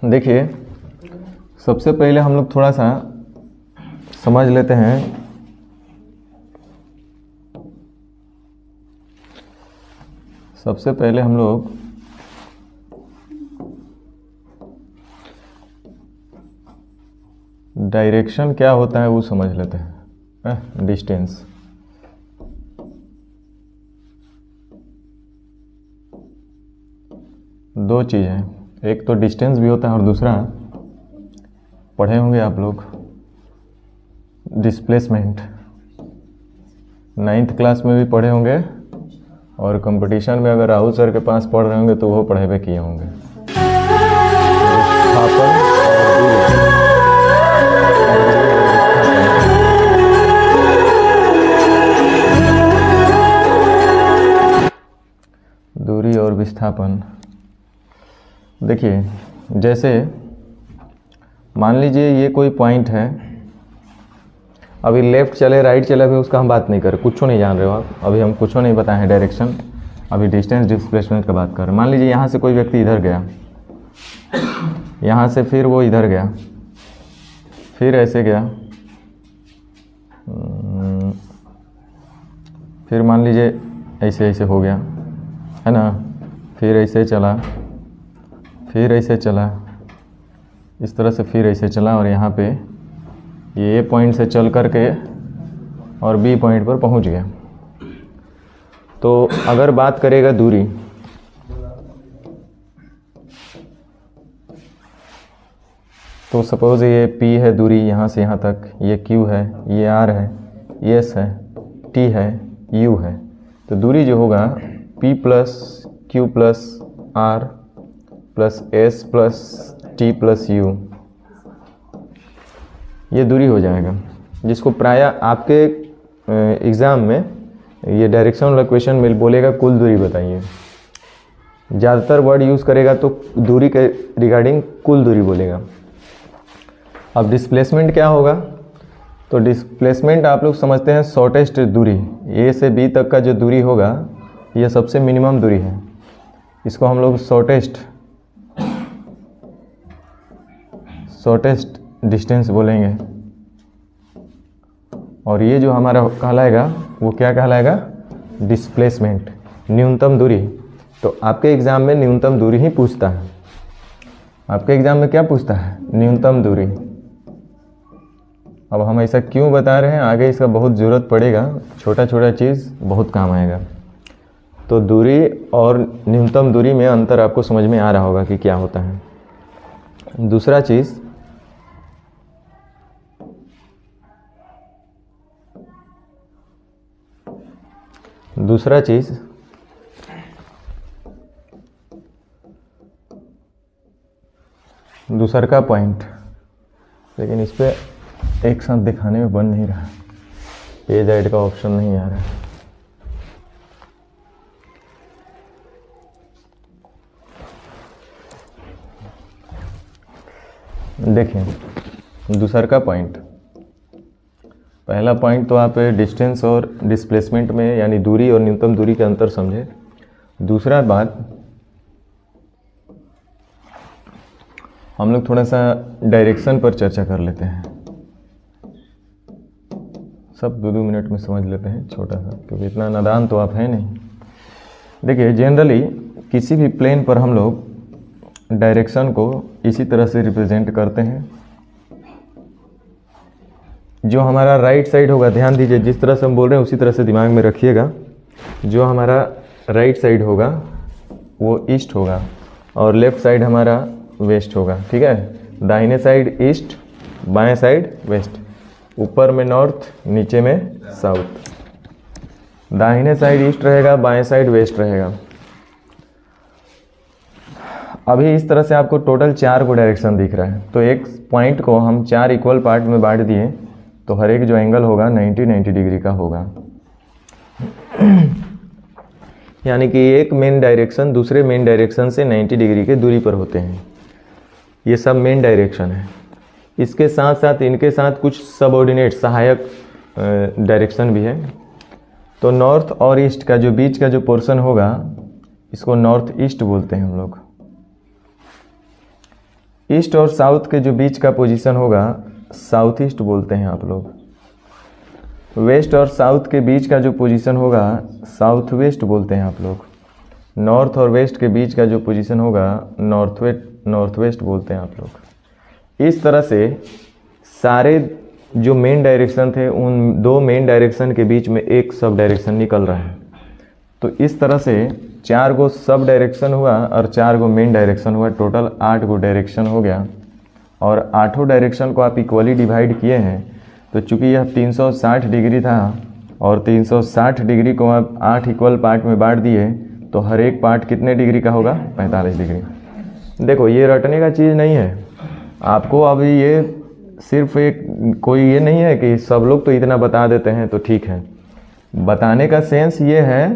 देखिए, सबसे पहले हम लोग थोड़ा सा समझ लेते हैं सबसे पहले हम लोग डायरेक्शन क्या होता है वो समझ लेते हैं। डिस्टेंस, दो चीज़ हैं, एक तो डिस्टेंस भी होता है और दूसरा पढ़े होंगे आप लोग डिस्प्लेसमेंट, 9th क्लास में भी पढ़े होंगे और कंपटीशन में अगर राहुल सर के पास पढ़ रहे होंगे तो वो पढ़े हुए किए होंगे। दूरी और विस्थापन। देखिए, जैसे मान लीजिए ये कोई पॉइंट है, अभी लेफ़्ट चले राइट चले, अभी उसका हम बात नहीं कर रहे, कुछ नहीं जान रहे हो आप, अभी हम कुछ नहीं बताए हैं डायरेक्शन, अभी डिस्टेंस डिस्प्लेसमेंट का बात कर रहे हैं। मान लीजिए यहाँ से कोई व्यक्ति इधर गया, यहाँ से फिर वो इधर गया, फिर ऐसे गया, फिर मान लीजिए ऐसे ऐसे हो गया, है ना, फिर ऐसे चला, फिर ऐसे चला, इस तरह से फिर ऐसे चला और यहाँ पे ये A पॉइंट से चल करके और B पॉइंट पर पहुँच गया। तो अगर बात करेगा दूरी, तो सपोज ये P है दूरी यहाँ से यहाँ तक, ये Q है, ये R है, ये S है, T है, U है। तो दूरी जो होगा P plus Q plus R plus S plus T plus U, ये दूरी हो जाएगा, जिसको प्रायः आपके एग्ज़ाम में ये डायरेक्शन वाला क्वेश्चन में बोलेगा कुल दूरी बताइए। ज़्यादातर वर्ड यूज़ करेगा तो दूरी के रिगार्डिंग कुल दूरी बोलेगा। अब डिस्प्लेसमेंट क्या होगा? तो डिस्प्लेसमेंट आप लोग समझते हैं शॉर्टेस्ट दूरी, ए से बी तक का जो दूरी होगा ये सबसे मिनिमम दूरी है, इसको हम लोग शॉर्टेस्ट डिस्टेंस बोलेंगे। और ये जो हमारा कहलाएगा वो क्या कहलाएगा? डिस्प्लेसमेंट, न्यूनतम दूरी। तो आपके एग्ज़ाम में न्यूनतम दूरी ही पूछता है। आपके एग्ज़ाम में क्या पूछता है? न्यूनतम दूरी। अब हम ऐसा क्यों बता रहे हैं, आगे इसका बहुत ज़रूरत पड़ेगा, छोटा छोटा चीज़ बहुत काम आएगा। तो दूरी और न्यूनतम दूरी में अंतर आपको समझ में आ रहा होगा कि क्या होता है। दूसरा चीज़, दूसरा पॉइंट, लेकिन इस पर एक साथ दिखाने में बन नहीं रहा, पेज ऐड का ऑप्शन नहीं आ रहा है। देखिए, दूसरा पॉइंट, पहला पॉइंट तो आप डिस्टेंस और डिस्प्लेसमेंट में यानी दूरी और न्यूनतम दूरी के अंतर समझे। दूसरा बात, हम लोग थोड़ा सा डायरेक्शन पर चर्चा कर लेते हैं। सब 2-2 मिनट में समझ लेते हैं, छोटा सा, क्योंकि इतना नादान तो आप हैं नहीं। देखिए, जनरली किसी भी प्लेन पर हम लोग डायरेक्शन को इसी तरह से रिप्रेजेंट करते हैं। जो हमारा राइट साइड होगा, ध्यान दीजिए, जिस तरह से हम बोल रहे हैं उसी तरह से दिमाग में रखिएगा। जो हमारा राइट साइड होगा वो ईस्ट होगा और लेफ्ट साइड हमारा वेस्ट होगा, ठीक है। दाहिने साइड ईस्ट, बाएं साइड वेस्ट, ऊपर में नॉर्थ, नीचे में साउथ। दाहिने साइड ईस्ट रहेगा, बाएं साइड वेस्ट रहेगा। अभी इस तरह से आपको टोटल 4 को डायरेक्शन दिख रहा है। तो एक पॉइंट को हम 4 इक्वल पार्ट में बांट दिए, तो हर एक जो एंगल होगा 90 डिग्री का होगा। यानी कि एक मेन डायरेक्शन दूसरे मेन डायरेक्शन से 90 डिग्री के दूरी पर होते हैं। ये सब मेन डायरेक्शन है। इसके साथ साथ इनके साथ कुछ सबऑर्डिनेट सहायक डायरेक्शन भी है। तो नॉर्थ और ईस्ट का जो बीच का जो पोर्शन होगा, इसको नॉर्थ ईस्ट बोलते हैं हम लोग। ईस्ट और साउथ के जो बीच का पोजीशन होगा साउथ ईस्ट बोलते हैं आप लोग। वेस्ट और साउथ के बीच का जो पोजीशन होगा साउथ वेस्ट बोलते हैं आप लोग। नॉर्थ और वेस्ट के बीच का जो पोजीशन होगा नॉर्थ वेस्ट बोलते हैं आप लोग। इस तरह से सारे जो मेन डायरेक्शन थे उन दो मेन डायरेक्शन के बीच में एक सब डायरेक्शन निकल रहा है। तो इस तरह से 4 गो सब डायरेक्शन हुआ और 4 गो मेन डायरेक्शन हुआ, टोटल 8 गो डायरेक्शन हो गया। और 8 डायरेक्शन को आप इक्वली डिवाइड किए हैं, तो चूँकि यह 360 डिग्री था और 360 डिग्री को आप 8 इक्वल पार्ट में बांट दिए, तो हर एक पार्ट कितने डिग्री का होगा? 45 डिग्री। देखो ये रटने का चीज़ नहीं है आपको, अभी ये सिर्फ एक कोई ये नहीं है कि सब लोग तो इतना बता देते हैं तो ठीक है। बताने का सेंस ये है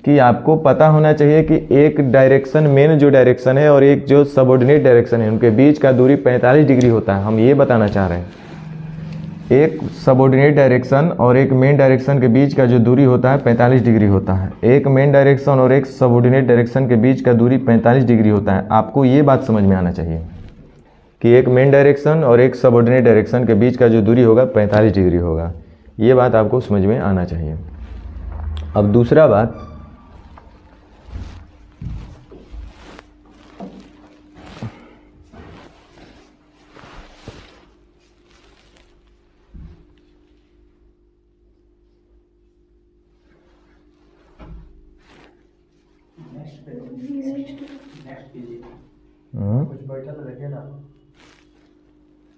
कि आपको पता होना चाहिए कि एक डायरेक्शन मेन जो डायरेक्शन है और एक जो सबऑर्डिनेट डायरेक्शन है उनके बीच का दूरी 45 डिग्री होता है। हम ये बताना चाह रहे हैं एक सबऑर्डिनेट डायरेक्शन और एक मेन डायरेक्शन के बीच का जो दूरी होता है 45 डिग्री होता है। एक मेन डायरेक्शन और एक सबऑर्डिनेट डायरेक्शन के बीच का दूरी 45 डिग्री होता है। आपको ये बात समझ में आना चाहिए कि एक मेन डायरेक्शन और एक सबऑर्डिनेट डायरेक्शन के बीच का जो दूरी होगा 45 डिग्री होगा। ये बात आपको समझ में आना चाहिए। अब दूसरा बात,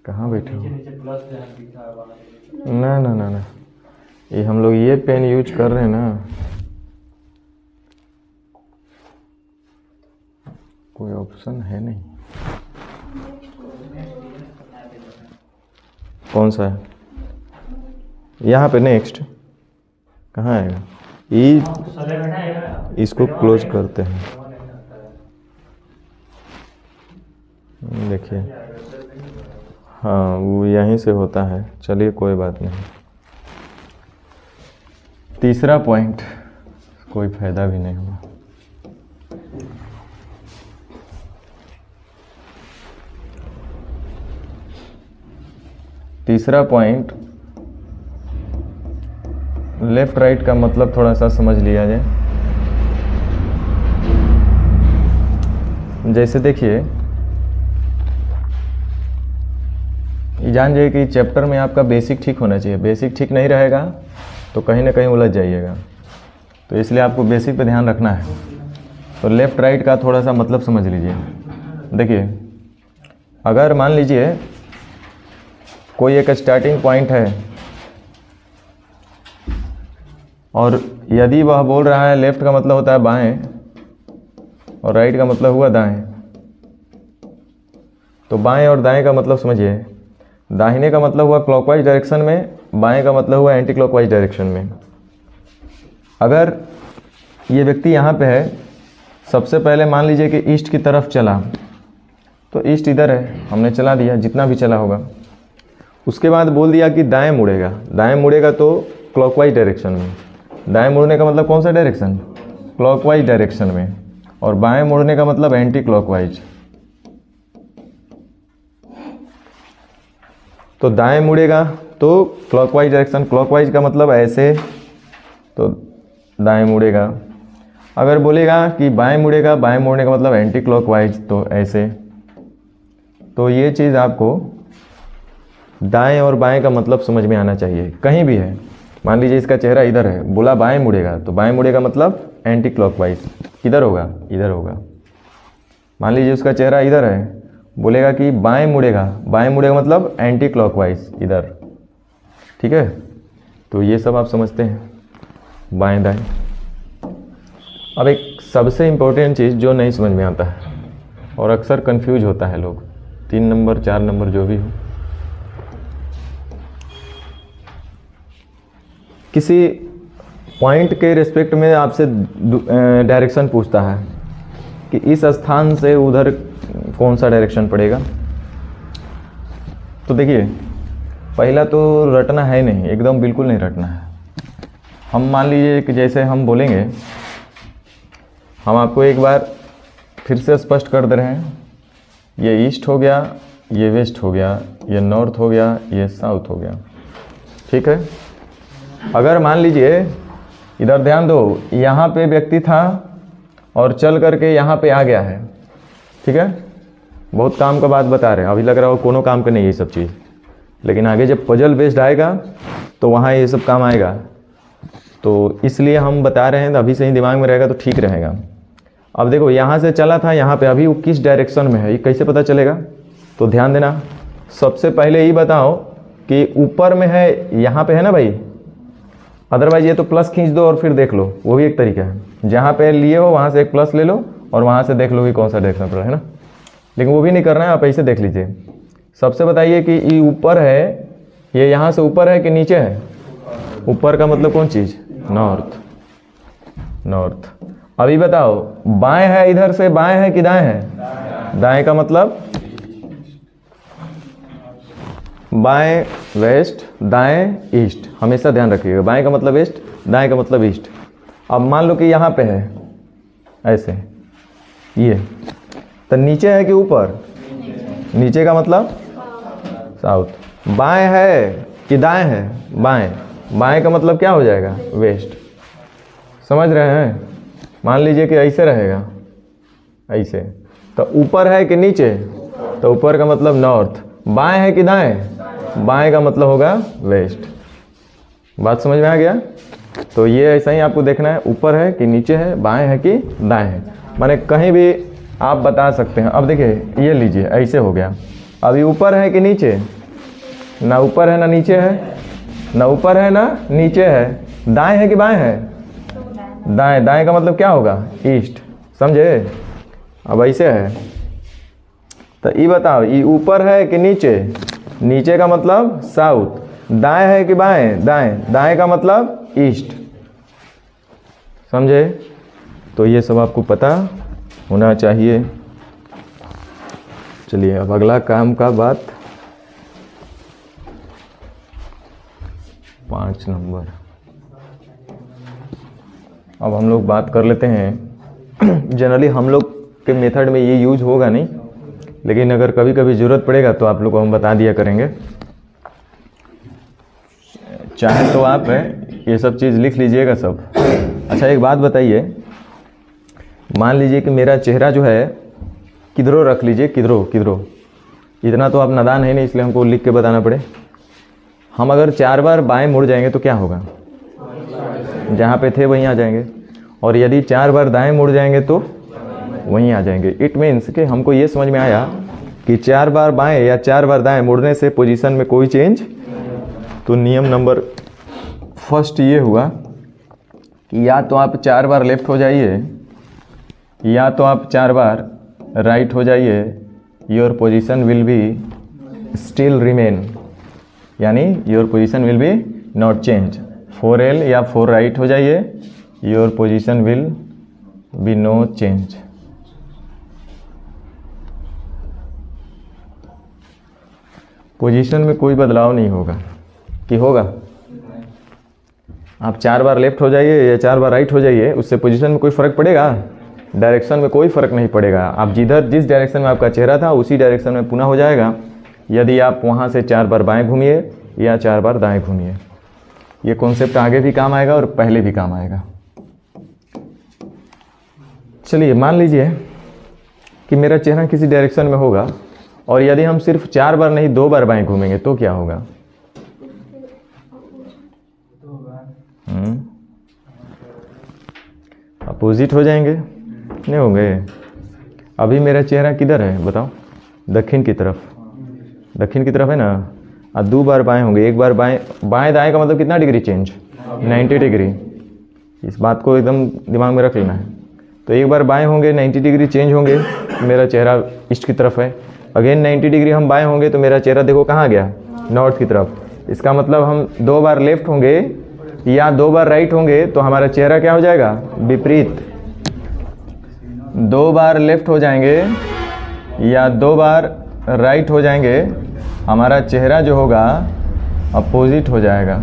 कहाँ बैठे हो? ना ना ना ना, ये हम लोग ये पेन यूज कर रहे हैं ना, कोई ऑप्शन है नहीं। कौन सा है? यहाँ पे नेक्स्ट कहाँ आएगा? ये इसको क्लोज करते हैं। देखिए हाँ वो यहीं से होता है। चलिए कोई बात नहीं। तीसरा पॉइंट, कोई फायदा भी नहीं हुआ। तीसरा पॉइंट, लेफ्ट राइट का मतलब थोड़ा सा समझ लिया जाए। जैसे देखिए जान जाइए कि चैप्टर में आपका बेसिक ठीक होना चाहिए। बेसिक ठीक नहीं रहेगा तो कहीं ना कहीं उलझ जाइएगा, तो इसलिए आपको बेसिक पे ध्यान रखना है। तो लेफ़्ट राइट का थोड़ा सा मतलब समझ लीजिए। देखिए अगर मान लीजिए कोई एक स्टार्टिंग पॉइंट है और यदि वह बोल रहा है लेफ़्ट का मतलब होता है बाएं और राइट का मतलब हुआ दाएं, तो बाएं और दाएं का मतलब समझिए। दाहिने का मतलब हुआ क्लॉकवाइज डायरेक्शन में, बाएं का मतलब हुआ एंटी क्लॉकवाइज डायरेक्शन में। अगर ये व्यक्ति यहाँ पे है, सबसे पहले मान लीजिए कि ईस्ट की तरफ चला, तो ईस्ट इधर है, हमने चला दिया जितना भी चला होगा। उसके बाद बोल दिया कि दाएं मुड़ेगा। दाएं मुड़ेगा तो क्लॉकवाइज डायरेक्शन में। दाएं मुड़ने का मतलब कौन सा डायरेक्शन? क्लॉकवाइज डायरेक्शन में। और बाएं मुड़ने का मतलब एंटी क्लॉकवाइज। तो दाएं मुड़ेगा तो क्लॉकवाइज डायरेक्शन, क्लॉकवाइज का मतलब ऐसे, तो दाएं मुड़ेगा। अगर बोलेगा कि बाएं मुड़ेगा, बाएं मुड़ने का मतलब एंटी क्लॉकवाइज, तो ऐसे। तो ये चीज़ आपको दाएं और बाएं का मतलब समझ में आना चाहिए। कहीं भी है, मान लीजिए इसका चेहरा इधर है, बोला बाएं मुड़ेगा, तो बाएं मुड़ेगा मतलब एंटी क्लॉकवाइज। किधर होगा? इधर होगा। मान लीजिए उसका चेहरा इधर है, बोलेगा कि बाएं मुड़ेगा, बाएं मुड़ेगा मतलब एंटी क्लॉकवाइज इधर। ठीक है, तो ये सब आप समझते हैं, बाएं दाएं। अब एक सबसे इम्पोर्टेंट चीज़ जो नहीं समझ में आता है और अक्सर कंफ्यूज होता है लोग, 3 नंबर 4 नंबर जो भी हो, किसी पॉइंट के रिस्पेक्ट में आपसे डायरेक्शन पूछता है कि इस स्थान से उधर कौन सा डायरेक्शन पड़ेगा। तो देखिए पहला तो रटना है नहीं, एकदम बिल्कुल नहीं रटना है। हम मान लीजिए कि जैसे हम बोलेंगे, हम आपको एक बार फिर से स्पष्ट कर दे रहे हैं ये ईस्ट हो गया, ये वेस्ट हो गया, ये नॉर्थ हो गया, ये साउथ हो गया। ठीक है। अगर मान लीजिए, इधर ध्यान दो, यहाँ पे व्यक्ति था और चल करके यहाँ पे आ गया है। ठीक है, बहुत काम का बात बता रहे हैं, अभी लग रहा हो कोनो काम का नहीं ये सब चीज़, लेकिन आगे जब पजल बेस्ड आएगा तो वहाँ ये सब काम आएगा। तो इसलिए हम बता रहे हैं, तो अभी से ही दिमाग में रहेगा तो ठीक रहेगा। अब देखो, यहाँ से चला था यहाँ पे, अभी वो किस डायरेक्शन में है ये कैसे पता चलेगा? तो ध्यान देना, सबसे पहले ये बताओ कि ऊपर में है, यहाँ पे है ना भाई, अदरवाइज ये तो प्लस खींच दो और फिर देख लो, वो भी एक तरीका है। जहाँ पे लिए हो वहाँ से एक प्लस ले लो और वहाँ से देख लो कि कौन सा डायरेक्शन पर है ना, लेकिन वो भी नहीं करना है, आप ऐसे देख लीजिए। सबसे बताइए कि ये ऊपर है, ये यहाँ से ऊपर है कि नीचे है? ऊपर का मतलब कौन चीज़? नॉर्थ। नॉर्थ। अभी बताओ, बाएं है, इधर से बाएं है कि दाएं है? दाएं का मतलब बाएं वेस्ट, दाएं ईस्ट, हमेशा ध्यान रखिएगा। बाएं का मतलब वेस्ट, दाएं का मतलब ईस्ट। अब मान लो कि यहाँ पे है ऐसे, ये तो नीचे है कि ऊपर? नीचे का मतलब साउथ। बाएं है कि दाएं है? बाएं। बाएं का मतलब क्या हो जाएगा? वेस्ट। समझ रहे हैं? मान लीजिए कि ऐसे रहेगा, ऐसे, तो ऊपर है कि नीचे? तो ऊपर का मतलब नॉर्थ। बाएं है कि दाएं? बाएं का मतलब होगा वेस्ट। बात समझ में आ गया? तो ये ऐसा ही आपको देखना है, ऊपर है कि नीचे है, बाएं है कि दाएं है, माने कहीं भी आप बता सकते हैं। अब देखिए, ये लीजिए, ऐसे हो गया। अभी ऊपर है कि नीचे? ना ऊपर है ना नीचे है, ना ऊपर है ना नीचे है। दाएं है कि बाएं है? दाएं। दाएं का मतलब क्या होगा? ईस्ट। समझे? अब ऐसे है, तो ये बताओ, ये ऊपर है कि नीचे? नीचे का मतलब साउथ। दाएं है कि बाएं? दाएं। दाएं का मतलब ईस्ट। समझे? तो ये सब आपको पता होना चाहिए। चलिए, अब अगला काम का बात, 5 नंबर। अब हम लोग बात कर लेते हैं। जनरली हम लोग के मेथड में ये यूज होगा नहीं, लेकिन अगर कभी कभी ज़रूरत पड़ेगा तो आप लोग को हम बता दिया करेंगे। चाहे तो आप ये सब चीज़ लिख लीजिएगा सब। अच्छा, एक बात बताइए, मान लीजिए कि मेरा चेहरा जो है, किधरों रख लीजिए, किधरों किधरों, इतना तो आप नादान है नहीं, इसलिए हमको लिख के बताना पड़े। हम अगर 4 बार बाएं मुड़ जाएंगे तो क्या होगा? जहाँ पे थे वहीं आ जाएंगे, और यदि 4 बार दाएं मुड़ जाएंगे तो वहीं आ जाएंगे। इट मीन्स कि हमको ये समझ में आया कि 4 बार बाएं या 4 बार दाएं मुड़ने से पोजीशन में कोई चेंज। तो नियम नंबर फर्स्ट ये हुआ कि या तो आप 4 बार लेफ्ट हो जाइए, या तो आप 4 बार राइट हो जाइए, your position will be still remain, यानी your position will be not change. 4L या 4 राइट हो जाइए, your position will be no change. Position में कोई बदलाव नहीं होगा कि होगा? आप 4 बार लेफ्ट हो जाइए या 4 बार राइट हो जाइए, उससे पोजीशन में कोई फ़र्क पड़ेगा? डायरेक्शन में कोई फ़र्क नहीं पड़ेगा। आप जिस डायरेक्शन में आपका चेहरा था उसी डायरेक्शन में पुनः हो जाएगा, यदि आप वहाँ से 4 बार बाएं घूमिए या 4 बार दाएं घूमिए। ये कॉन्सेप्ट आगे भी काम आएगा और पहले भी काम आएगा। चलिए, मान लीजिए कि मेरा चेहरा किसी डायरेक्शन में होगा, और यदि हम सिर्फ 4 बार नहीं 2 बार बाएं घूमेंगे तो क्या होगा? अपोजिट हो जाएंगे, नहीं होंगे? अभी मेरा चेहरा किधर है बताओ? दक्षिण की तरफ। दक्षिण की तरफ है ना। अब 2 बार बाएं होंगे, 1 बार बाएं। बाएं दाएं का मतलब कितना डिग्री चेंज? 90 डिग्री। इस बात को एकदम दिमाग में रख लेना है। तो 1 बार बाएं होंगे, 90 डिग्री चेंज होंगे, मेरा चेहरा ईस्ट की तरफ है। अगेन 90 डिग्री हम बाएं होंगे तो मेरा चेहरा देखो कहाँ गया? नॉर्थ की तरफ। इसका मतलब हम 2 बार लेफ्ट होंगे या 2 बार राइट होंगे तो हमारा चेहरा क्या हो जाएगा? विपरीत। 2 बार लेफ्ट हो जाएंगे या 2 बार राइट हो जाएंगे, हमारा चेहरा जो होगा अपोजिट हो जाएगा।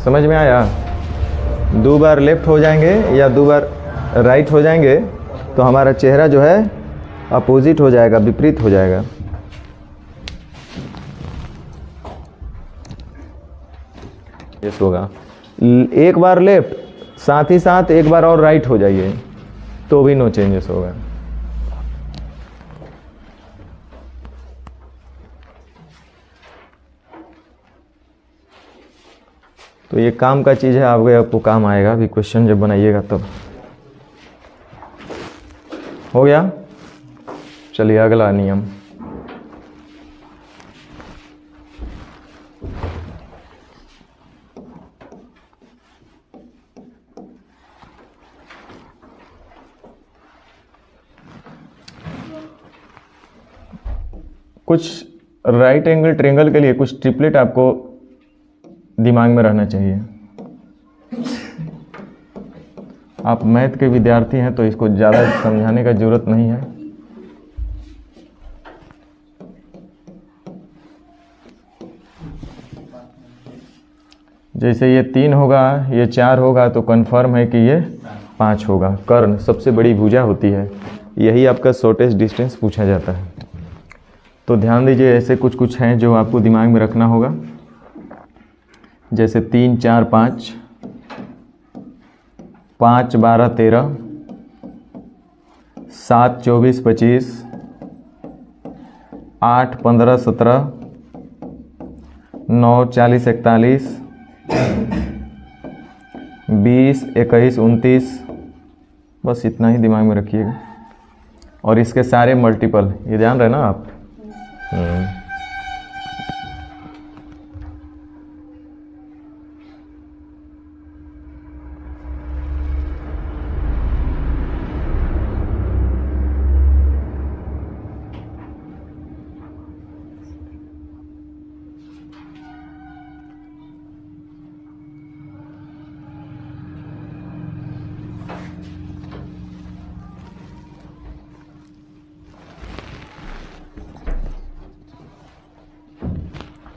समझ में आया? 2 बार लेफ्ट हो जाएंगे या 2 बार राइट हो जाएंगे तो हमारा चेहरा जो है अपोजिट हो जाएगा, विपरीत हो जाएगा। यस होगा। एक बार लेफ्ट, साथ ही साथ एक बार और राइट हो जाइए तो भी नो चेंजेस होगा। तो ये काम का चीज़ है, आपको काम आएगा भी, क्वेश्चन जब बनाइएगा तब। हो गया। चलिए अगला नियम। कुछ राइट एंगल ट्रायंगल के लिए कुछ ट्रिपलेट आपको दिमाग में रहना चाहिए। आप मैथ के विद्यार्थी हैं तो इसको ज़्यादा समझाने का जरूरत नहीं है। जैसे ये 3 होगा, ये 4 होगा तो कन्फर्म है कि ये 5 होगा। कर्ण सबसे बड़ी भुजा होती है, यही आपका शॉर्टेस्ट डिस्टेंस पूछा जाता है। तो ध्यान दीजिए, ऐसे कुछ कुछ हैं जो आपको दिमाग में रखना होगा। जैसे 3 4 5, 5 12 13, 7 24 25, 8 15 17, 9 40 41, 20 21 29। बस इतना ही दिमाग में रखिएगा। और इसके सारे मल्टीपल, ये ध्यान रहे ना आप।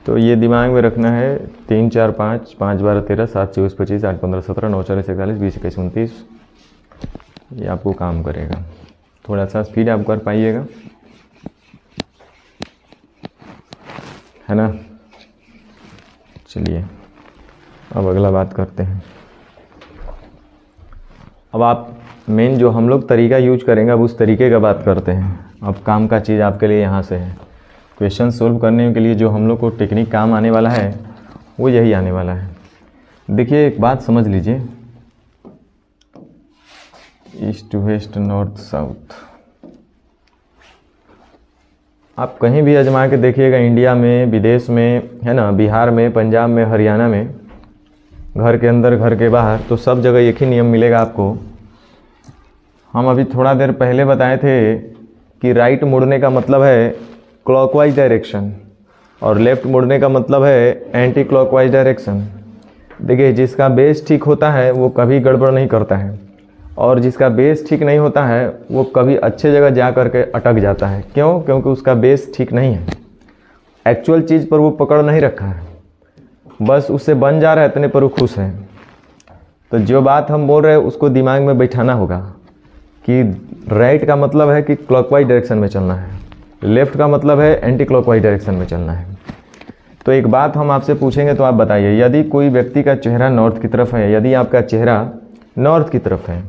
तो ये दिमाग में रखना है 3 4 5, 5 12 13, 7 24 25, 8 15 17, 9 40 41, 20 21 29। ये आपको काम करेगा। थोड़ा सा स्पीड आप कर पाइएगा, है ना। चलिए अब अगला बात करते हैं। अब आप मेन जो हम लोग तरीका यूज करेंगे, अब उस तरीके का बात करते हैं। अब काम का चीज़ आपके लिए यहाँ से है। क्वेश्चन सोल्व करने के लिए जो हम लोग को टेक्निक काम आने वाला है वो यही आने वाला है। देखिए एक बात समझ लीजिए, ईस्ट वेस्ट नॉर्थ साउथ, आप कहीं भी आजमा के देखिएगा, इंडिया में, विदेश में, है ना, बिहार में, पंजाब में, हरियाणा में, घर के अंदर घर के बाहर, तो सब जगह एक ही नियम मिलेगा आपको। हम अभी थोड़ा देर पहले बताए थे कि राइट मुड़ने का मतलब है क्लॉकवाइज डायरेक्शन और लेफ़्ट मुड़ने का मतलब है एंटी क्लॉकवाइज डायरेक्शन। देखिए जिसका बेस ठीक होता है वो कभी गड़बड़ नहीं करता है, और जिसका बेस ठीक नहीं होता है वो कभी अच्छे जगह जा कर के अटक जाता है। क्यों? क्योंकि उसका बेस ठीक नहीं है, एक्चुअल चीज़ पर वो पकड़ नहीं रखा है, बस उससे बन जा रहा है इतने पर वो खुश है। तो जो बात हम बोल रहे हैं उसको दिमाग में बैठाना होगा कि राइट का मतलब है कि क्लॉकवाइज डायरेक्शन में चलना है, लेफ़्ट का मतलब है एंटी क्लॉकवाइज डायरेक्शन में चलना है। तो एक बात हम आपसे पूछेंगे तो आप बताइए, यदि कोई व्यक्ति का चेहरा नॉर्थ की तरफ है, यदि आपका चेहरा नॉर्थ की तरफ है,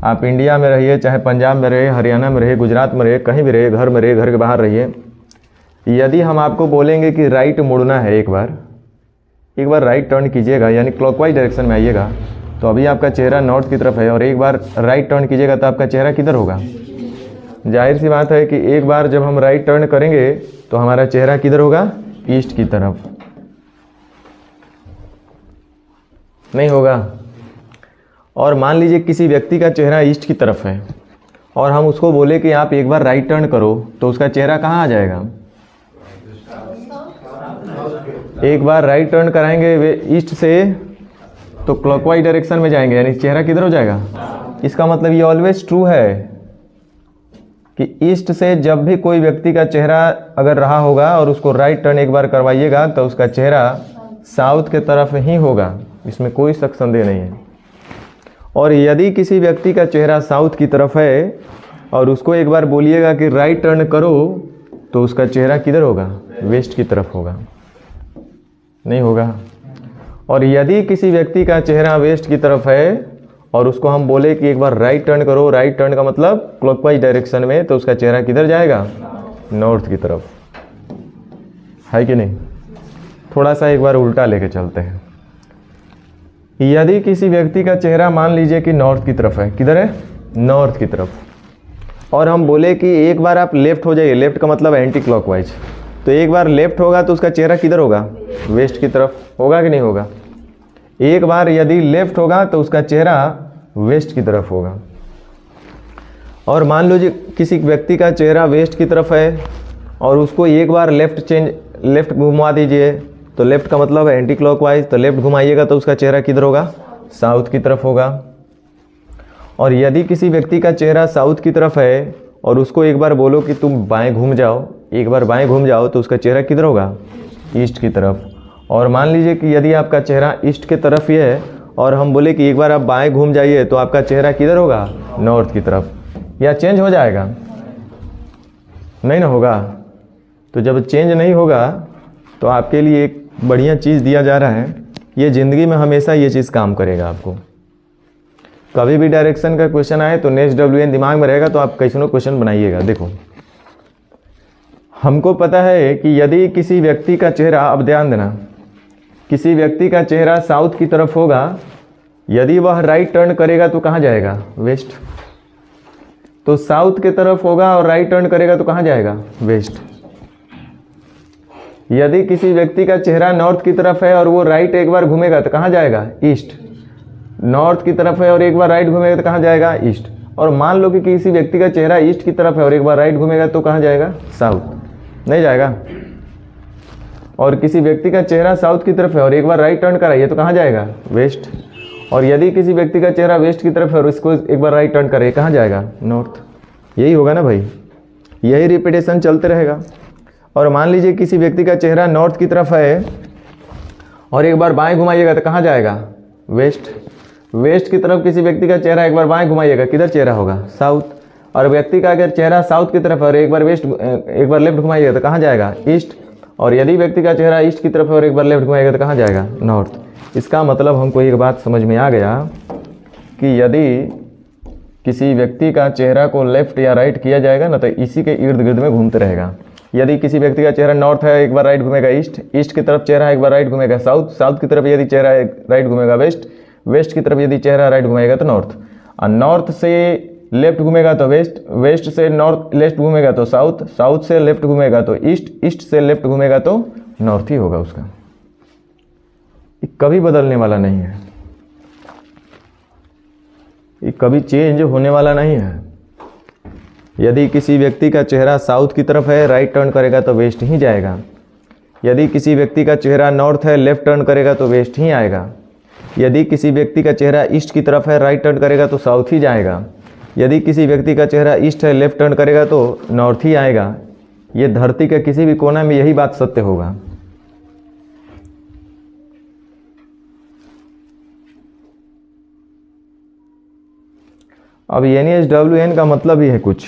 आप इंडिया में रहिए, चाहे पंजाब में रहिए, हरियाणा में रहिए, गुजरात में रहिए, कहीं भी रहिए, घर में रहिए, घर के बाहर रहिए, यदि हम आपको बोलेंगे कि राइट मुड़ना है, एक बार राइट टर्न कीजिएगा, यानी क्लॉकवाइज डायरेक्शन में आइएगा, तो अभी आपका चेहरा नॉर्थ की तरफ है, और एक बार राइट टर्न कीजिएगा तो आपका चेहरा किधर होगा? जाहिर सी बात है कि एक बार जब हम राइट टर्न करेंगे तो हमारा चेहरा किधर होगा? ईस्ट की तरफ। नहीं होगा। और मान लीजिए किसी व्यक्ति का चेहरा ईस्ट की तरफ है और हम उसको बोले कि आप एक बार राइट टर्न करो, तो उसका चेहरा कहाँ आ जाएगा? एक बार राइट टर्न कराएंगे वे ईस्ट से तो क्लॉकवाइज डायरेक्शन में जाएंगे, यानी चेहरा किधर हो जाएगा? इसका मतलब ये ऑलवेज ट्रू है कि ईस्ट से जब भी कोई व्यक्ति का चेहरा अगर रहा होगा और उसको राइट टर्न एक बार करवाइएगा तो उसका चेहरा साउथ के तरफ ही होगा, इसमें कोई शक संदेह नहीं है। और यदि किसी व्यक्ति का चेहरा साउथ की तरफ है और उसको एक बार बोलिएगा कि राइट टर्न करो, तो उसका चेहरा किधर होगा? वेस्ट की तरफ होगा, नहीं होगा। और यदि किसी व्यक्ति का चेहरा वेस्ट की तरफ है और उसको हम बोले कि एक बार राइट टर्न करो, राइट टर्न का मतलब क्लॉकवाइज डायरेक्शन में, तो उसका चेहरा किधर जाएगा? नॉर्थ की तरफ, है कि नहीं? थोड़ा सा एक बार उल्टा लेके चलते हैं। यदि किसी व्यक्ति का चेहरा मान लीजिए कि नॉर्थ की तरफ है, किधर है? नॉर्थ की तरफ, और हम बोले कि एक बार आप लेफ्ट हो जाइए, लेफ्ट का मतलब एंटी क्लॉकवाइज, तो एक बार लेफ्ट होगा तो उसका चेहरा किधर होगा? वेस्ट की तरफ होगा कि नहीं होगा? एक बार यदि लेफ्ट होगा तो उसका चेहरा वेस्ट की तरफ होगा। और मान लीजिए किसी व्यक्ति का चेहरा वेस्ट की तरफ है और उसको एक बार लेफ्ट घुमा दीजिए, तो लेफ्ट का मतलब है एंटी क्लॉकवाइज, तो लेफ्ट घुमाइएगा तो उसका चेहरा किधर होगा? साउथ की तरफ होगा। और यदि किसी व्यक्ति का चेहरा साउथ की तरफ है और उसको एक बार बोलो कि तुम बाएं घूम जाओ, एक बार बाएं घूम जाओ, तो उसका चेहरा किधर होगा? ईस्ट की तरफ। और मान लीजिए कि यदि आपका चेहरा ईस्ट की तरफ ही है और हम बोले कि एक बार आप बाएं घूम जाइए, तो आपका चेहरा किधर होगा? नॉर्थ की तरफ। या चेंज हो जाएगा? नहीं ना होगा। तो जब चेंज नहीं होगा तो आपके लिए एक बढ़िया चीज़ दिया जा रहा है, ये ज़िंदगी में हमेशा ये चीज़ काम करेगा आपको। कभी भी डायरेक्शन का क्वेश्चन आए तो नेक्स्ट WN दिमाग में रहेगा, तो आप कैसे क्वेश्चन बनाइएगा। देखो, हमको पता है कि यदि किसी व्यक्ति का चेहरा, अब ध्यान देना, किसी व्यक्ति का चेहरा साउथ की तरफ होगा, यदि वह राइट टर्न करेगा तो कहाँ जाएगा? वेस्ट। तो साउथ की तरफ होगा और राइट टर्न करेगा तो कहाँ जाएगा? वेस्ट। यदि किसी व्यक्ति का चेहरा नॉर्थ की तरफ है और वो राइट एक बार घूमेगा तो कहाँ जाएगा? ईस्ट। नॉर्थ की तरफ है और एक बार राइट घूमेगा तो कहाँ जाएगा? ईस्ट। और मान लो कि किसी व्यक्ति का चेहरा ईस्ट की तरफ है और एक बार राइट घूमेगा तो कहाँ जाएगा? साउथ। नहीं जाएगा। और किसी व्यक्ति का चेहरा साउथ की तरफ है और एक बार राइट टर्न कराइए तो कहाँ जाएगा? वेस्ट। और यदि किसी व्यक्ति का चेहरा वेस्ट की तरफ है और इसको एक बार राइट टर्न करे, कहाँ जाएगा? नॉर्थ। यही होगा ना भाई, यही रिपीटेशन चलते रहेगा। और मान लीजिए किसी व्यक्ति का चेहरा नॉर्थ की तरफ है और एक बार बाएं घुमाइएगा तो कहाँ जाएगा? वेस्ट। वेस्ट की तरफ किसी व्यक्ति का चेहरा एक बार बाएं घुमाइएगा, किधर चेहरा होगा? साउथ। और व्यक्ति का अगर चेहरा साउथ की तरफ है और एक बार लेफ्ट घुमाइएगा तो कहाँ जाएगा? ईस्ट। और यदि व्यक्ति का चेहरा ईस्ट की तरफ है और एक बार लेफ्ट घुमाइएगा तो कहाँ जाएगा? नॉर्थ। इसका मतलब हमको एक बात समझ में आ गया कि यदि किसी व्यक्ति का चेहरा को लेफ्ट या राइट किया जाएगा ना, तो इसी के इर्द गिर्द में घूमते रहेगा। यदि किसी व्यक्ति का चेहरा नॉर्थ है, एक बार राइट घूमेगा ईस्ट, ईस्ट की तरफ चेहरा एक बार राइट घूमेगा साउथ, साउथ की तरफ यदि चेहरा राइट घूमेगा वेस्ट, वेस्ट की तरफ यदि चेहरा राइट घूमेगा तो नॉर्थ, और नॉर्थ से लेफ्ट घूमेगा तो वेस्ट, वेस्ट से नॉर्थ लेफ्ट घूमेगा तो साउथ, साउथ से लेफ्ट घूमेगा तो ईस्ट, ईस्ट से लेफ्ट घूमेगा तो नॉर्थ ही होगा उसका। ये कभी बदलने वाला नहीं है, ये कभी चेंज होने वाला नहीं है। यदि किसी व्यक्ति का चेहरा साउथ की तरफ है, राइट टर्न करेगा तो वेस्ट ही जाएगा। यदि किसी व्यक्ति का चेहरा नॉर्थ है, लेफ्ट टर्न करेगा तो वेस्ट ही आएगा। यदि किसी व्यक्ति का चेहरा ईस्ट की तरफ है, राइट टर्न करेगा तो साउथ ही जाएगा। यदि किसी व्यक्ति का चेहरा ईस्ट है, लेफ्ट टर्न करेगा तो नॉर्थ ही आएगा। ये धरती के किसी भी कोना में यही बात सत्य होगा। अब NSWN का मतलब ही है कुछ,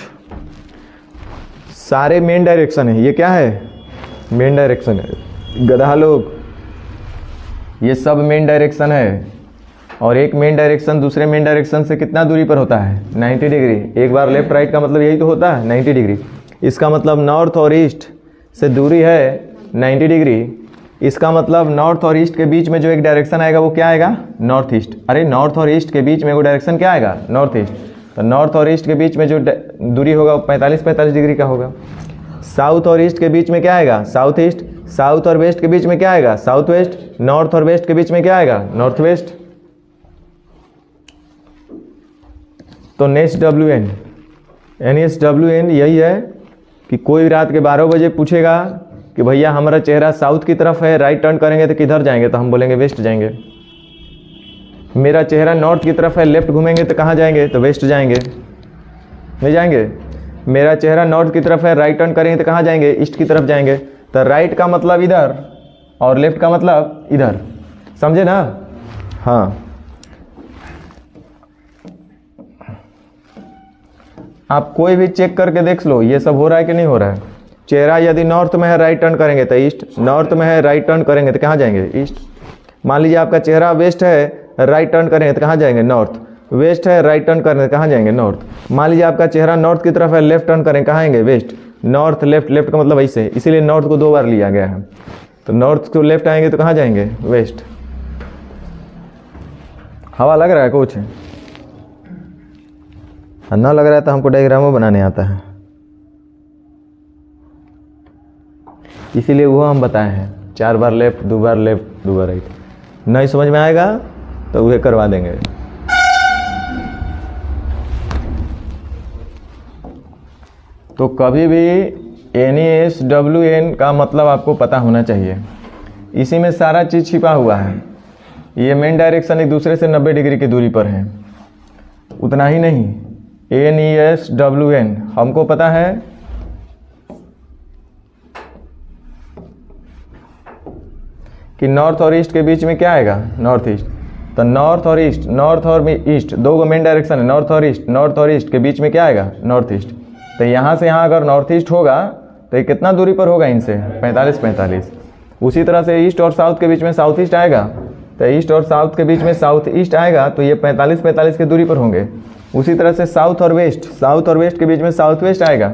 सारे मेन डायरेक्शन है। ये क्या है? मेन डायरेक्शन है। गधा लोग, ये सब मेन डायरेक्शन है। और एक मेन डायरेक्शन दूसरे मेन डायरेक्शन से कितना दूरी पर होता है? 90 डिग्री। एक बार लेफ्ट राइट का मतलब यही तो होता है, 90 डिग्री। इसका मतलब नॉर्थ और ईस्ट से दूरी है 90 डिग्री। इसका मतलब नॉर्थ और ईस्ट के बीच में जो एक डायरेक्शन आएगा वो क्या आएगा? North east. अरे नॉर्थ और ईस्ट के बीच में वो डायरेक्शन क्या आएगा? North east. तो नॉर्थ और ईस्ट के बीच में जो दूरी होगा वो 45 डिग्री का होगा। साउथ और ईस्ट के बीच में क्या आएगा? South east. साउथ और वेस्ट के बीच में क्या आएगा? South west. नॉर्थ और वेस्ट के बीच में क्या आएगा? North west. तो NSWN यही है कि कोई रात के 12 बजे पूछेगा कि भैया हमारा चेहरा साउथ की तरफ है, राइट टर्न करेंगे तो किधर जाएंगे? तो हम बोलेंगे वेस्ट जाएंगे। मेरा चेहरा नॉर्थ की तरफ है, लेफ्ट घूमेंगे तो कहाँ जाएंगे? तो वेस्ट जाएंगे। नहीं जाएंगे। मेरा चेहरा नॉर्थ की तरफ है, राइट टर्न करेंगे तो कहाँ जाएंगे? ईस्ट की तरफ जाएंगे। तो राइट का मतलब इधर और लेफ्ट का मतलब इधर, समझे ना? हाँ। आप कोई भी चेक करके देख लो ये सब हो रहा है कि नहीं हो रहा है। चेहरा यदि नॉर्थ में है राइट टर्न करेंगे तो ईस्ट, नॉर्थ में है राइट टर्न करेंगे तो कहाँ जाएंगे? ईस्ट। मान लीजिए आपका चेहरा वेस्ट है राइट टर्न करेंगे तो कहाँ जाएंगे? नॉर्थ। वेस्ट है राइट टर्न करेंगे तो कहाँ जाएंगे? नॉर्थ। मान लीजिए आपका चेहरा नॉर्थ की तरफ है लेफ्ट टर्न करेंगे कहाँ आएंगे? वेस्ट। नॉर्थ लेफ्ट, लेफ्ट का मतलब ऐसे, इसीलिए नॉर्थ को 2 बार लिया गया है। तो नॉर्थ को लेफ्ट आएंगे तो कहाँ जाएंगे? वेस्ट। हवा लग रहा है कुछ? ना लग रहा है तो हमको डायग्रामो बनाने आता है, इसीलिए वो हम बताए हैं 4 बार लेफ्ट, 2 बार लेफ्ट, 2 बार राइट। नहीं समझ में आएगा तो वह करवा देंगे। तो कभी भी NaSWN का मतलब आपको पता होना चाहिए, इसी में सारा चीज़ छिपा हुआ है। ये मेन डायरेक्शन एक दूसरे से 90 डिग्री की दूरी पर है। उतना ही नहीं, NaSWN हमको पता है कि नॉर्थ और ईस्ट के बीच में क्या आएगा? North east. तो नॉर्थ और ईस्ट, नॉर्थ और ईस्ट 2 मेन डायरेक्शन है, नॉर्थ और ईस्ट। नॉर्थ और ईस्ट के बीच में क्या आएगा? North east. तो यहाँ से यहाँ अगर नॉर्थ ईस्ट होगा तो ये कितना दूरी पर होगा इनसे? 45। उसी तरह से ईस्ट और साउथ के बीच में साउथ ईस्ट आएगा, तो ईस्ट और साउथ के बीच में साउथ ईस्ट आएगा, तो ये 45 की दूरी पर होंगे। उसी तरह से साउथ और वेस्ट, साउथ और वेस्ट के बीच में साउथ वेस्ट आएगा,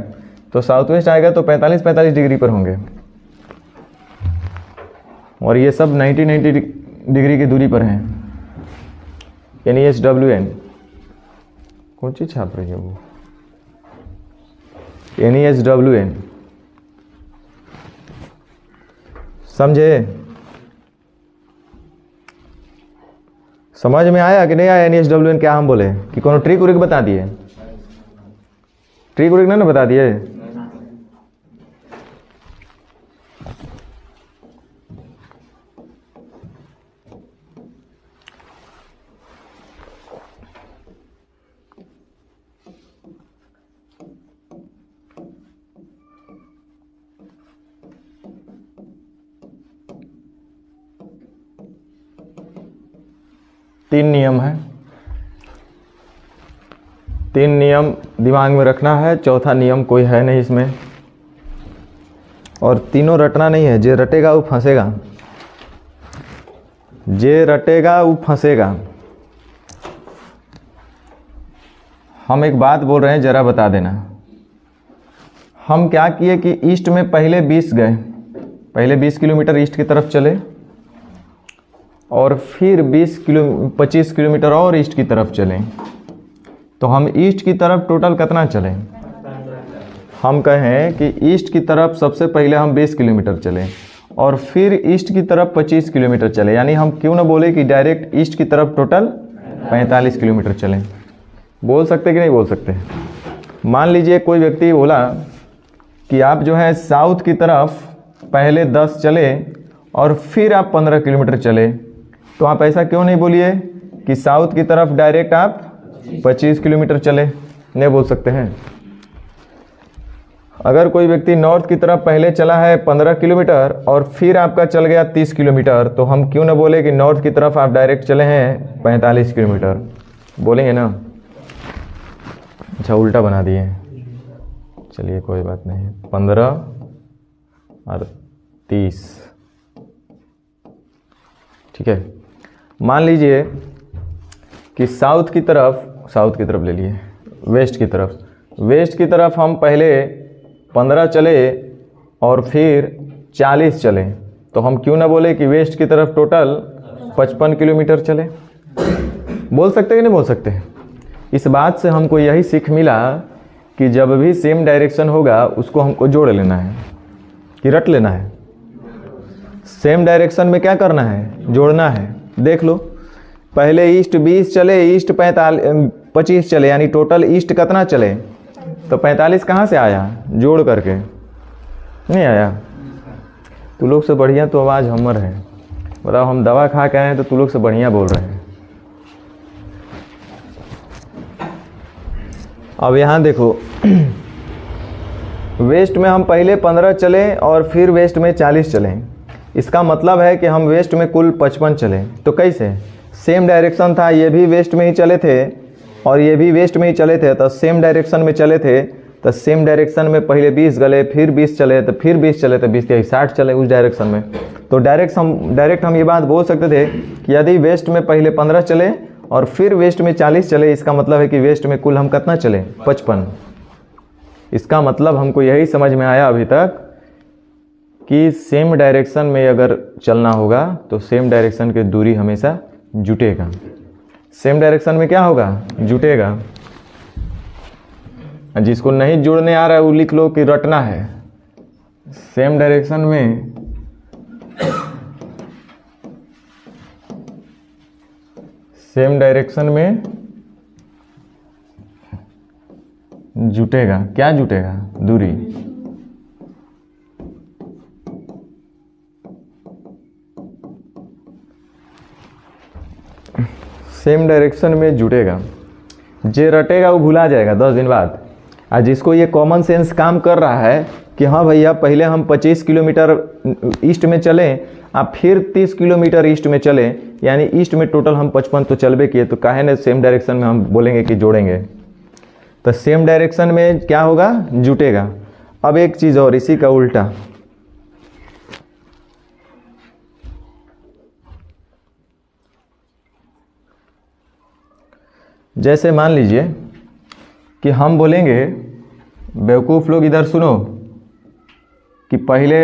तो साउथ वेस्ट आएगा तो 45 डिग्री पर होंगे। और ये सब 90 डिग्री की दूरी पर हैं। NaSWN कौन चीज़ छाप रही है वो? NaSWN समझे? समझ में आया कि नहीं आया? NaSWN क्या हम बोले कि कोनो ट्रिक उरिक बता दिए? ट्रिक उरिक ना बता दिए? तीन नियम है, 3 नियम दिमाग में रखना है। चौथा नियम कोई है नहीं इसमें, और तीनों रटना नहीं है। जे रटेगा वो फंसेगा, जे रटेगा वो फंसेगा। हम एक बात बोल रहे हैं, जरा बता देना। हम क्या किए कि ईस्ट में पहले 20 गए, पहले 20 किलोमीटर ईस्ट की तरफ चले, और फिर 25 किलोमीटर और ईस्ट की तरफ चलें। तो हम ईस्ट की तरफ टोटल कितना चलें? हम कहें कि ईस्ट की तरफ सबसे पहले हम 20 किलोमीटर चलें और फिर ईस्ट की तरफ 25 किलोमीटर चलें। यानी हम क्यों ना बोले कि डायरेक्ट ईस्ट की तरफ टोटल 45 किलोमीटर चलें? बोल सकते कि नहीं बोल सकते? मान लीजिए कोई व्यक्ति बोला कि आप जो है साउथ की तरफ पहले 10 चले और फिर आप 15 किलोमीटर चले, तो आप ऐसा क्यों नहीं बोलिए कि साउथ की तरफ डायरेक्ट आप 25 किलोमीटर चले? नहीं बोल सकते हैं? अगर कोई व्यक्ति नॉर्थ की तरफ पहले चला है 15 किलोमीटर और फिर आपका चल गया 30 किलोमीटर, तो हम क्यों ना बोले कि नॉर्थ की तरफ आप डायरेक्ट चले हैं 45 किलोमीटर? बोलेंगे ना? अच्छा, उल्टा बना दिए। चलिए कोई बात नहीं, 15 और 30, ठीक है। मान लीजिए कि साउथ की तरफ ले लिए, वेस्ट की तरफ हम पहले 15 चले और फिर 40 चले, तो हम क्यों ना बोले कि वेस्ट की तरफ टोटल 55 किलोमीटर चले? बोल सकते कि नहीं बोल सकते? इस बात से हमको यही सीख मिला कि जब भी सेम डायरेक्शन होगा उसको हमको जोड़ लेना है कि रट लेना है। सेम डायरेक्शन में क्या करना है? जोड़ना है। देख लो, पहले ईस्ट 20 चले, ईस्ट 25 चले, यानी टोटल ईस्ट कितना चले? तो 45 कहाँ से आया? जोड़ करके नहीं आया? तू लोग से बढ़िया तो आवाज़ हमर है। बताओ, हम दवा खा के आए हैं तो तू लोग से बढ़िया बोल रहे हैं। अब यहाँ देखो, वेस्ट में हम पहले 15 चले और फिर वेस्ट में 40 चले, इसका मतलब है कि हम वेस्ट में कुल 55 चले। तो कैसे? सेम डायरेक्शन था, ये भी वेस्ट में ही चले थे और ये भी वेस्ट में ही चले थे, तो सेम डायरेक्शन में चले थे, तो सेम डायरेक्शन में पहले 20 गए, फिर 20 चले, तो फिर 20 चले, तो 20 या 60 चले उस डायरेक्शन में। तो डायरेक्ट हम ये बात बोल सकते थे कि यदि वेस्ट में पहले 15 चले और फिर वेस्ट में 40 चले, इसका मतलब है कि वेस्ट में कुल हम कितना चले, 55। इसका मतलब हमको यही समझ में आया अभी तक कि सेम डायरेक्शन में अगर चलना होगा तो सेम डायरेक्शन की दूरी हमेशा जुटेगा। सेम डायरेक्शन में क्या होगा, जुटेगा। जिसको नहीं जुड़ने आ रहा है वो लिख लो कि रटना है। सेम डायरेक्शन में जुटेगा, क्या जुटेगा, दूरी। सेम डायरेक्शन में जुटेगा। जे रटेगा वो भुला जाएगा 10 दिन बाद। और जिसको ये कॉमन सेंस काम कर रहा है कि हाँ भैया पहले हम 25 किलोमीटर ईस्ट में चलें, आप फिर 30 किलोमीटर ईस्ट में चलें, यानी ईस्ट में टोटल हम 55 तो चलबे किए, तो काहे न सेम डायरेक्शन में हम बोलेंगे कि जोड़ेंगे। तो सेम डायरेक्शन में क्या होगा, जुटेगा। अब एक चीज़ और, इसी का उल्टा, जैसे मान लीजिए कि हम बोलेंगे, बेवकूफ़ लोग इधर सुनो, कि पहले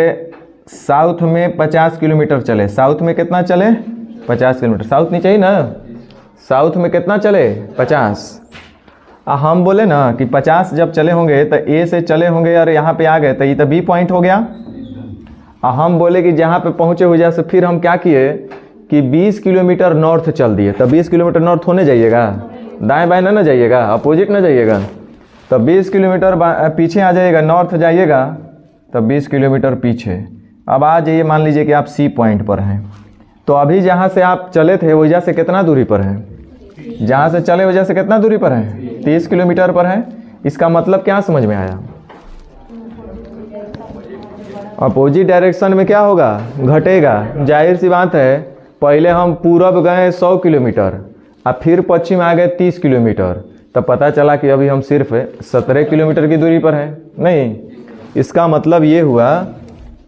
साउथ में 50 किलोमीटर चले। साउथ में कितना चले, 50 किलोमीटर। साउथ नहीं चाहिए ना, साउथ में कितना चले, 50। हम बोले ना कि 50 जब चले होंगे तो ए से चले होंगे और यहाँ पे आ गए, तो ये तो बी पॉइंट हो गया। हम बोले कि जहाँ पे पहुँचे हुए से फिर हम क्या किए कि 20 किलोमीटर नॉर्थ चल दिए। तो 20 किलोमीटर नॉर्थ होने जाइएगा, दाएं बाएं ना जाइएगा, अपोजिट ना जाइएगा। तो 20 किलोमीटर पीछे आ जाइएगा, नॉर्थ जाइएगा, तो 20 किलोमीटर पीछे। अब आ जाइए, मान लीजिए कि आप सी पॉइंट पर हैं, तो अभी जहाँ से आप चले थे वजह से कितना दूरी पर हैं, जहाँ से चले वजह से कितना दूरी पर हैं, 30 किलोमीटर पर है। इसका मतलब क्या समझ में आया, अपोजिट डायरेक्शन में क्या होगा, घटेगा। जाहिर सी बात है, पहले हम पूरब गए 100 किलोमीटर और फिर पश्चिम आ गए 30 किलोमीटर, तब पता चला कि अभी हम सिर्फ 17 किलोमीटर की दूरी पर हैं। नहीं, इसका मतलब ये हुआ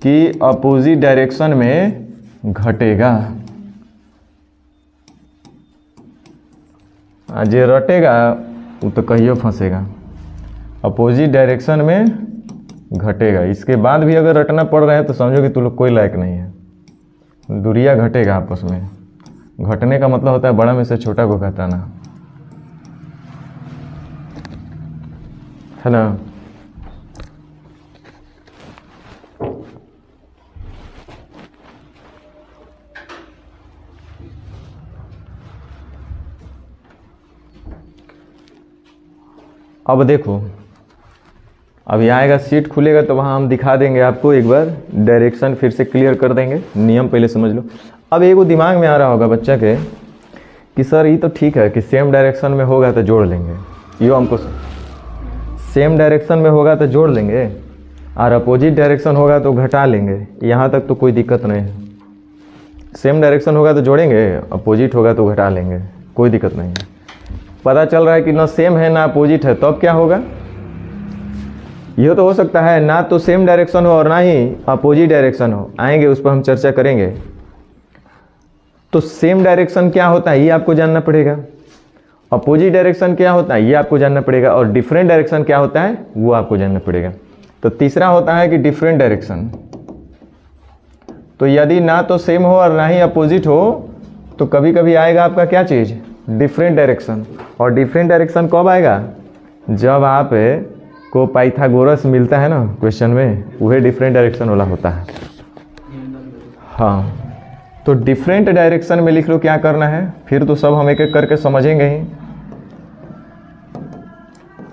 कि अपोजिट डायरेक्शन में घटेगा। जे रटेगा वो तो कहियो फंसेगा। अपोजिट डायरेक्शन में घटेगा। इसके बाद भी अगर रटना पड़ रहा है तो समझो कि तुम लोग कोई लायक नहीं है। दूरिया घटेगा आपस में। घटने का मतलब होता है बड़ा में से छोटा को घटाना, है ना। अब देखो, अभी आएगा सीट खुलेगा तो वहाँ हम दिखा देंगे आपको, एक बार डायरेक्शन फिर से क्लियर कर देंगे। नियम पहले समझ लो। अब एगो दिमाग में आ रहा होगा बच्चा के कि सर ये तो ठीक है कि सेम डायरेक्शन में होगा तो जोड़ लेंगे, यो हमको सेम डायरेक्शन में होगा तो जोड़ लेंगे और अपोजिट डायरेक्शन होगा तो घटा लेंगे। यहाँ तक तो कोई दिक्कत नहीं है। सेम डायरेक्शन होगा तो जोड़ेंगे, अपोजिट होगा तो घटा लेंगे, कोई दिक्कत नहीं है। पता चल रहा है कि ना सेम है ना अपोजिट है, तो अब क्या होगा। यह तो हो सकता है ना तो सेम डायरेक्शन हो और ना ही अपोजिट डायरेक्शन हो, आएंगे उस पर हम चर्चा करेंगे। तो सेम डायरेक्शन क्या होता है ये आपको जानना पड़ेगा, अपोजिट डायरेक्शन क्या होता है ये आपको जानना पड़ेगा, और डिफरेंट डायरेक्शन क्या होता है वो आपको जानना पड़ेगा। तो तीसरा होता है कि डिफरेंट डायरेक्शन। तो यदि ना तो सेम हो और ना ही अपोजिट हो तो कभी कभी आएगा आपका क्या चीज़, डिफरेंट डायरेक्शन। और डिफरेंट डायरेक्शन कब आएगा, जब आप को पाइथागोरस मिलता है ना क्वेश्चन में, वह डिफरेंट डायरेक्शन वाला होता है। हाँ, तो डिफरेंट डायरेक्शन में लिख लो क्या करना है, फिर तो सब हम एक एक करके समझेंगे ही।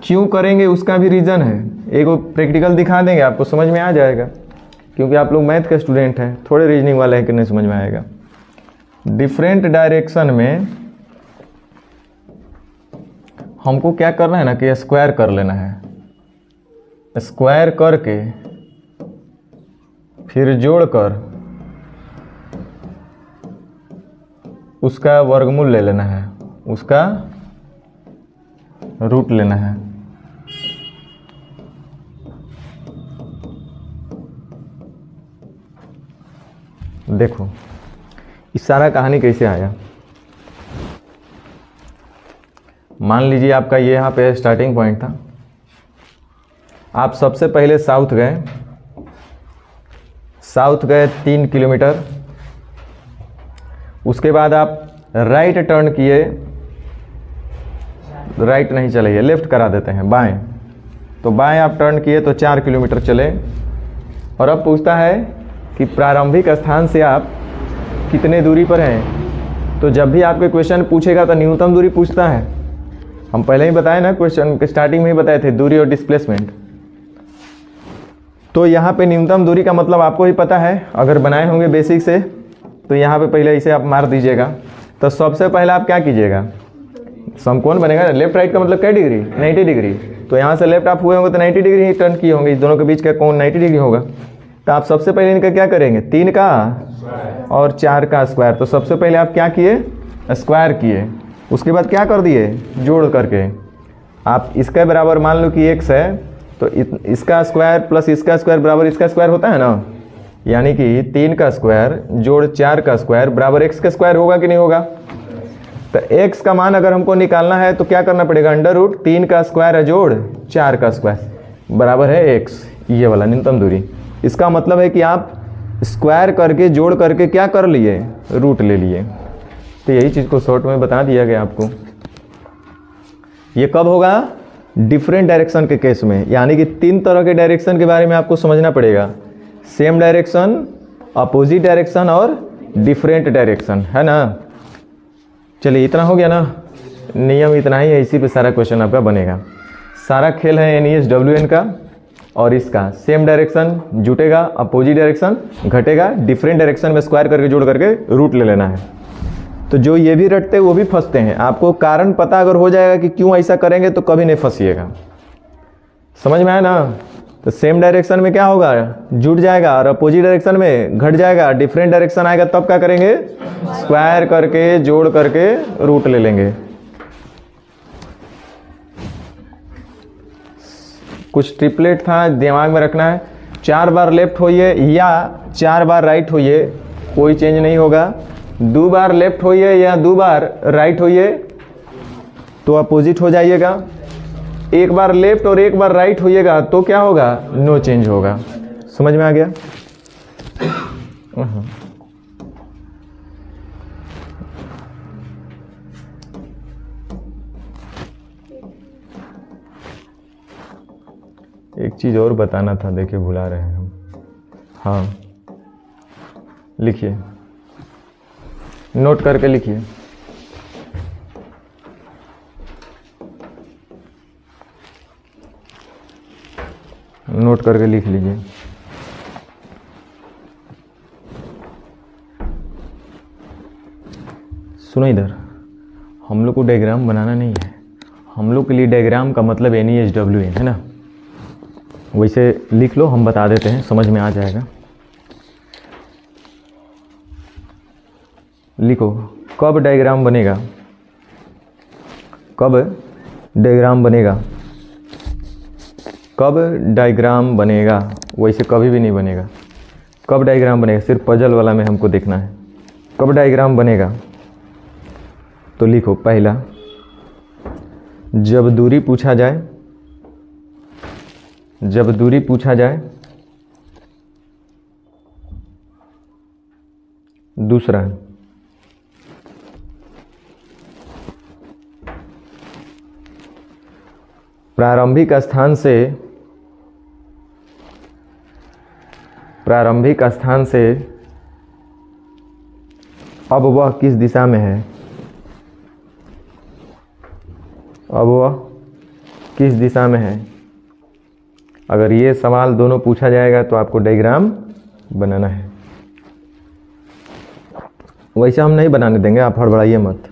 क्यों करेंगे उसका भी रीज़न है, एक प्रैक्टिकल दिखा देंगे आपको, समझ में आ जाएगा। क्योंकि आप लोग मैथ के स्टूडेंट हैं, थोड़े रीजनिंग वाले हैं कि नहीं समझ में आएगा। डिफरेंट डायरेक्शन में हमको क्या करना है ना कि स्क्वायर कर लेना है। स्क्वायर करके फिर जोड़कर उसका वर्गमूल ले लेना है, उसका रूट लेना है। देखो इस सारा कहानी कैसे आया। मान लीजिए आपका ये यहाँ पे स्टार्टिंग पॉइंट था, आप सबसे पहले साउथ गए 3 किलोमीटर, उसके बाद आप राइट टर्न किए, राइट नहीं चले, लेफ्ट करा देते हैं, बाएं, तो बाएं आप टर्न किए तो 4 किलोमीटर चले। और अब पूछता है कि प्रारंभिक स्थान से आप कितने दूरी पर हैं। तो जब भी आपके क्वेश्चन पूछेगा तो न्यूनतम दूरी पूछता है। हम पहले ही बताए ना, क्वेश्चन के स्टार्टिंग में ही बताए थे, दूरी और डिस्प्लेसमेंट। तो यहाँ पे न्यूनतम दूरी का मतलब आपको ही पता है, अगर बनाए होंगे बेसिक से तो यहाँ पे पहले इसे आप मार दीजिएगा। तो सबसे पहले आप क्या कीजिएगा, समकोण बनेगा, लेफ्ट राइट का मतलब क्या डिग्री, 90 डिग्री। तो यहाँ से लेफ्ट आप हुए होंगे तो 90 डिग्री ही टर्न किए होंगे, इस दोनों के बीच का कोण 90 डिग्री होगा। तो आप सबसे पहले इनका क्या करेंगे, 3 का और 4 का स्क्वायर। तो सबसे पहले आप क्या किए, स्क्वायर किए, उसके बाद क्या कर दिए, जोड़ करके। आप इसका बराबर मान लो कि x है, तो इसका स्क्वायर प्लस इसका स्क्वायर बराबर इसका स्क्वायर होता है ना, यानी कि 3 का स्क्वायर जोड़ 4 का स्क्वायर बराबर x का स्क्वायर होगा कि नहीं होगा। तो x का मान अगर हमको निकालना है तो क्या करना पड़ेगा, अंडर रूट 3 का स्क्वायर है जोड़ 4 का स्क्वायर बराबर है x, ये वाला न्यूनतम दूरी। इसका मतलब है कि आप स्क्वायर करके जोड़ करके क्या कर लिए, रूट ले लिए। तो यही चीज़ को शॉर्ट में बता दिया गया आपको। ये कब होगा, डिफरेंट डायरेक्शन के केस में, यानी कि 3 तरह के डायरेक्शन के बारे में आपको समझना पड़ेगा, सेम डायरेक्शन, अपोजिट डायरेक्शन और डिफरेंट डायरेक्शन, है ना। चलिए इतना हो गया ना, नियम इतना ही है, इसी पे सारा क्वेश्चन आपका बनेगा। सारा खेल है NESWN का, और इसका सेम डायरेक्शन जुटेगा, अपोजिट डायरेक्शन घटेगा, डिफरेंट डायरेक्शन में स्क्वायर करके जोड़ करके रूट ले लेना है। तो जो ये भी रटते वो भी फंसते हैं। आपको कारण पता अगर हो जाएगा कि क्यों ऐसा करेंगे तो कभी नहीं फंसिएगा। समझ में आया ना। तो सेम डायरेक्शन में क्या होगा, जुट जाएगा, और अपोजिट डायरेक्शन में घट जाएगा। डिफरेंट डायरेक्शन आएगा तब क्या करेंगे, स्क्वायर करके जोड़ करके रूट ले लेंगे। कुछ ट्रिपलेट था, दिमाग में रखना है, 4 बार लेफ्ट होइए या 4 बार राइट होइए, कोई चेंज नहीं होगा। 2 बार लेफ्ट होइए या 2 बार राइट होइए तो अपोजिट हो जाइएगा। 1 बार लेफ्ट और 1 बार राइट होइएगा तो क्या होगा, नो चेंज होगा। समझ में आ गया। एक चीज़ और बताना था, देखिए भुला रहे हैं हम। हाँ लिखिए, नोट करके लिखिए। नोट करके लिख लीजिए। सुनो इधर, हम लोग को डायग्राम बनाना नहीं है। हम लोग के लिए डायग्राम का मतलब NESWN है ना। वैसे लिख लो, हम बता देते हैं, समझ में आ जाएगा। लिखो, कब डायग्राम बनेगा, कब डायग्राम बनेगा, कब डायग्राम बनेगा। वैसे कभी भी नहीं बनेगा। कब डायग्राम बनेगा, सिर्फ पजल वाला में हमको देखना है कब डायग्राम बनेगा। तो लिखो, पहला, जब दूरी पूछा जाए, जब दूरी पूछा जाए। दूसरा, प्रारंभिक स्थान से, प्रारंभिक स्थान से अब वह किस दिशा में है, अब वह किस दिशा में है। अगर ये सवाल दोनों पूछा जाएगा तो आपको डायग्राम बनाना है। वैसे हम नहीं बनाने देंगे, आप हड़बड़ाइए मत।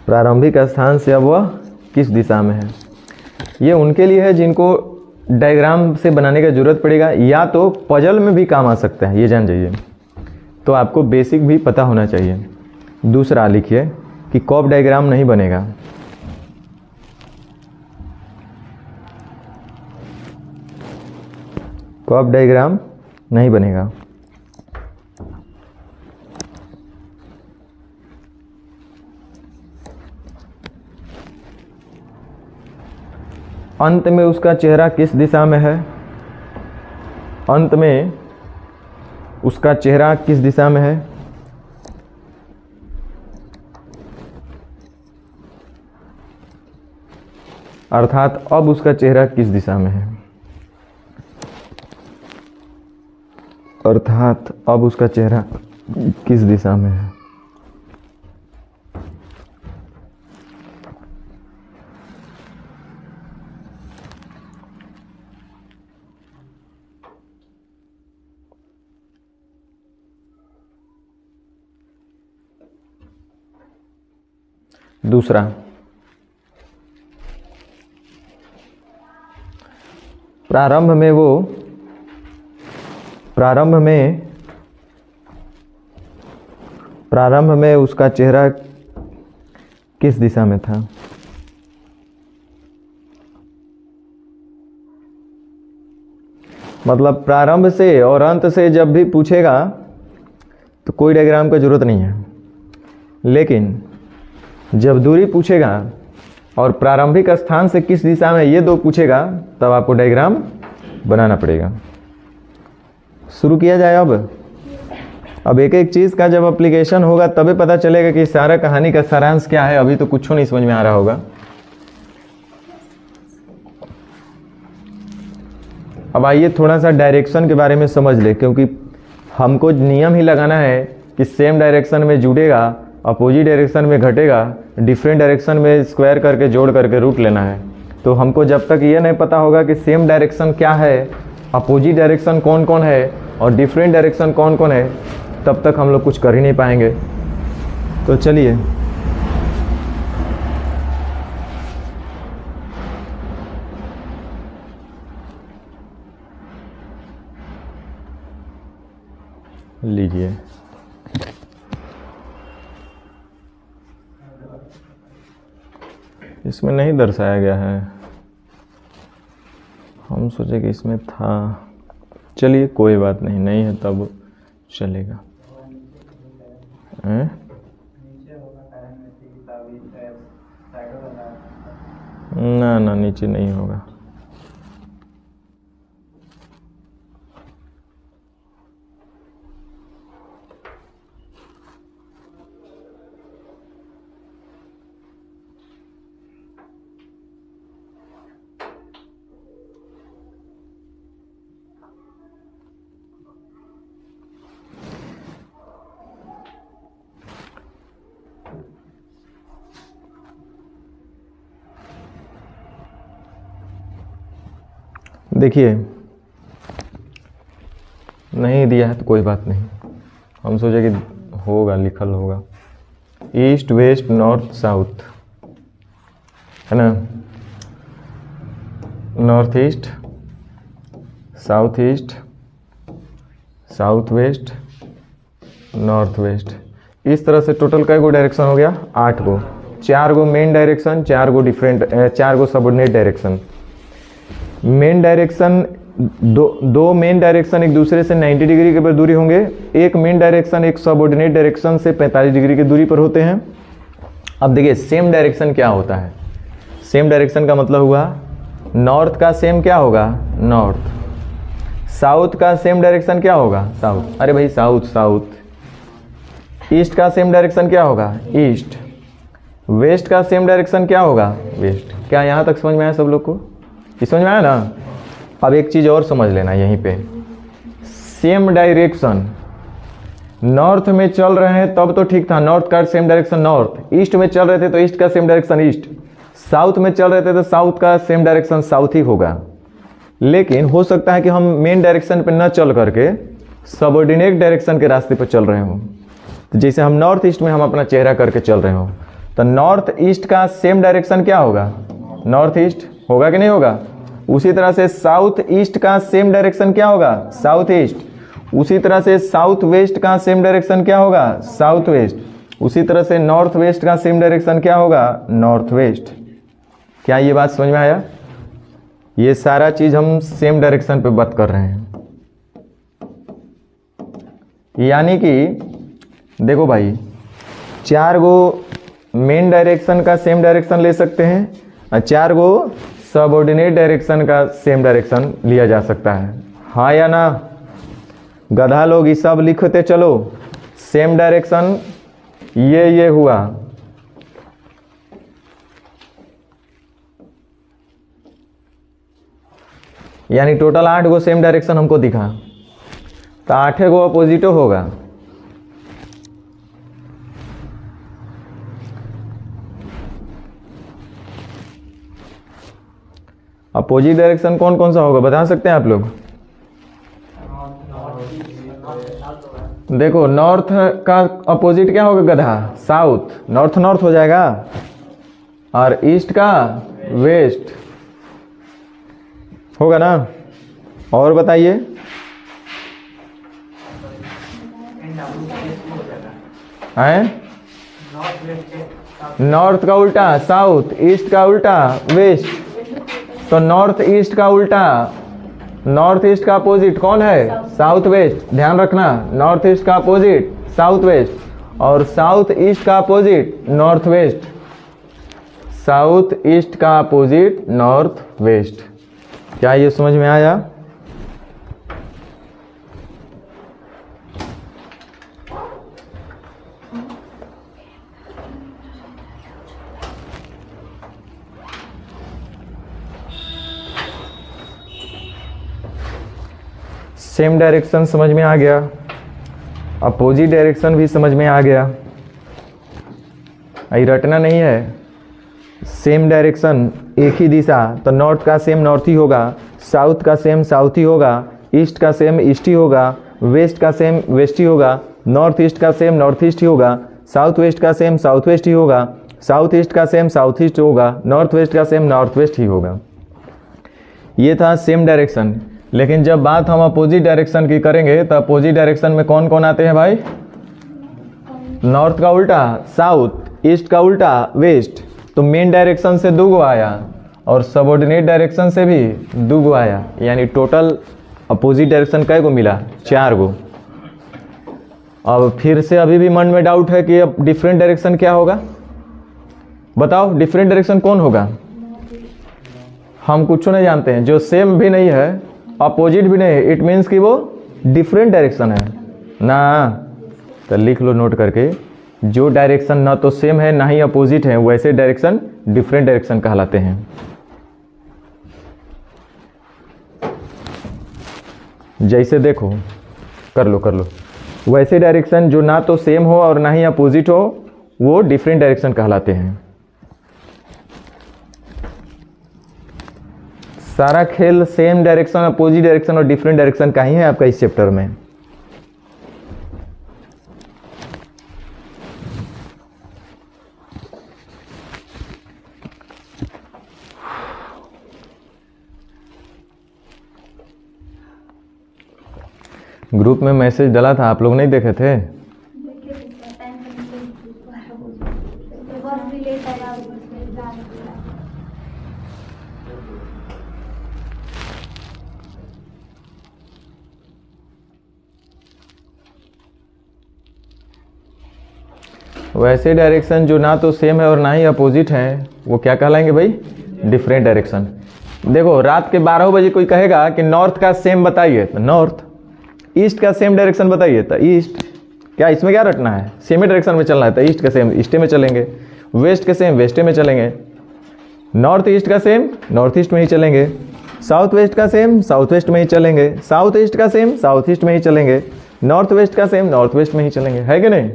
प्रारंभिक स्थान से अब वह किस दिशा में है, ये उनके लिए है जिनको डायग्राम से बनाने का जरूरत पड़ेगा, या तो पजल में भी काम आ सकता है, ये जान जाइए। तो आपको बेसिक भी पता होना चाहिए। दूसरा लिखिए कि कब डायग्राम नहीं बनेगा। कर्व डायग्राम नहीं बनेगा। अंत में उसका चेहरा किस दिशा में है? अंत में उसका चेहरा किस दिशा में है? अर्थात अब उसका चेहरा किस दिशा में है? अर्थात अब उसका चेहरा किस दिशा में है? दूसरा, प्रारंभ में उसका चेहरा किस दिशा में था? मतलब प्रारंभ से और अंत से जब भी पूछेगा तो कोई डायग्राम की जरूरत नहीं है, लेकिन जब दूरी पूछेगा और प्रारंभिक स्थान से किस दिशा में, ये दो पूछेगा, तब आपको डायग्राम बनाना पड़ेगा। शुरू किया जाए। अब एक एक चीज़ का जब एप्लीकेशन होगा तभी पता चलेगा कि सारा कहानी का सारांश क्या है। अभी तो कुछ नहीं समझ में आ रहा होगा। अब आइए थोड़ा सा डायरेक्शन के बारे में समझ ले, क्योंकि हमको नियम ही लगाना है कि सेम डायरेक्शन में जुड़ेगा, अपोजिट डायरेक्शन में घटेगा, डिफरेंट डायरेक्शन में स्क्वायर करके जोड़ करके रूट लेना है। तो हमको जब तक ये नहीं पता होगा कि सेम डायरेक्शन क्या है, अपोजिट डायरेक्शन कौन कौन है और डिफरेंट डायरेक्शन कौन कौन है, तब तक हम लोग कुछ कर ही नहीं पाएंगे। तो चलिए लीजिए। इसमें नहीं दर्शाया गया है, हम सोचे कि इसमें था। चलिए कोई बात नहीं, नहीं है तब चलेगा। ना ना, नीचे नहीं होगा। देखिए, नहीं दिया है तो कोई बात नहीं, हम सोचे कि होगा, लिखल होगा। ईस्ट वेस्ट नॉर्थ साउथ है ना, north east, south east, south west, north west. इस तरह से टोटल कई गो डायरेक्शन हो गया? 8 गो। 4 गो मेन डायरेक्शन, 4 गो डिफरेंट, 4 गो सबऑर्डिनेट डायरेक्शन। मेन डायरेक्शन दो मेन डायरेक्शन एक दूसरे से 90 डिग्री के पर दूरी होंगे। एक मेन डायरेक्शन एक सबऑर्डिनेट डायरेक्शन से 45 डिग्री की दूरी पर होते हैं। अब देखिए सेम डायरेक्शन क्या होता है। सेम डायरेक्शन का मतलब हुआ नॉर्थ का सेम क्या होगा? नॉर्थ। साउथ का सेम डायरेक्शन क्या होगा? साउथ। अरे भाई साउथ साउथ। ईस्ट का सेम डायरेक्शन क्या होगा? ईस्ट। वेस्ट का सेम डायरेक्शन क्या होगा? वेस्ट। क्या यहाँ तक समझ में आया सब लोग को? ये समझ में आया ना? अब एक चीज़ और समझ लेना यहीं पे, सेम डायरेक्शन नॉर्थ में चल रहे हैं तब तो ठीक था, नॉर्थ का सेम डायरेक्शन नॉर्थ। ईस्ट में चल रहे थे तो ईस्ट का सेम डायरेक्शन ईस्ट। साउथ में चल रहे थे तो साउथ का सेम डायरेक्शन साउथ ही होगा। लेकिन हो सकता है कि हम मेन डायरेक्शन पे न चल करके सबऑर्डिनेट डायरेक्शन के रास्ते पर चल रहे हों। तो जैसे हम नॉर्थ ईस्ट में हम अपना चेहरा करके चल रहे हो, तो नॉर्थ ईस्ट का सेम डायरेक्शन क्या होगा? नॉर्थ ईस्ट होगा कि नहीं होगा? उसी तरह से साउथ ईस्ट का सेम डायरेक्शन क्या होगा? South east. उसी तरह से साउथ वेस्ट का सेम डायरेक्शन क्या होगा? South west. उसी तरह से नॉर्थ वेस्ट का सेम डायरेक्शन क्या होगा? North west. क्या ये बात समझ में आया? ये सारा चीज हम सेम डायरेक्शन पे बात कर रहे हैं। यानी कि देखो भाई, 4 गो मेन डायरेक्शन का सेम डायरेक्शन ले सकते हैं और 4 गो सबऑर्डिनेट डायरेक्शन का सेम डायरेक्शन लिया जा सकता है। हाँ या ना? गधा लोग ये सब लिखते चलो। सेम डायरेक्शन ये हुआ, यानी टोटल 8 गो सेम डायरेक्शन हमको दिखा, तो 8 गो अपोजिटो होगा। अपोजिट डायरेक्शन कौन कौन सा होगा बता सकते हैं आप लोग? देखो, नॉर्थ का अपोजिट क्या होगा गधा? साउथ। नॉर्थ नॉर्थ हो जाएगा, और ईस्ट का वेस्ट होगा ना? और बताइए। हैं? नॉर्थ का उल्टा साउथ, ईस्ट का उल्टा वेस्ट। तो नॉर्थ ईस्ट का उल्टा, नॉर्थ ईस्ट का अपोजिट कौन है? South west. ध्यान रखना, नॉर्थ ईस्ट का अपोजिट साउथ वेस्ट, और साउथ ईस्ट का opposite north west. South east का अपोजिट नॉर्थ वेस्ट। क्या ये समझ में आया? सेम डायरेक्शन समझ में आ गया, अपोजिट डायरेक्शन भी समझ में आ गया। ये रटना नहीं है। सेम डायरेक्शन एक ही दिशा, तो नॉर्थ का सेम नॉर्थ ही होगा, साउथ का सेम साउथ ही होगा, ईस्ट का सेम ईस्ट ही होगा, वेस्ट का सेम वेस्ट ही होगा, नॉर्थ ईस्ट का सेम नॉर्थ ईस्ट ही होगा, साउथ वेस्ट का सेम साउथ वेस्ट ही होगा, साउथ ईस्ट का सेम साउथ ईस्ट होगा, नॉर्थ वेस्ट का सेम नॉर्थ वेस्ट ही होगा। ये था सेम डायरेक्शन। लेकिन जब बात हम अपोजिट डायरेक्शन की करेंगे तो अपोजिट डायरेक्शन में कौन कौन आते हैं भाई? नॉर्थ का उल्टा साउथ, ईस्ट का उल्टा वेस्ट। तो मेन डायरेक्शन से 2 गो आया और सबऑर्डिनेट डायरेक्शन से भी 2 गो आया, यानी टोटल अपोजिट डायरेक्शन कै गो मिला? 4 गो। अब फिर से अभी भी मन में डाउट है कि अब डिफरेंट डायरेक्शन क्या होगा? बताओ, डिफरेंट डायरेक्शन कौन होगा? हम कुछ नहीं जानते हैं। जो सेम भी नहीं है, अपोजिट भी नहीं है, इट मीन्स कि वो डिफरेंट डायरेक्शन है ना। तो लिख लो नोट करके, जो डायरेक्शन ना तो सेम है ना ही अपोजिट है, वैसे डायरेक्शन डिफरेंट डायरेक्शन कहलाते हैं। जैसे देखो, कर लो, वैसे डायरेक्शन जो ना तो सेम हो और ना ही अपोजिट हो, वो डिफरेंट डायरेक्शन कहलाते हैं। सारा खेल सेम डायरेक्शन, अपोजिट डायरेक्शन और डिफरेंट डायरेक्शन का ही है आपका इस चैप्टर में। ग्रुप में मैसेज डाला था, आप लोग नहीं देखे थे? वैसे डायरेक्शन जो ना तो सेम है और ना ही अपोजिट है, वो क्या कहलाएंगे भाई? Different direction. देखो, रात के 12 बजे कोई कहेगा कि नॉर्थ का सेम बताइए, तो नॉर्थ। ईस्ट का सेम डायरेक्शन बताइए, तो ईस्ट। क्या इसमें क्या रखना है? सेम ही डायरेक्शन में चलना है, तो ईस्ट का सेम ईस्ट में चलेंगे, वेस्ट के सेम वेस्ट में चलेंगे, नॉर्थ ईस्ट का सेम नॉर्थ ईस्ट में ही चलेंगे, साउथ वेस्ट का सेम साउथ वेस्ट में ही चलेंगे, साउथ ईस्ट का सेम साउथ ईस्ट में ही चलेंगे, नॉर्थ वेस्ट का सेम नॉर्थ वेस्ट में ही चलेंगे, है कि नहीं?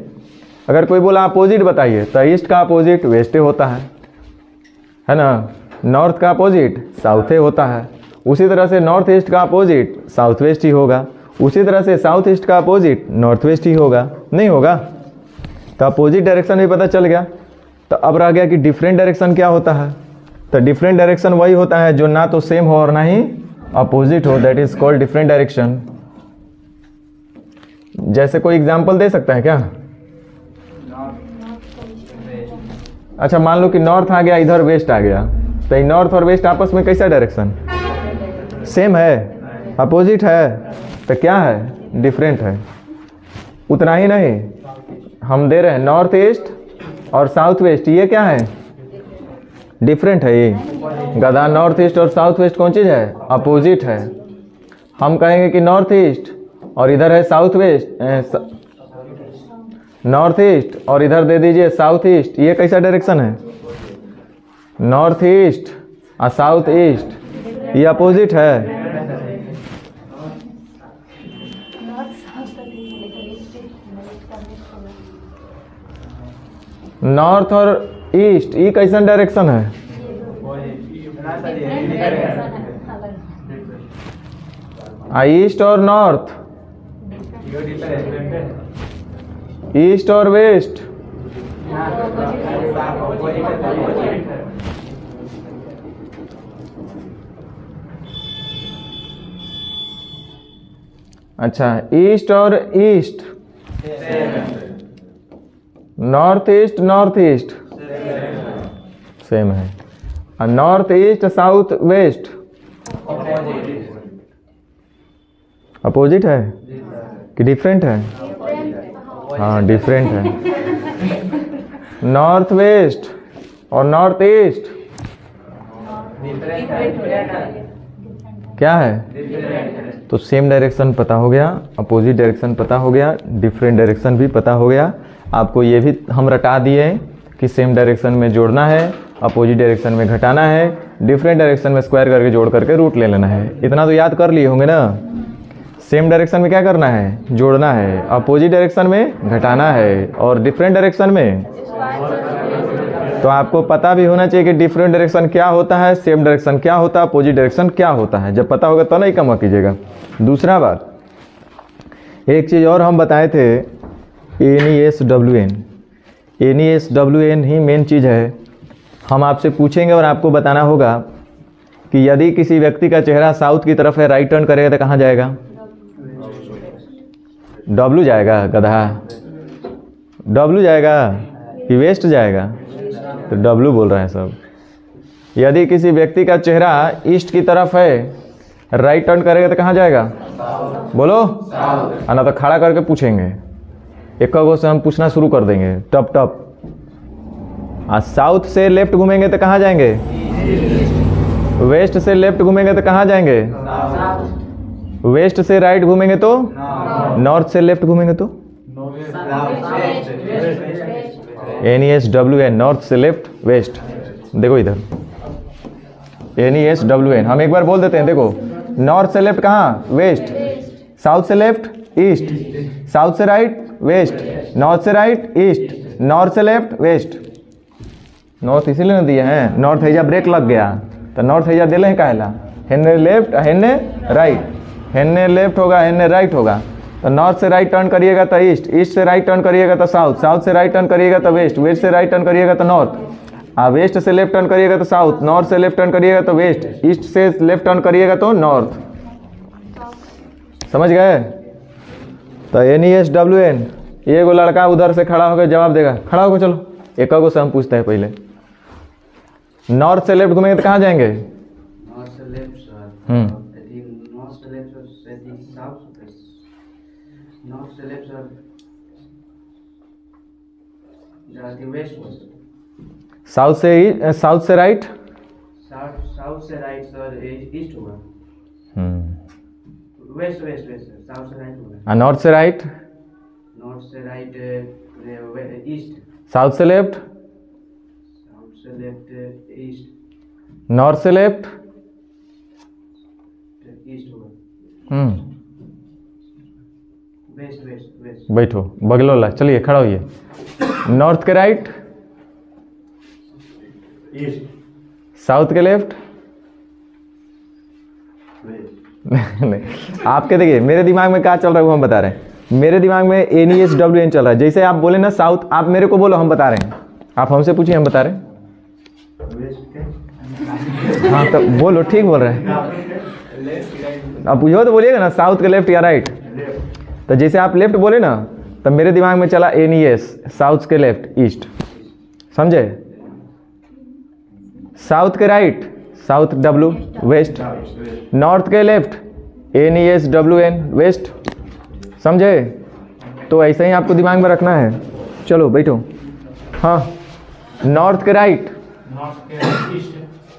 अगर कोई बोला अपोजिट बताइए, तो ईस्ट का अपोजिट वेस्ट होता है ना। नॉर्थ का अपोजिट साउथ होता है। उसी तरह से नॉर्थ ईस्ट का अपोजिट साउथ वेस्ट ही होगा। उसी तरह से साउथ ईस्ट का अपोजिट नॉर्थ वेस्ट ही होगा, नहीं होगा? तो अपोजिट डायरेक्शन भी पता चल गया। तो अब रह गया कि डिफरेंट डायरेक्शन क्या होता है। तो डिफरेंट डायरेक्शन वही होता है जो ना तो सेम हो और ना ही अपोजिट हो, that is called different direction. जैसे कोई एग्जांपल दे सकता है क्या? अच्छा, मान लो कि नॉर्थ आ गया, इधर वेस्ट आ गया, तो नॉर्थ और वेस्ट आपस में कैसा डायरेक्शन? सेम है, अपोजिट है, तो क्या है? डिफरेंट है। उतना ही नहीं, हम दे रहे हैं नॉर्थ ईस्ट और साउथ वेस्ट, ये क्या है? डिफरेंट है। ये गधा, नॉर्थ ईस्ट और साउथ वेस्ट कौन चीज़ है? अपोजिट है। हम कहेंगे कि नॉर्थ ईस्ट और इधर है साउथ वेस्ट, नॉर्थ ईस्ट और इधर दे दीजिए साउथ ईस्ट, ये कैसा डायरेक्शन है? नॉर्थ ईस्ट और साउथ ईस्ट, ये अपोजिट है। नॉर्थ और ईस्ट, ये कैसा डायरेक्शन है? ईस्ट और नॉर्थ, ईस्ट और वेस्ट, अच्छा, ईस्ट और ईस्ट, नॉर्थ ईस्ट सेम है, और north east south west opposite है कि डिफरेंट है? हाँ, डिफरेंट है। नॉर्थ वेस्ट और नॉर्थ ईस्ट क्या है? तो सेम डायरेक्शन पता हो गया, अपोजिट डायरेक्शन पता हो गया, डिफरेंट डायरेक्शन भी पता हो गया। आपको ये भी हम रटा दिए कि सेम डायरेक्शन में जोड़ना है, अपोजिट डायरेक्शन में घटाना है, डिफरेंट डायरेक्शन में स्क्वायर करके जोड़ करके रूट ले लेना है। इतना तो याद कर लिए होंगे ना। सेम डायरेक्शन में क्या करना है? जोड़ना है, अपोजिट डायरेक्शन में घटाना है, और डिफरेंट डायरेक्शन में तो आपको पता भी होना चाहिए कि डिफरेंट डायरेक्शन क्या होता है, सेम डायरेक्शन क्या होता है, अपोजिट डायरेक्शन क्या होता है। जब पता होगा तो नहीं कम कीजिएगा। दूसरा बात, एक चीज़ और हम बताए थे, NESWN, NESWN ही मेन चीज़ है। हम आपसे पूछेंगे और आपको बताना होगा कि यदि किसी व्यक्ति का चेहरा साउथ की तरफ है, राइट टर्न करेगा तो कहाँ जाएगा? W जाएगा गधा, W जाएगा कि वेस्ट जाएगा? तो W बोल रहे हैं सब। यदि किसी व्यक्ति का चेहरा ईस्ट की तरफ है, राइट टर्न करेगा तो कहाँ जाएगा? बोलो, ना तो खड़ा करके पूछेंगे, एक गो से हम पूछना शुरू कर देंगे टप टप। साउथ से लेफ्ट घूमेंगे तो कहाँ जाएंगे? वेस्ट से लेफ्ट घूमेंगे तो कहाँ जाएंगे? वेस्ट से राइट घूमेंगे तो? नॉर्थ से लेफ्ट घूमेंगे तो? NESWN, नॉर्थ से लेफ्ट वेस्ट। देखो इधर NESWN, हम एक बार बोल देते हैं। देखो, नॉर्थ से लेफ्ट कहाँ? वेस्ट। साउथ से लेफ्ट ईस्ट, साउथ से राइट वेस्ट, नॉर्थ से राइट ईस्ट, नॉर्थ से लेफ्ट वेस्ट। नॉर्थ इसीलिए ना दिए हैं, नॉर्थ हैजा ब्रेक लग गया तो नॉर्थ हैजा दिले हैं काहेला? हेन्ने लेफ्ट हेन्ने राइट, हेन्ने लेफ्ट होगा हेन्ने राइट होगा। तो नॉर्थ से राइट टर्न करिएगा तो ईस्ट, ईस्ट से राइट टर्न करिएगा तो साउथ, साउथ से राइट टर्न करिएगा तो वेस्ट, वेस्ट से राइट टर्न करिएगा तो नॉर्थ, वेस्ट से लेफ्ट टर्न करिएगा तो साउथ, नॉर्थ से लेफ्ट टर्न करिएगा तो वेस्ट, ईस्ट से लेफ्ट टर्न करिएगा तो नॉर्थ। समझ गए? तो NESWN, ये गो लड़का उधर से खड़ा होकर जवाब देगा। खड़ा होकर चलो, एक गो से हम पूछते हैं पहले। नॉर्थ से लेफ्ट घूमेंगे तो कहाँ जाएंगे? नॉर्थ से लेफ्ट सर, नॉर्थ से लेफ्ट सर, नॉर्थ से लेफ्ट सर, वेस्ट। साउथ से राइट, साउथ से राइट सर, ईस्ट होगा। West west west sir, south से राइट होगा। नॉर्थ से राइट, नॉर्थ से राइट ईस्ट, साउथ से लेफ्ट, साउथ से लेफ्ट ईस्ट, नॉर्थ से लेफ्ट ईस्ट होगा। West west west. बैठो बगलोला, चलिए खड़ा होइए। नॉर्थ के राइट, ईस्ट, साउथ के लेफ्ट। नहीं, आपके देखिए मेरे दिमाग में क्या चल रहा है वो हम बता रहे हैं। मेरे दिमाग में NESWN चल रहा है। जैसे आप बोले ना साउथ, आप मेरे को बोलो हम बता रहे हैं, आप हमसे पूछिए हम बता रहे हैं। हाँ तो बोलो, ठीक बोल रहे हैं। अब पूछो तो बोलिएगा ना साउथ के लेफ्ट या राइट। तो जैसे आप लेफ्ट बोले ना, तो मेरे दिमाग में चला NES, साउथ के लेफ्ट ईस्ट। समझे? साउथ के right, south W west, north के लेफ्ट NESWN वेस्ट। समझे? तो ऐसे ही आपको दिमाग में रखना है। चलो बैठो। हाँ, नॉर्थ के राइट, नॉर्थ के ईस्ट,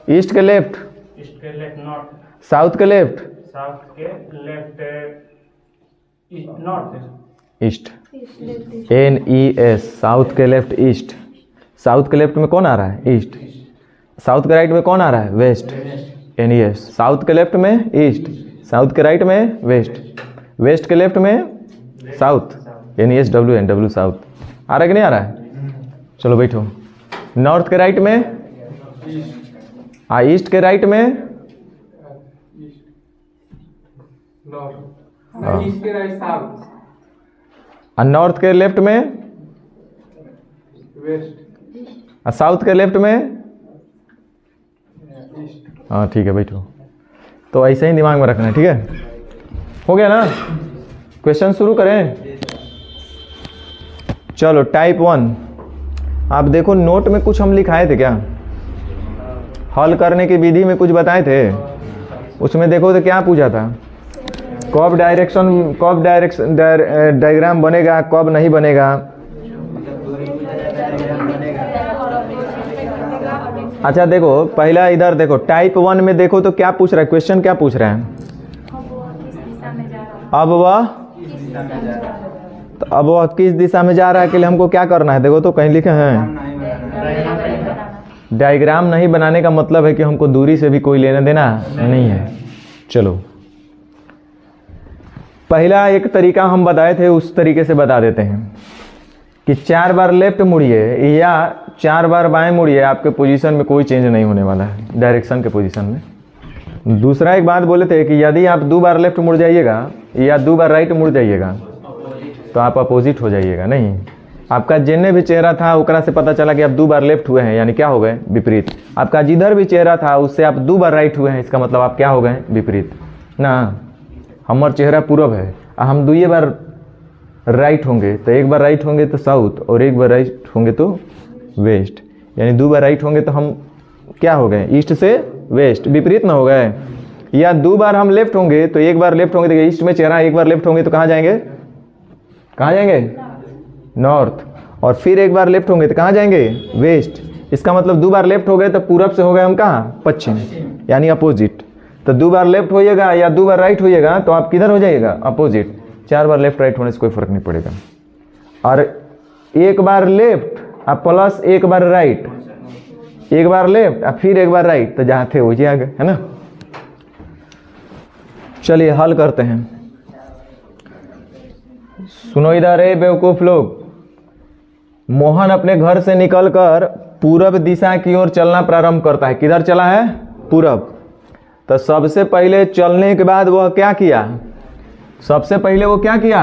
ईस्ट के लेफ्ट, ईस्ट के लेफ्ट नॉर्थ, साउथ के लेफ्ट, साउथ के left north, east NES, south के लेफ्ट ईस्ट। साउथ के लेफ्ट में कौन आ रहा है? ईस्ट। साउथ के राइट में कौन आ रहा है? West NES। साउथ के लेफ्ट में ईस्ट, साउथ के राइट में वेस्ट, वेस्ट के लेफ्ट में साउथ NESWN W साउथ। आ रहा है कि नहीं आ रहा है? चलो बैठो। नॉर्थ के राइट में, ईस्ट के राइट में, ईस्ट के राइट साउथ, और नॉर्थ के लेफ्ट में, वेस्ट, और साउथ के लेफ्ट में। हाँ ठीक है बैठो। तो ऐसे ही दिमाग में रखना है, ठीक है? हो गया ना? क्वेश्चन शुरू करें? चलो टाइप 1। आप देखो नोट में कुछ हम लिखाए थे क्या? हल करने की विधि में कुछ बताए थे। उसमें देखो तो क्या पूछा था? कब डायग्राम बनेगा, कब नहीं बनेगा। अच्छा देखो पहला इधर देखो, टाइप 1 में देखो तो क्या पूछ रहा है? क्वेश्चन क्या पूछ रहा है? अब वह किस दिशा में जा रहा है के लिए हमको क्या करना है? देखो तो कहीं लिखे हैं डायग्राम नहीं बनाने का मतलब है कि हमको दूरी से भी कोई लेना देना नहीं है। चलो पहला एक तरीका हम बताए थे, उस तरीके से बता देते हैं कि 4 बार लेफ्ट मुड़िए या 4 बार बाएं मुड़िए, आपके पोजीशन में कोई चेंज नहीं होने वाला है, डायरेक्शन के पोजीशन में। दूसरा एक बात बोले थे कि यदि आप 2 बार लेफ्ट मुड़ जाइएगा या 2 बार राइट मुड़ जाइएगा तो आप अपोजिट हो जाइएगा। नहीं, आपका जिन्ने भी चेहरा था उकरा से पता चला कि आप 2 बार लेफ्ट हुए हैं, यानी क्या हो गए? विपरीत। आपका जिधर भी चेहरा था उससे आप 2 बार राइट हुए हैं, इसका मतलब आप क्या हो गए? विपरीत ना। हमार चेहरा पूरब है, हम 2 बार राइट होंगे तो एक बार राइट होंगे तो साउथ और एक बार राइट होंगे तो वेस्ट, यानी 2 बार राइट होंगे तो हम क्या हो गए? ईस्ट से वेस्ट, विपरीत ना हो गए। या 2 बार हम लेफ्ट होंगे तो एक बार लेफ्ट होंगे तो ईस्ट में चेहरा, एक बार लेफ्ट होंगे तो कहाँ जाएंगे? कहाँ जाएंगे? नॉर्थ। और फिर एक बार लेफ्ट होंगे तो कहाँ जाएंगे? वेस्ट। इसका मतलब 2 बार लेफ्ट हो गए तो पूरब से हो गए हम कहाँ? पश्चिम, यानी अपोजिट। तो 2 बार लेफ्ट होइएगा या 2 बार राइट होइएगा तो आप किधर हो जाइएगा? अपोजिट। 4 बार लेफ्ट राइट होने से कोई फर्क नहीं पड़ेगा। और एक बार लेफ्ट और प्लस एक बार राइट, एक बार लेफ्ट और फिर एक बार राइट, तो जहाँ थे वही आ गए, है ना? चलिए हल करते हैं। सुनो इधर है बेवकूफ लोग। मोहन अपने घर से निकलकर पूरब दिशा की ओर चलना प्रारंभ करता है। किधर चला है? पूरब। तो सबसे पहले चलने के बाद वह क्या किया? सबसे पहले वो क्या किया?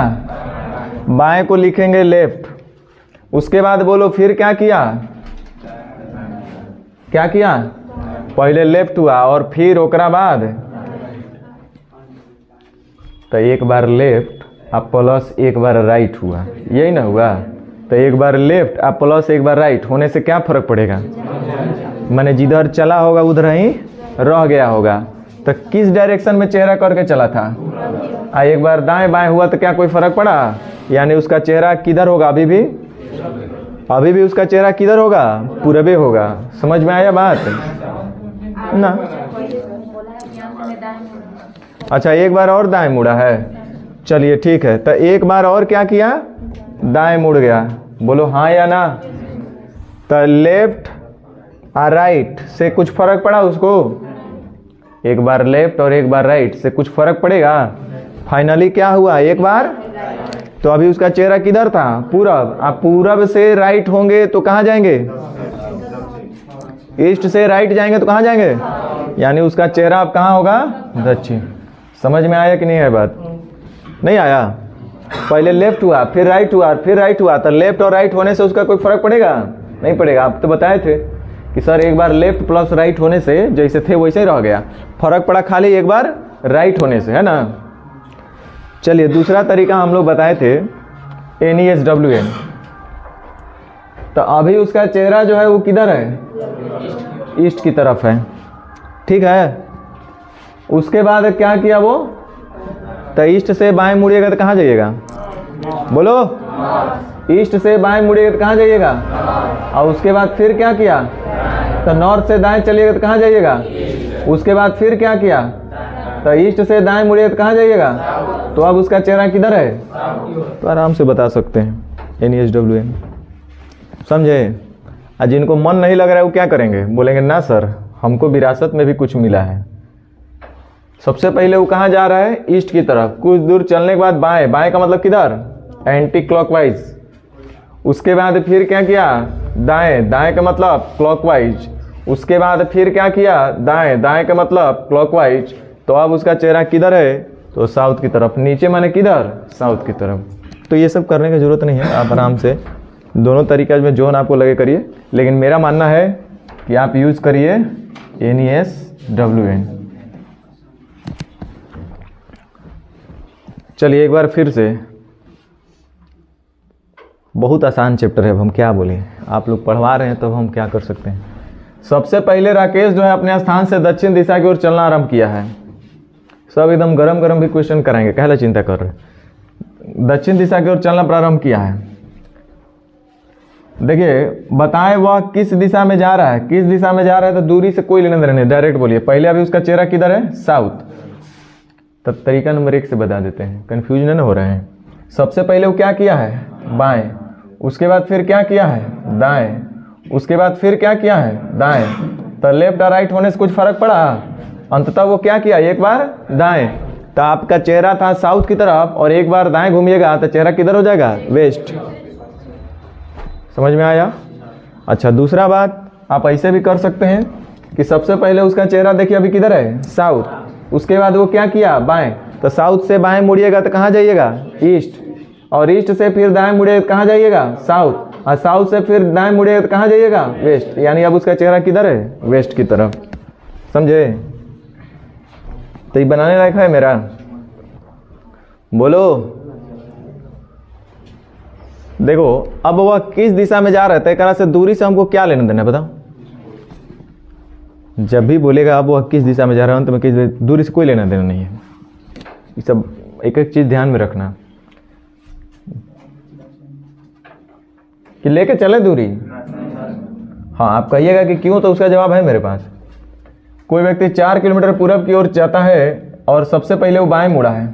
बाएं को लिखेंगे लेफ्ट। उसके बाद बोलो फिर क्या किया? क्या किया? पहले लेफ्ट हुआ और फिर ओकरा बाद तो एक बार लेफ्ट और प्लस एक बार राइट हुआ, यही ना हुआ? तो एक बार लेफ्ट और प्लस एक बार राइट होने से क्या फर्क पड़ेगा? माने जिधर चला होगा उधर ही रह गया होगा। तो किस डायरेक्शन में चेहरा करके चला था? एक बार दाएं बाएं हुआ तो क्या कोई फर्क पड़ा? यानी उसका चेहरा किधर होगा? अभी भी उसका चेहरा किधर होगा? पूरबे होगा। समझ में आया बात ना? अच्छा एक बार और दाएं मुड़ा है, चलिए ठीक है। तो एक बार और क्या किया? दाएं मुड़ गया। बोलो हाँ या ना? तो लेफ्ट और राइट से कुछ फर्क पड़ा उसको? एक बार लेफ्ट और एक बार राइट से कुछ फर्क पड़ेगा? फाइनली क्या हुआ? एक बार। तो अभी उसका चेहरा किधर था? पूरब। आप पूरब से राइट होंगे तो कहाँ जाएंगे? ईस्ट से राइट जाएंगे तो कहाँ जाएंगे? यानी उसका चेहरा अब कहाँ होगा? दक्षिण। समझ में आया कि नहीं है बात? नहीं आया? पहले लेफ्ट हुआ, फिर राइट हुआ, फिर राइट हुआ, तो लेफ्ट और राइट होने से उसका कोई फर्क पड़ेगा? नहीं पड़ेगा। आप तो बताए थे कि सर एक बार लेफ्ट प्लस राइट होने से जैसे थे वैसे ही रह गया, फर्क पड़ा खाली एक बार राइट होने से, है ना? चलिए दूसरा तरीका हम लोग बताए थे NESWN। तो अभी उसका चेहरा जो है वो किधर है? ईस्ट की तरफ है। ठीक है। उसके बाद क्या किया वो, तो ईस्ट से बाएं मुड़िएगा तो कहाँ जाइएगा, बोलो, ईस्ट से बाएं मुड़िएगा तो कहाँ जाइएगा, और उसके बाद फिर क्या किया, तो नॉर्थ से दाएं चलिएगा तो कहाँ जाइएगा, उसके बाद फिर क्या किया, तो ईस्ट से दाएं मुड़िएगा तो कहाँ जाइएगा, तो अब उसका चेहरा किधर है, तो आराम से बता सकते हैं NESWN, समझे। और जिनको मन नहीं लग रहा है वो क्या करेंगे, बोलेंगे ना सर हमको विरासत में भी कुछ मिला है। सबसे पहले वो कहाँ जा रहा है, ईस्ट की तरफ, कुछ दूर चलने के बाद बाएं, बाएं का मतलब किधर, एंटी क्लॉकवाइज। उसके बाद फिर क्या किया, दाएं, दाएं का मतलब क्लॉकवाइज। उसके बाद फिर क्या किया, दाएं, दाएं का मतलब क्लॉकवाइज। तो अब उसका चेहरा किधर है, तो साउथ की तरफ। नीचे माने किधर, साउथ की तरफ। तो ये सब करने की ज़रूरत नहीं है, आप आराम से दोनों तरीके में जोन आपको लगे करिए, लेकिन मेरा मानना है कि आप यूज़ करिए NESWN। चलिए एक बार फिर से, बहुत आसान चैप्टर है, अब हम क्या बोलें, आप लोग पढ़वा रहे हैं तो हम क्या कर सकते हैं। सबसे पहले राकेश जो है अपने स्थान से दक्षिण दिशा की ओर चलना आरंभ किया है। सब एकदम गरम गरम भी क्वेश्चन कराएंगे, कहला चिंता कर रहे। दक्षिण दिशा की ओर चलना प्रारंभ किया है। देखिए बताएं वह किस दिशा में जा रहा है, किस दिशा में जा रहा है, तो दूरी से कोई लेना देना नहीं, डायरेक्ट बोलिए। पहले अभी उसका चेहरा किधर है, साउथ। तब तरीका नंबर 1 से बता देते हैं, कंफ्यूज नहीं हो रहे हैं। सबसे पहले वो क्या किया है, बाएं। उसके बाद फिर क्या किया है, दाएं। उसके बाद फिर क्या किया है, दाएं। तो लेफ्ट और राइट होने से कुछ फर्क पड़ा, अंततः वो क्या किया, एक बार दाएं। तो आपका चेहरा था साउथ की तरफ, और एक बार दाएं घूमिएगा तो चेहरा किधर हो जाएगा, वेस्ट। समझ में आया। अच्छा दूसरा बात आप ऐसे भी कर सकते हैं कि सबसे पहले उसका चेहरा देखिए अभी किधर है, साउथ। उसके बाद वो क्या किया, बाएं। तो साउथ से बाएं मुड़िएगा तो कहाँ जाइएगा, ईस्ट। और ईस्ट से फिर दाएं मुड़िएगा तो कहाँ जाइएगा, साउथ। और साउथ से फिर दाएं मुड़िएगा तो कहाँ जाइएगा, वेस्ट। यानी अब उसका चेहरा किधर है, वेस्ट की तरफ। समझे। तो ये बनाने लायक है मेरा, बोलो। देखो अब वह किस दिशा में जा रहा है, तय करा से दूरी से हमको क्या लेना देना है, बताओ। जब भी बोलेगा अब वह किस दिशा में जा रहा है, तो मैं किस दूरी से कोई लेना देना नहीं है। ये सब एक एक चीज ध्यान में रखना कि लेके चले दूरी। हाँ आप कहिएगा कि क्यों, तो उसका जवाब है मेरे पास। कोई व्यक्ति 4 किलोमीटर पूरब की ओर जाता है और सबसे पहले वो बाएं मुड़ा है।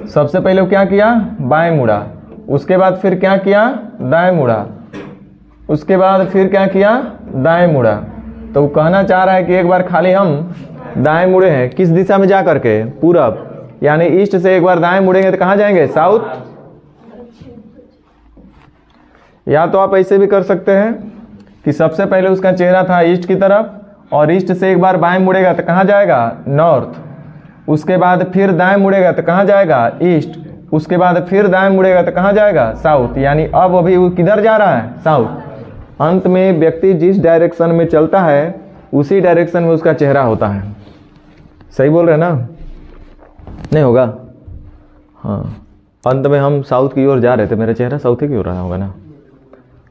सबसे पहले वो क्या किया, बाएं मुड़ा। उसके बाद फिर क्या किया, दाएं मुड़ा। उसके बाद फिर क्या किया, दाएं मुड़ा। तो वो कहना चाह रहा है कि एक बार खाली हम दाएं मुड़े हैं, किस दिशा में जा करके, पूरब। यानी ईस्ट से एक बार दाएं मुड़ेंगे तो कहाँ जाएंगे, साउथ। या तो आप ऐसे भी कर सकते हैं कि सबसे पहले उसका चेहरा था ईस्ट की तरफ, और ईस्ट से एक बार बाएं मुड़ेगा तो कहाँ जाएगा, नॉर्थ। उसके बाद फिर दाएं मुड़ेगा तो कहाँ जाएगा, ईस्ट। उसके बाद फिर दाएं मुड़ेगा तो कहाँ जाएगा, साउथ। यानी अब अभी वो किधर जा रहा है, साउथ। अंत में व्यक्ति जिस डायरेक्शन में चलता है उसी डायरेक्शन में उसका चेहरा होता है। सही बोल रहे हैं ना, नहीं होगा। हाँ अंत में हम साउथ की ओर जा रहे थे, मेरा चेहरा साउथ की ओर रहा होगा ना।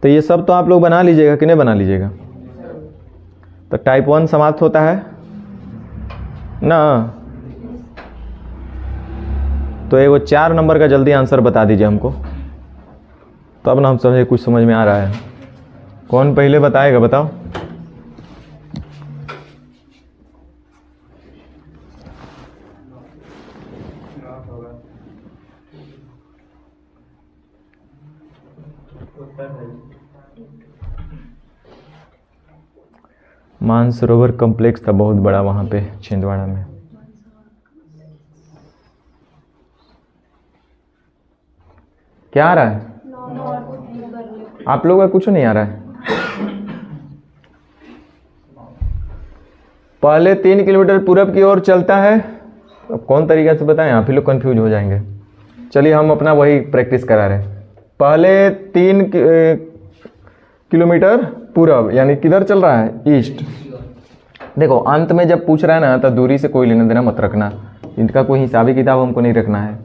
तो ये सब तो आप लोग बना लीजिएगा कि नहीं बना लीजिएगा। तो टाइप 1 समाप्त होता है ना। तो ये वो 4 नंबर का जल्दी आंसर बता दीजिए हमको, तब ना हम समझे कुछ समझ में आ रहा है। कौन पहले बताएगा, बताओ। मानसरोवर कॉम्प्लेक्स था बहुत बड़ा वहाँ पे छिंदवाड़ा में। क्या आ रहा है, आप लोगों का कुछ नहीं आ रहा है। पहले 3 किलोमीटर पूरब की ओर चलता है। अब कौन तरीका से बताएं, आप ही लोग कंफ्यूज हो जाएंगे। चलिए हम अपना वही प्रैक्टिस करा रहे हैं। पहले 3 किलोमीटर पूरब, यानी किधर चल रहा है, ईस्ट। देखो अंत में जब पूछ रहा है ना, तो दूरी से कोई लेना देना मत रखना, इनका कोई हिसाबी किताब हमको नहीं रखना है।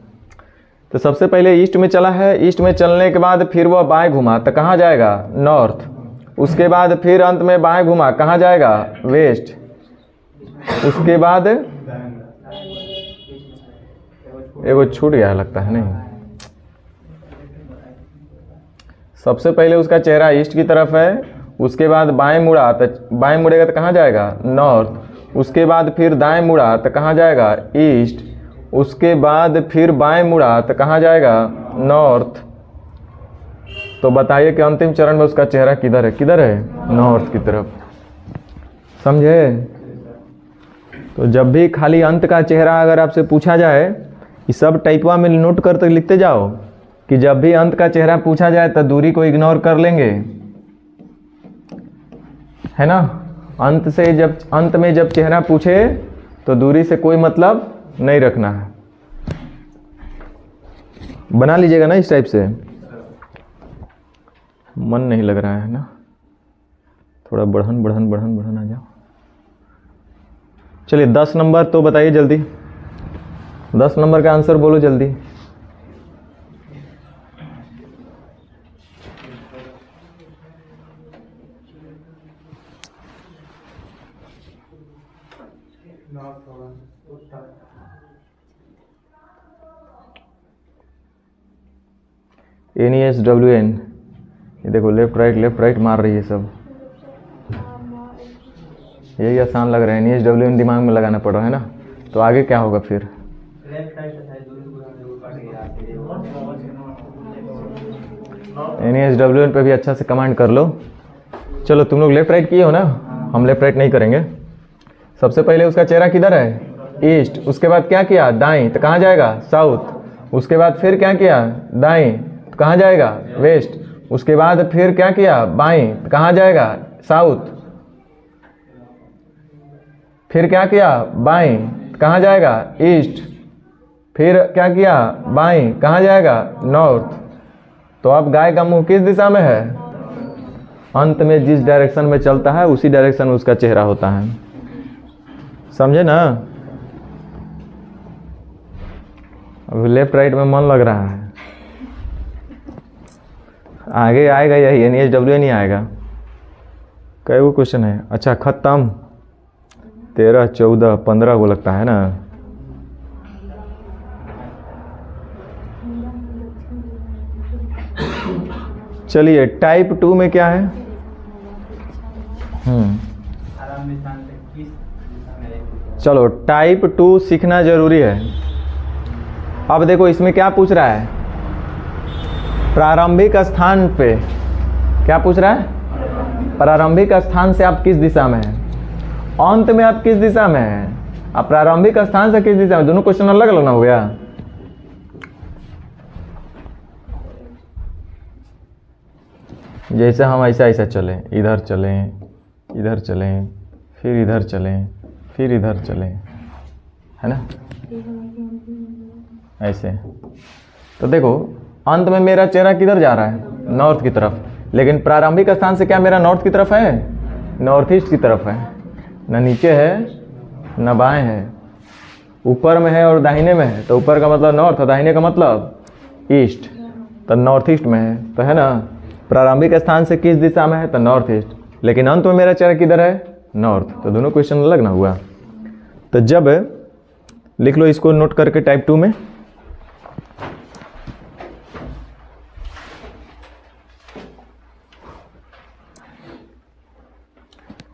तो सबसे पहले ईस्ट में चला है, ईस्ट में चलने के बाद फिर वह बाएं घुमा तो कहाँ जाएगा, नॉर्थ। उसके बाद फिर अंत में बाएं घुमा, कहाँ जाएगा, वेस्ट। उसके बाद एगो छूट गया लगता है, नहीं, सबसे पहले उसका चेहरा ईस्ट की तरफ है, उसके बाद बाएं मुड़ा तो बाएं मुड़ेगा तो कहाँ जाएगा, नॉर्थ, उसके बाद फिर दाएं मुड़ा तो कहाँ जाएगा, ईस्ट, उसके बाद फिर बाएं मुड़ा तो कहाँ जाएगा, नॉर्थ। तो बताइए कि अंतिम चरण में उसका चेहरा किधर है, किधर है, नॉर्थ की तरफ। समझे? तो जब भी खाली अंत का चेहरा अगर आपसे पूछा जाए, ये सब टाइपवा में नोट करते लिखते जाओ कि जब भी अंत का चेहरा पूछा जाए तो दूरी को इग्नोर कर लेंगे, है ना। अंत में जब चेहरा पूछे तो दूरी से कोई मतलब नहीं रखना है। बना लीजिएगा ना इस टाइप से। मन नहीं लग रहा है ना, थोड़ा बढ़न आ जाओ। चलिए 10 नंबर तो बताइए जल्दी, 10 नंबर का आंसर बोलो जल्दी। NESWN, ये देखो लेफ्ट राइट मार रही है सब, यही आसान लग रहा है। NESWN दिमाग में लगाना पड़ रहा है ना, तो आगे क्या होगा फिर, NESWN पे भी अच्छा से कमांड कर लो। चलो तुम लोग लेफ्ट राइट किए हो ना, हम लेफ्ट राइट नहीं करेंगे। सबसे पहले उसका चेहरा किधर है, ईस्ट, उसके बाद क्या किया, दाएं, तो कहाँ जाएगा, साउथ, उसके बाद फिर क्या किया, दाएं, तो कहाँ जाएगा, वेस्ट, उसके बाद फिर क्या किया, बाएं, तो कहाँ जाएगा, साउथ, फिर क्या किया, बाएं, तो कहाँ जाएगा, ईस्ट, फिर क्या किया, बाएं, कहाँ जाएगा, नॉर्थ। तो अब गाय का मुंह किस दिशा में है, अंत में जिस डायरेक्शन में चलता है उसी डायरेक्शन में उसका चेहरा होता है। समझे ना? अब लेफ्ट राइट में मन लग रहा है, आगे आएगा यही, NESWN नहीं आएगा। कई वो क्वेश्चन है, अच्छा खत्म, 13, 14, 15 को लगता है ना। चलिए टाइप 2 में क्या है, चलो टाइप 2 सीखना जरूरी है। अब देखो इसमें क्या पूछ रहा है, प्रारंभिक स्थान पे क्या पूछ रहा है, प्रारंभिक स्थान से आप किस दिशा में हैं, अंत में आप किस दिशा में हैं, आप प्रारंभिक स्थान से किस दिशा में, दोनों क्वेश्चन अलग अलग ना हो गया। जैसे हम ऐसा चलें, इधर चलें, इधर चलें, फिर इधर चलें, फिर इधर चलें, है ना, ऐसे। तो देखो अंत में मेरा चेहरा किधर जा रहा है, नॉर्थ की तरफ, लेकिन प्रारंभिक स्थान से क्या मेरा नॉर्थ की तरफ है, नॉर्थ ईस्ट की तरफ है, न नीचे है न बाएं है, ऊपर में है और दाहिने में है। तो ऊपर का मतलब नॉर्थ और दाहिने का मतलब ईस्ट, तो नॉर्थ ईस्ट में है, तो है ना। प्रारंभिक स्थान से किस दिशा में है, तो नॉर्थ ईस्ट, लेकिन अंत में मेरा चेहरा किधर है, नॉर्थ। तो दोनों क्वेश्चन अलग ना हुआ। तो जब लिख लो इसको नोट करके टाइप 2 में,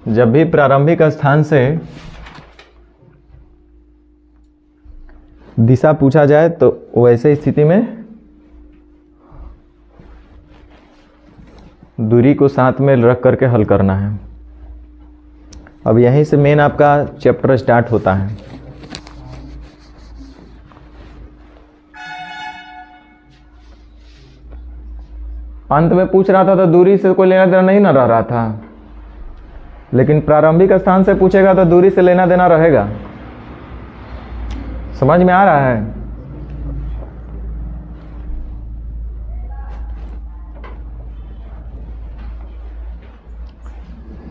जब भी प्रारंभिक स्थान से दिशा पूछा जाए तो वैसे स्थिति में दूरी को साथ में रख करके हल करना है। अब यहीं से मेन आपका चैप्टर स्टार्ट होता है। अंत में पूछ रहा था तो दूरी से कोई लेना देना नहीं ना रह रहा था, लेकिन प्रारंभिक स्थान से पूछेगा तो दूरी से लेना देना रहेगा। समझ में आ रहा है?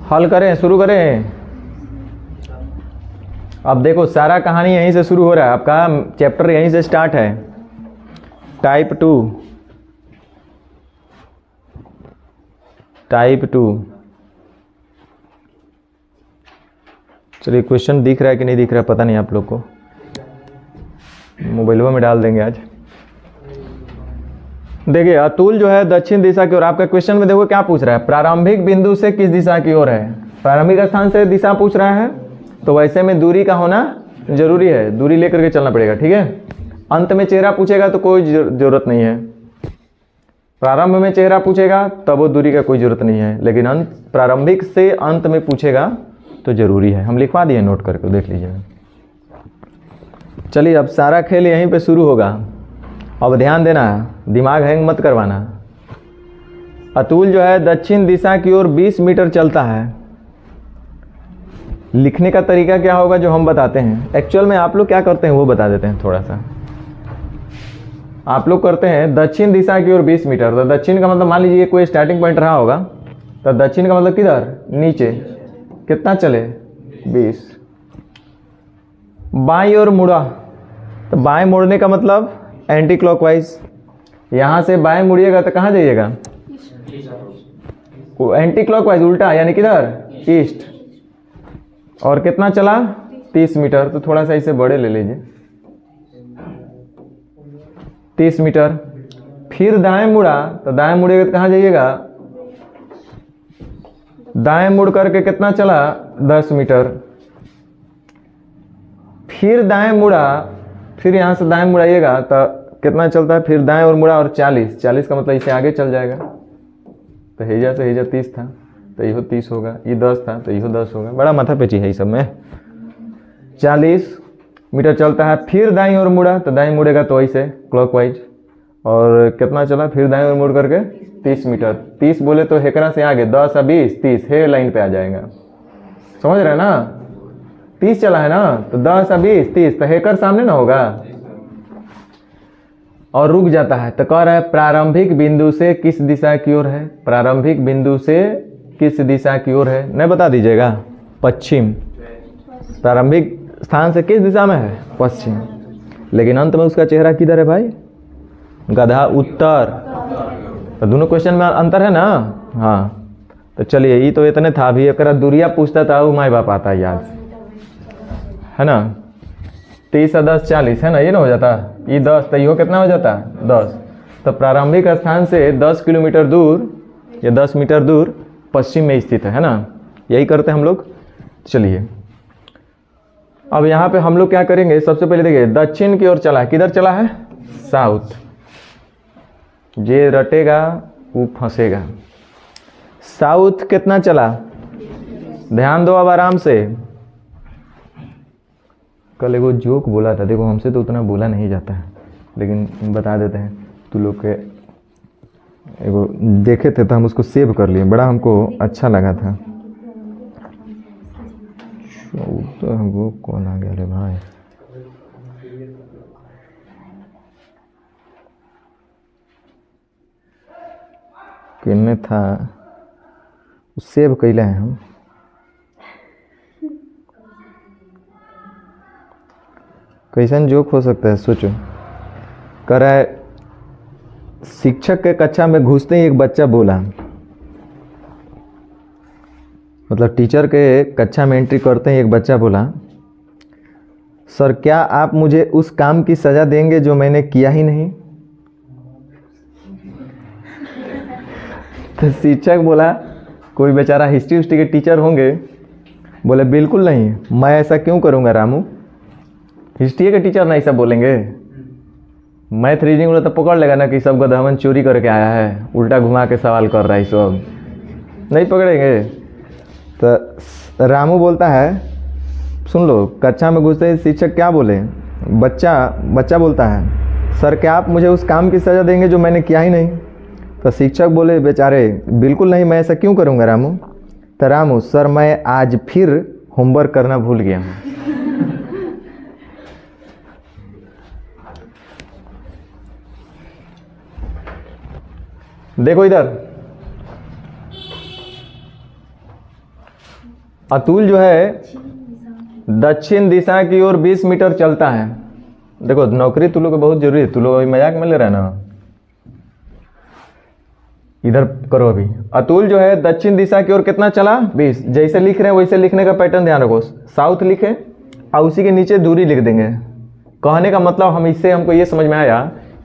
हल करें, शुरू करें। अब देखो सारा कहानी यहीं से शुरू हो रहा है, आपका चैप्टर यहीं से स्टार्ट है। टाइप 2 चलिए क्वेश्चन दिख रहा है कि नहीं दिख रहा है पता नहीं आप लोग को, मोबाइलों में डाल देंगे आज। देखिए अतुल जो है दक्षिण दिशा की ओर, आपका क्वेश्चन में देखो क्या पूछ रहा है, प्रारंभिक बिंदु से किस दिशा की ओर है, प्रारंभिक स्थान से दिशा पूछ रहा है, तो वैसे में दूरी का होना जरूरी है, दूरी लेकर के चलना पड़ेगा, ठीक है। अंत में चेहरा पूछेगा तो कोई जरूरत नहीं है, प्रारंभ में चेहरा पूछेगा तब वो दूरी का कोई जरूरत नहीं है, लेकिन अंत प्रारंभिक से अंत में पूछेगा तो जरूरी है। हम लिखवा दिए नोट करके, देख लीजिएगा। चलिए अब सारा खेल यहीं पे शुरू होगा। अब ध्यान देना, दिमाग हैंग मत करवाना। अतुल जो है दक्षिण दिशा की ओर 20 मीटर चलता है। लिखने का तरीका क्या होगा जो हम बताते हैं, एक्चुअल में आप लोग क्या करते हैं वो बता देते हैं थोड़ा सा। आप लोग करते हैं दक्षिण दिशा की ओर 20 मीटर, तो दक्षिण का मतलब मान लीजिए कोई स्टार्टिंग पॉइंट रहा होगा, तो दक्षिण का मतलब किधर, नीचे, कितना चले 20। बाईं ओर मुड़ा, तो बाएं मुड़ने का मतलब एंटी क्लॉकवाइज, यहाँ से बाएं मुड़िएगा तो कहाँ जाइएगा, एंटी क्लॉकवाइज उल्टा, यानी किधर, ईस्ट। और कितना चला 30 मीटर, तो थोड़ा सा इसे बड़े ले लीजिए, 30 मीटर। फिर दाएं मुड़ा, तो दाएं मुड़ेगा तो कहाँ जाइएगा, दाएं मुड़ करके कितना चला 10 मीटर। फिर दाएं मुड़ा, फिर यहाँ से दाएं मुड़ाइएगा तो कितना चलता है, फिर दाएं और मुड़ा और 40 का मतलब इसे आगे चल जाएगा। तो हेजा से हेजा 30 था तो इहो 30 होगा, ये 10 था तो इहो 10 होगा, बड़ा माथा पेची है ये सब में। 40 मीटर चलता है, फिर दाईं ओर मुड़ा, तो दाईं मुड़ेगा तो ऐसे क्लॉकवाइज, और कितना चला, फिर दाईं ओर मुड़ करके 30 मीटर। 30 बोले तो हेकरा से आगे 10 और 20 30 हे लाइन पे आ जाएगा, समझ रहे हैं ना। 30 चला है ना, तो 10 और 20 30, तो हेकर सामने ना होगा, और रुक जाता है। तो कह रहा है प्रारंभिक बिंदु से किस दिशा की ओर है, प्रारंभिक बिंदु से किस दिशा की ओर है, नहीं बता दीजिएगा, पश्चिम। प्रारंभिक स्थान से किस दिशा में है, पश्चिम। लेकिन अंत में उसका चेहरा किधर है भाई, गधा, उत्तर। तो दोनों क्वेश्चन में अंतर है ना। हाँ तो चलिए, ये तो इतने था, अभी एक दूरिया पूछता था वो माई बाप आता याद है ना। 30 और 10 40 है ना, ये ना हो जाता, ये 10, तो ये कितना हो जाता 10। तो प्रारंभिक स्थान से 10 किलोमीटर दूर या 10 मीटर दूर पश्चिम में स्थित है ना, यही करते हैं हम लोग। चलिए अब यहाँ पे हम लोग क्या करेंगे, सबसे पहले देखिए दक्षिण की ओर चला है, किधर चला है, साउथ। जे रटेगा वो फंसेगा। साउथ कितना चला, ध्यान दो अब आराम से। कल एगो जोक बोला था, देखो हमसे तो उतना बोला नहीं जाता है लेकिन बता देते हैं, तू लोग के एगो देखे थे तो हम उसको सेव कर लिए, बड़ा हमको अच्छा लगा था। तो हमको कौन आ गया रे भाई, किन्ने था, सेव कैले हैं हम। कैसन जोक हो सकता है सोचो। कह रहा है शिक्षक के कक्षा में घुसते ही एक बच्चा बोला, मतलब टीचर के कक्षा में एंट्री करते ही एक बच्चा बोला, सर क्या आप मुझे उस काम की सजा देंगे जो मैंने किया ही नहीं। तो शिक्षक बोला, कोई बेचारा हिस्ट्री के टीचर होंगे, बोले बिल्कुल नहीं, मैं ऐसा क्यों करूँगा रामू, हिस्ट्री के टीचर ना ऐसा बोलेंगे। मैथ रीजनिंग वाला तो पकड़ लेगा ना कि सब गधवन चोरी करके आया है, उल्टा घुमा के सवाल कर रहा है, सब नहीं पकड़ेंगे। तो रामू बोलता है, सुन लो, कक्षा में घुसते ही शिक्षक क्या बोले, बच्चा बोलता है, सर क्या आप मुझे उस काम की सज़ा देंगे जो मैंने किया ही नहीं। तो शिक्षक बोले, बेचारे बिल्कुल नहीं, मैं ऐसा क्यों करूँगा रामू। तो रामू, सर मैं आज फिर होमवर्क करना भूल गया हूँ। देखो इधर, अतुल जो है दक्षिण दिशा की ओर 20 मीटर चलता है। देखो नौकरी तुम लोग को बहुत जरूरी है, तुम लोग अभी मजाक में ले रहे ना। इधर करो अभी। अतुल जो है दक्षिण दिशा की ओर कितना चला 20। जैसे लिख रहे हैं वैसे लिखने का पैटर्न ध्यान रखो। साउथ लिखे और उसी के नीचे दूरी लिख देंगे। कहने का मतलब हम इससे हमको ये समझ में आया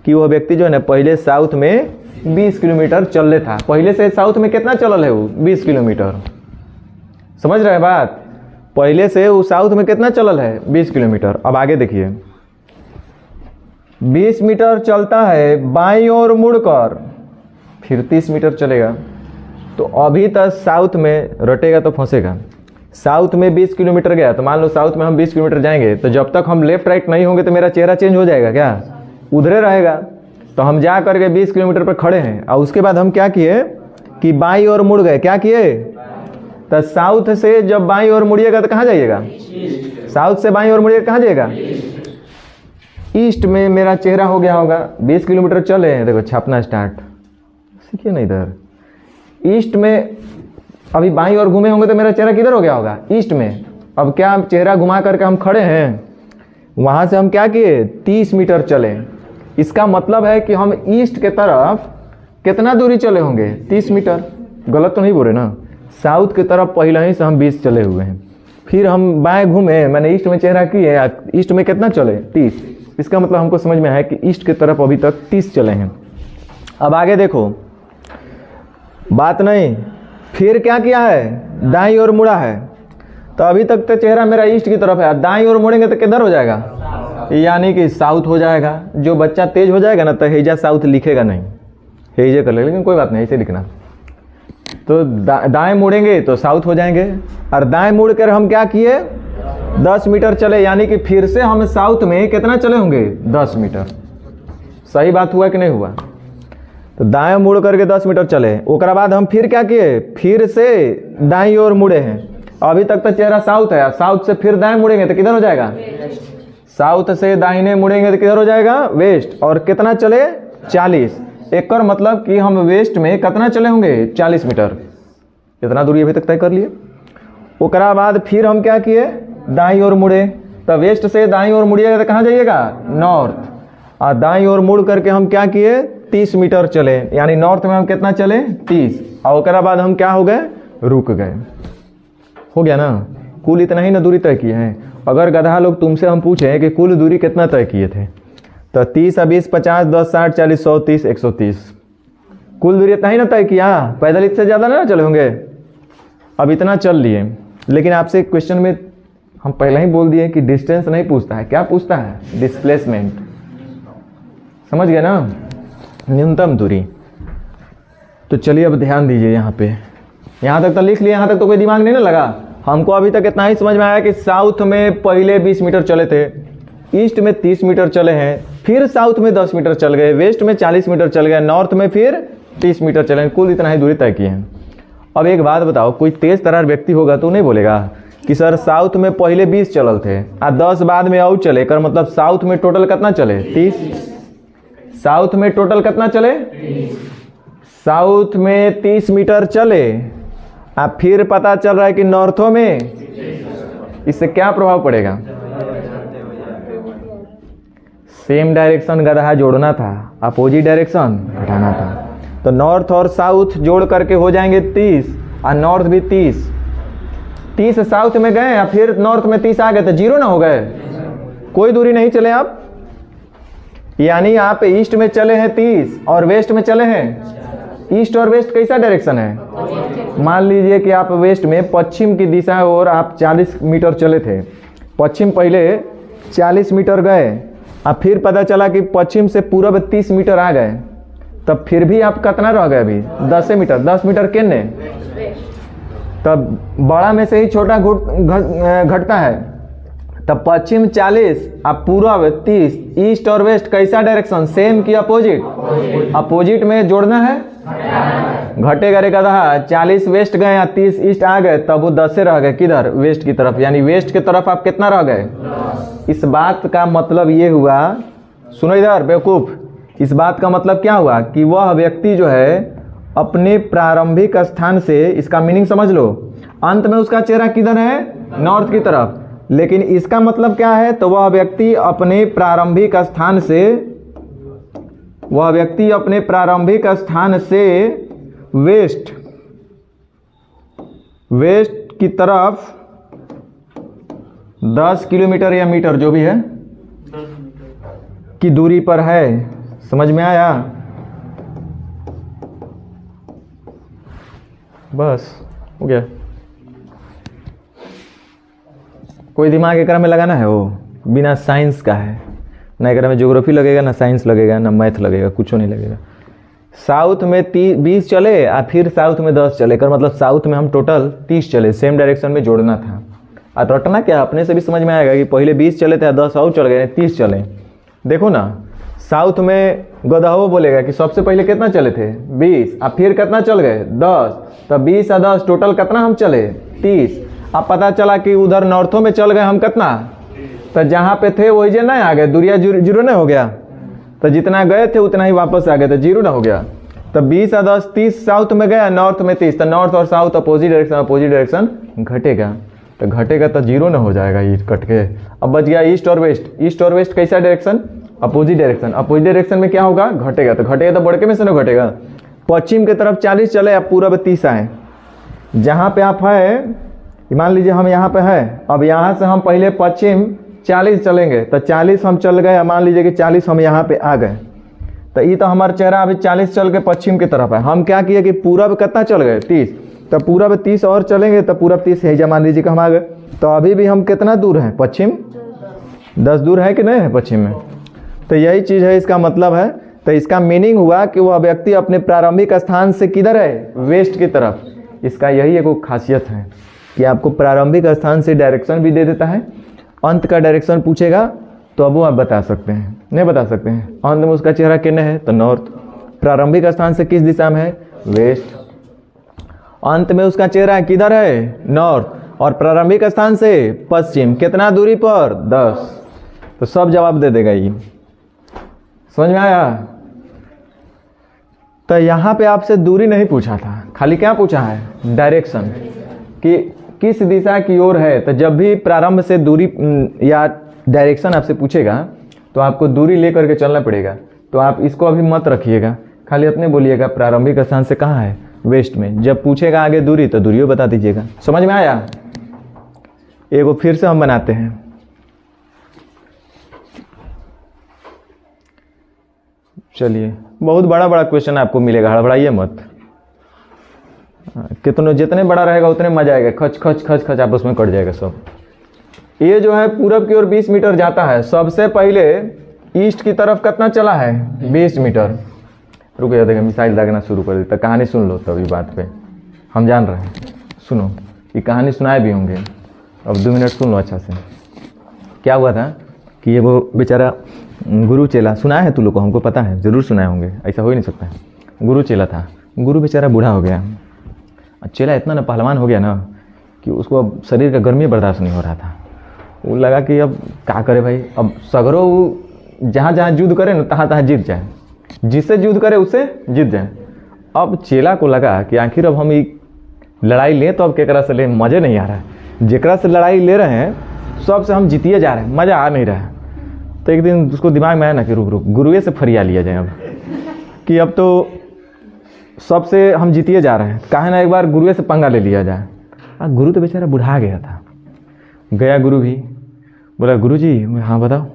कि वो व्यक्ति जो है ना पहले साउथ में 20 किलोमीटर चल रहा था। पहले से साउथ में कितना चलल है वो 20 किलोमीटर। समझ रहे हैं बात? पहले से वो साउथ में कितना चलल है 20 किलोमीटर। अब आगे देखिए 20 मीटर चलता है बाईं ओर मुड़कर, फिर 30 मीटर चलेगा। तो अभी तक साउथ में रटेगा तो फंसेगा। साउथ में 20 किलोमीटर गया तो मान लो साउथ में हम 20 किलोमीटर जाएंगे तो जब तक हम लेफ्ट राइट नहीं होंगे तो मेरा चेहरा चेंज हो जाएगा क्या? उधरे रहेगा। तो हम जा करके 20 किलोमीटर पर खड़े हैं और उसके बाद हम क्या किए कि बाईं ओर मुड़ गए। क्या किए? तो साउथ से जब बाईं ओर मुड़िएगा तो कहाँ जाइएगा? साउथ से बाईं ओर मुड़िएगा कहाँ जाइएगा? ईस्ट में मेरा चेहरा हो गया होगा। 20 किलोमीटर चले हैं, देखो छापना स्टार्ट, सीखिए ना इधर। ईस्ट में अभी बाईं ओर घूमे होंगे तो मेरा चेहरा किधर हो गया होगा? ईस्ट में। अब क्या चेहरा घुमा करके हम खड़े हैं, वहाँ से हम क्या किए 30 मीटर चले। इसका मतलब है कि हम ईस्ट के तरफ कितना दूरी चले होंगे? 30 मीटर। गलत तो नहीं बोल रहे ना? साउथ की तरफ पहले ही से हम 20 चले हुए हैं। फिर हम बाएं घूमे, मैंने ईस्ट में चेहरा किए, ईस्ट में कितना चले 30। इसका मतलब हमको समझ में आया कि ईस्ट की तरफ अभी तक 30 चले हैं। अब आगे देखो, बात नहीं, फिर क्या किया है? दाईं ओर मुड़ा है। तो अभी तक तो चेहरा मेरा ईस्ट की तरफ है, दाईं ओर मुड़ेंगे तो किधर हो जाएगा? यानी कि साउथ हो जाएगा। जो बच्चा तेज हो जाएगा ना तो हेजा साउथ लिखेगा नहीं, हेजे कर लेगा, लेकिन कोई बात नहीं, ऐसे लिखना। तो दाएं मुड़ेंगे तो साउथ हो जाएंगे। और दाएं मुड़ कर हम क्या किए 10 मीटर चले, यानी कि फिर से हम साउथ में कितना चले होंगे 10 मीटर। सही बात हुआ कि नहीं हुआ? तो दाएं मुड़ करके 10 मीटर चले। उसके बाद हम फिर क्या किए, फिर से दाईं ओर मुड़े हैं। अभी तक तो चेहरा साउथ है, साउथ से फिर दाएं मुड़ेंगे तो किधर हो जाएगा? साउथ से दाहिने मुड़ेंगे तो किधर हो जाएगा? वेस्ट। और कितना चले 40। एक और मतलब कि हम वेस्ट में कितना चले होंगे 40 मीटर। इतना दूरी अभी तक तय कर लिए। उसके बाद फिर हम क्या किए दाईं ओर मुड़े। तो वेस्ट से दाईं ओर मुड़िएगा तो कहाँ जाइएगा? नॉर्थ। और दाईं ओर मुड़ करके हम क्या किए 30 मीटर चले, यानी नॉर्थ में हम कितना चले 30। और उसके बाद हम क्या हो गए? रुक गए। हो गया ना? कुल इतना ही ना दूरी तय किए हैं। अगर गधा लोग तुमसे हम पूछें कि कुल दूरी कितना तय किए थे तो 30, 20, 50, 10, 60, 40, 130, 130, कुल दूरी इतना ही ना तय किया। पैदल इससे ज़्यादा ना चले होंगे। अब इतना चल लिए, लेकिन आपसे क्वेश्चन में हम पहले ही बोल दिए कि डिस्टेंस नहीं पूछता है, क्या पूछता है? डिस्प्लेसमेंट। समझ गए ना? न्यूनतम दूरी। तो चलिए अब ध्यान दीजिए यहाँ पे। यहाँ तक तो लिख लिया, यहाँ तक तो कोई दिमाग नहीं ना लगा। हमको अभी तक इतना ही समझ में आया कि साउथ में पहले 20 मीटर चले थे, ईस्ट में 30 मीटर चले हैं, फिर साउथ में 10 मीटर चल गए, वेस्ट में 40 मीटर चल गए, नॉर्थ में फिर 30 मीटर चले। कुल इतना ही दूरी तय किए हैं। अब एक बात बताओ, कोई तेज तर्रार व्यक्ति होगा तो नहीं बोलेगा कि सर साउथ में पहले 20 चलल थे और 10 बाद में और चले कर, मतलब साउथ में टोटल कितना चले 30। साउथ में टोटल कितना चले 30। साउथ में 30 मीटर चले और फिर पता चल रहा है कि नॉर्थों में, इससे क्या प्रभाव पड़ेगा? सेम डायरेक्शन गधा जोड़ना था, अपोजिट डायरेक्शन घटाना था। तो नॉर्थ और साउथ जोड़ करके हो जाएंगे 30 और नॉर्थ भी 30। 30 साउथ में गए और फिर नॉर्थ में 30 आ गए तो 0 ना हो गए? कोई दूरी नहीं चले आप। यानी आप ईस्ट में चले हैं 30 और वेस्ट में चले हैं। ईस्ट और वेस्ट कैसा डायरेक्शन है? मान लीजिए कि आप वेस्ट में पश्चिम की दिशा और आप 40 मीटर चले थे। पश्चिम पहले 40 मीटर गए और फिर पता चला कि पश्चिम से पूरब 30 मीटर आ गए, तब फिर भी आप कितना रह गए अभी 10 मीटर। 10 मीटर कितने? तब बड़ा में से ही छोटा घटता है। तब पश्चिम 40 और पूरब 30। ईस्ट और वेस्ट कैसा डायरेक्शन? सेम की अपोजिट? अपोजिट में जोड़ना है, घटेगा रे गधा। 40 वेस्ट गए या 30 ईस्ट आ गए, तब वो 10 से रह गए किधर? वेस्ट की तरफ। यानी वेस्ट की तरफ आप कितना रह गए? इस बात का मतलब ये हुआ, सुनो इधर बेवकूफ, इस बात का मतलब क्या हुआ कि वह व्यक्ति जो है अपने प्रारंभिक स्थान से, इसका मीनिंग समझ लो, अंत में उसका चेहरा किधर है? नॉर्थ की तरफ। लेकिन इसका मतलब क्या है? तो वह व्यक्ति अपने प्रारंभिक स्थान से वेस्ट की तरफ 10 किलोमीटर या मीटर जो भी है की दूरी पर है। समझ में आया? बस हो गया। कोई दिमाग एकरा में लगाना है वो बिना साइंस का है ना, एकरा में ज्योग्राफी लगेगा ना साइंस लगेगा ना मैथ लगेगा, कुछ नहीं लगेगा। साउथ में 20 चले और फिर साउथ में 10 चले, कर मतलब साउथ में हम टोटल 30 चले, सेम डायरेक्शन में जोड़ना था। और रटना क्या अपने से भी समझ में आएगा कि पहले 20 चले थे 10 और चल गए 30 चले। देखो ना साउथ में गदहो बोलेगा कि सबसे पहले कितना चले थे 20 और फिर कितना चल गए 10, तो 20 और 10 टोटल कितना हम चले 30। अब पता चला कि उधर नॉर्थों में चल गए हम कितना, तो जहाँ पे थे वही जे नहीं आ गए, दूरिया जीरो नहीं हो गया, तो जितना गए थे उतना ही वापस आ गए, तो जीरो ना हो गया। तो 20 और 10 30 साउथ में गया, नॉर्थ में 30, तो नॉर्थ और साउथ अपोजिट डायरेक्शन घटेगा, तो घटेगा तो जीरो ना हो जाएगा ये कट के। अब बच गया ईस्ट और वेस्ट। ईस्ट और वेस्ट कैसा direction? Opposite direction. Opposite direction में क्या होगा? घटेगा, तो घटेगा तो बढ़के में से ना घटेगा। पश्चिम की तरफ 40 चले, अब पूरब 30 आए। जहाँ पे आप है मान लीजिए हम यहाँ पे है, अब यहाँ से हम पहले पश्चिम 40 चलेंगे, तो 40 हम चल गए, मान लीजिए कि 40 हम यहाँ पे आ गए, तो ये तो हमारा चेहरा अभी 40 चल के पश्चिम की तरफ है। हम क्या किए कि पूरब कितना चल गए 30, तो पूरब 30 और चलेंगे तो पूरब 30 है, मान लीजिए कि हम आ गए, तो अभी भी हम कितना दूर हैं पश्चिम 10 दूर है कि नहीं है पश्चिम में। तो यही चीज़ है, इसका मतलब है। तो इसका मीनिंग हुआ कि वह व्यक्ति अपने प्रारंभिक स्थान से किधर है? वेस्ट की तरफ। इसका यही एक खासियत है कि आपको प्रारंभिक स्थान से डायरेक्शन भी दे देता है, अंत का डायरेक्शन पूछेगा तो अब वो आप बता सकते हैं, नहीं बता सकते हैं। अंत में उसका चेहरा किन्ने है? तो नॉर्थ। प्रारंभिक स्थान से किस दिशा में है? वेस्ट। अंत में उसका चेहरा किधर है? नॉर्थ। और प्रारंभिक स्थान से पश्चिम कितना दूरी पर? 10। तो सब जवाब दे देगा ये। समझ में आया? तो यहाँ पे आपसे दूरी नहीं पूछा था, खाली क्या पूछा है? डायरेक्शन, कि किस दिशा की ओर है। तो जब भी प्रारंभ से दूरी या डायरेक्शन आपसे पूछेगा तो आपको दूरी लेकर के चलना पड़ेगा। तो आप इसको अभी मत रखिएगा, खाली अपने बोलिएगा प्रारंभिक स्थान से कहाँ है? वेस्ट में। जब पूछेगा आगे दूरी तो दूरियों बता दीजिएगा। समझ में आया? एगो फिर से हम बनाते हैं। चलिए, बहुत बड़ा बड़ा क्वेश्चन आपको मिलेगा, हड़बड़ाइए मत। कितने जितने बड़ा रहेगा उतने मजा आएगा, खच खच खच खच आपस में कट जाएगा सब। ये जो है पूरब की ओर 20 मीटर जाता है। सबसे पहले ईस्ट की तरफ कितना चला है? 20 मीटर। रुक जा, देखिए मिसाइल दागना शुरू कर देता। कहानी सुन लो तभी बात पे, हम जान रहे हैं। सुनो, ये कहानी सुनाए भी होंगे, अब 2 मिनट सुन लो अच्छा से। क्या हुआ था कि ये वो बेचारा गुरु चेला, सुनाया है तू लोग को? हमको पता है, ज़रूर सुनाए होंगे, ऐसा हो ही नहीं सकता है। गुरु चेला था। गुरु बेचारा बूढ़ा हो गया, चेला इतना ना पहलवान हो गया ना कि उसको अब शरीर का गर्मी बर्दाश्त नहीं हो रहा था। वो लगा कि अब क्या करे भाई, अब सगरो जहाँ जहाँ युद्ध करे ना तहाँ तहाँ जीत जाए, जिससे युद्ध करे उससे जीत जाए। अब चेला को लगा कि आखिर अब हम ये लड़ाई लें तो अब केकरा से ले, मज़े नहीं आ रहा है। जेकरा से लड़ाई ले रहे हैं सबसे हम जीतिए जा रहे हैं, मज़ा आ नहीं रहा है। तो एक दिन उसको दिमाग में आया ना कि रुक रुक गुरुए से फरिया लिया जाए अब, कि अब तो सबसे हम जीतिए जा रहे हैं, काहे ना एक बार गुरुए से पंगा ले लिया जाए। गुरु तो बेचारा बुढ़ा गया था। गया गुरु भी, बोला गुरु जी हाँ बताओ।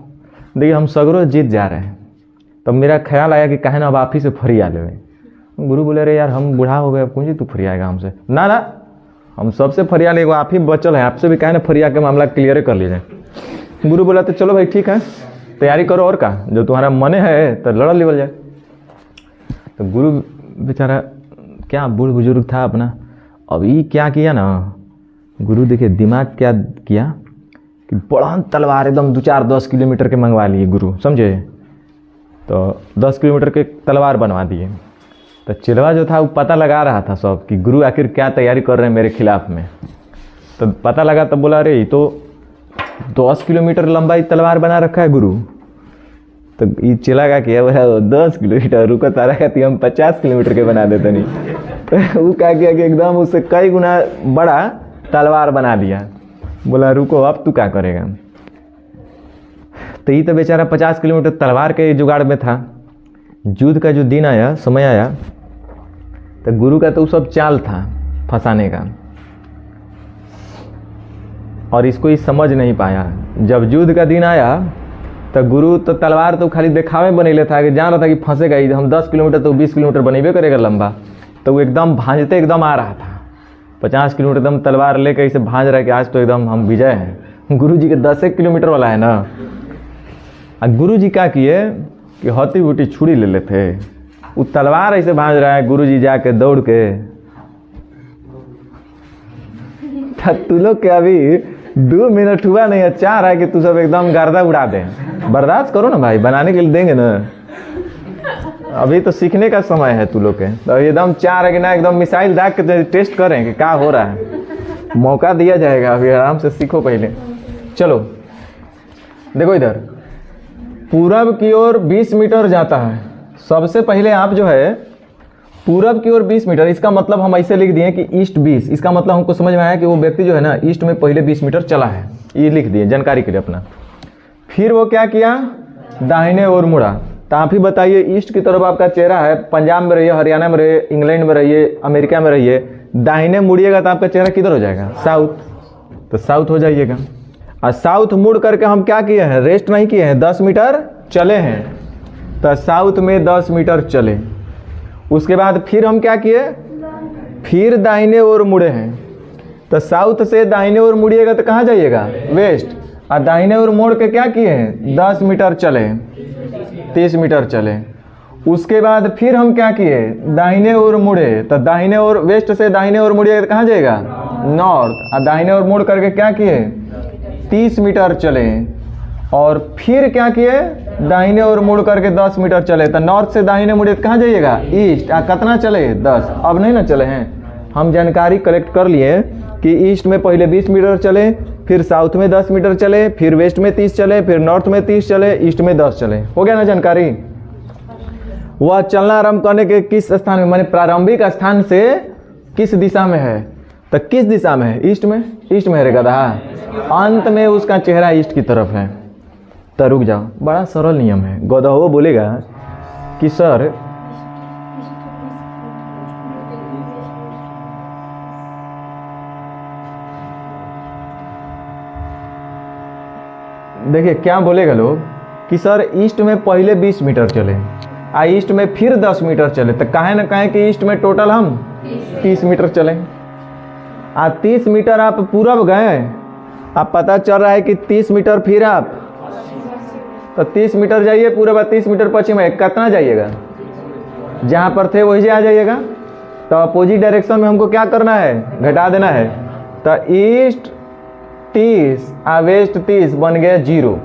देखिए हम सगरो जीत जा रहे हैं, तब मेरा ख्याल आया कि काहे ना अब आप ही से फरिया ले। गुरु बोले अरे यार हम बूढ़ा हो गए, अब कौन जी तू फरियाएगा हमसे? ना ना, हम सबसे फरिया लेंगे, आप ही बचल है, आपसे भी काहे ना फरिया के मामला क्लियर कर लिया जाए। गुरु बोला तो चलो भाई ठीक है, तैयारी करो, और का जो तुम्हारा मने है तो लड़ा लेवल जाए। तो गुरु बेचारा क्या बूढ़ बुजुर्ग था अपना, अब ये क्या किया ना, गुरु देखिए दिमाग क्या किया कि बड़ा तलवार एकदम 2-4-10 किलोमीटर के मंगवा लिए गुरु, समझे? तो 10 किलोमीटर के तलवार बनवा दिए। तो चिलवा जो था वो पता लगा रहा था सब कि गुरु आखिर क्या तैयारी कर रहे हैं मेरे खिलाफ में। तो पता लगा, तब बोला अरे ये तो 10 किलोमीटर लंबा तलवार बना रखा है गुरु। तो ये चिल्ला का किया, बोला 10 किलोमीटर रुको, तारा कहती हम 50 किलोमीटर के बना देते नहीं। तो वो क्या किया कि एकदम उससे कई गुना बड़ा तलवार बना दिया। बोला रुको अब तू क्या करेगा। तो ये तो बेचारा 50 किलोमीटर तलवार के जुगाड़ में था। युद्ध का जो दिन आया, समय आया, तो गुरु का तो सब चाल था फंसाने का, और इसको ही समझ नहीं पाया। जब युद्ध का दिन आया तो गुरु तो तलवार तो खाली दिखावे बनेले था कि जान रहा था कि फंसेगा ही, हम 10 किलोमीटर तो 20 किलोमीटर बनेबे करेगा लंबा, तो वो एकदम भांजते एकदम आ रहा था 50 किलोमीटर एकदम तलवार लेकर इसे भांज रहा है कि आज तो एकदम हम विजय हैं। गुरु जी के 10 किलोमीटर वाला है ना। और गुरु जी क्या किए कि हती बूटी छुरी ले लेते, वो तलवार ऐसे भांज रहा है, गुरु जी जाके दौड़ के तू लोग के अभी 2 मिनट हुआ नहीं है, 4 है कि तू सब एकदम गर्दा उड़ा दे। बर्दाश्त करो ना भाई, बनाने के लिए देंगे ना, अभी तो सीखने का समय है तू लोग के। तो एकदम 4 है कि ना एकदम मिसाइल दाग के टेस्ट करें कि क्या हो रहा है, मौका दिया जाएगा, अभी आराम से सीखो पहले। चलो देखो इधर पूरब की ओर 20 मीटर जाता है। सबसे पहले आप जो है पूरब की ओर 20 मीटर, इसका मतलब हम ऐसे लिख दिए कि ईस्ट 20, इसका मतलब हमको समझ में आया कि वो व्यक्ति जो है ना ईस्ट में पहले 20 मीटर चला है, ये लिख दिए जानकारी के लिए अपना। फिर वो क्या किया, दाहिने ओर मुड़ा। तो आप ही बताइए, ईस्ट की तरफ आपका चेहरा है, पंजाब में रहिए, हरियाणा में रहिए, इंग्लैंड में रहिए, अमेरिका में रहिए, दाहिने मुड़िएगा तो आपका चेहरा किधर हो जाएगा, साउथ, तो साउथ हो जाइएगा। और साउथ मुड़ करके हम क्या किए हैं, रेस्ट नहीं किए हैं, 10 मीटर चले हैं, तो साउथ में 10 मीटर चले। उसके बाद फिर हम क्या किए, फिर दाहिने ओर मुड़े हैं, तो साउथ से दाहिने ओर मुड़िएगा तो कहाँ जाइएगा, वेस्ट। और दाहिने ओर मोड़ के क्या किए हैं, 10 मीटर चले, 30 मीटर चले। उसके बाद फिर हम क्या किए, दाहिने ओर मुड़े, तो दाहिने ओर, वेस्ट से दाहिने ओर मुड़िएगा तो कहाँ जाएगा, नॉर्थ। और दाहिने ओर मुड़ करके क्या किए, 30 मीटर चले। और फिर क्या किए, दाहिने ओर मुड़ करके 10 मीटर चले, तो नॉर्थ से दाहिने मुड़े तो कहाँ जाइएगा, ईस्ट। कितना चले, 10। अब नहीं ना चले हैं, हम जानकारी कलेक्ट कर लिए कि ईस्ट में पहले 20 मीटर चले, फिर साउथ में 10 मीटर चले, फिर वेस्ट में 30 चले, फिर नॉर्थ में 30 चले, ईस्ट में 10 चले। हो गया ना जानकारी। वह चलना आरंभ करने के किस स्थान में, माने प्रारंभिक स्थान से किस दिशा में है, तो किस दिशा में है, ईस्ट में। ईस्ट में है रे गधा, अंत में उसका चेहरा ईस्ट की तरफ है। तो रुक जाओ, बड़ा सरल नियम है। गधा वो बोलेगा कि सर देखिए क्या बोलेगा लोग कि सर ईस्ट में पहले 20 मीटर चले, ईस्ट में फिर 10 मीटर चले, तो काहे ना कहें कि ईस्ट में टोटल हम 30 मीटर चले। 30 मीटर आप पूरब गए, आप पता चल रहा है कि 30 मीटर फिर आप, तो 30 मीटर जाइए पूरब, 30 मीटर पश्चिम है, कितना जाइएगा, जहाँ पर थे वही आ जाइएगा। तो अपोजिट डायरेक्शन में हमको क्या करना है, घटा देना है। तो ईस्ट 30 और वेस्ट 30 बन गया 0।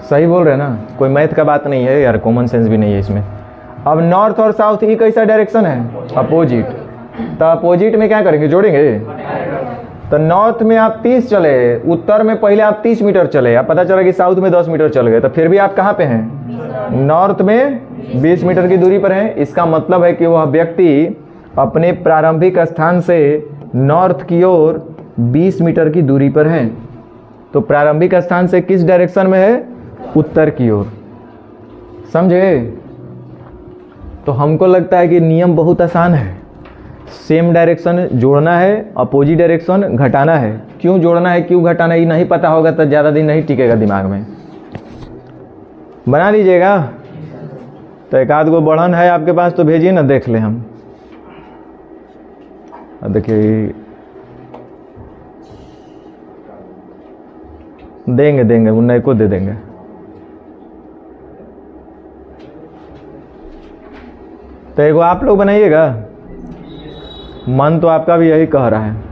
सही बोल रहे हैं ना, कोई मैथ का बात नहीं है यार, कॉमन सेंस भी नहीं है इसमें। अब नॉर्थ और साउथ ये कैसा डायरेक्शन है, अपोजिट। तो अपोजिट में क्या करेंगे, जोड़ेंगे। तो नॉर्थ में आप 30 चले, उत्तर में पहले आप 30 मीटर चले, आप पता चला कि साउथ में 10 मीटर चल गए, तो फिर भी आप कहाँ पे हैं, नॉर्थ में 20 मीटर की दूरी पर हैं। इसका मतलब है कि वह व्यक्ति अपने प्रारंभिक स्थान से नॉर्थ की ओर 20 मीटर की दूरी पर है। तो प्रारंभिक स्थान से किस डायरेक्शन में है, उत्तर की ओर। समझे। तो हमको लगता है कि नियम बहुत आसान है, सेम डायरेक्शन जोड़ना है, अपोजिट डायरेक्शन घटाना है। क्यों जोड़ना है क्यों घटाना है ये नहीं पता होगा तो ज़्यादा दिन नहीं टिकेगा दिमाग में। बना लीजिएगा। तो एक आध गो बढ़न है आपके पास तो भेजिए ना, देख ले हम। देखिए देंगे उन्हें को दे देंगे। तो एगो आप लोग बनाइएगा, मन तो आपका भी यही कह रहा है।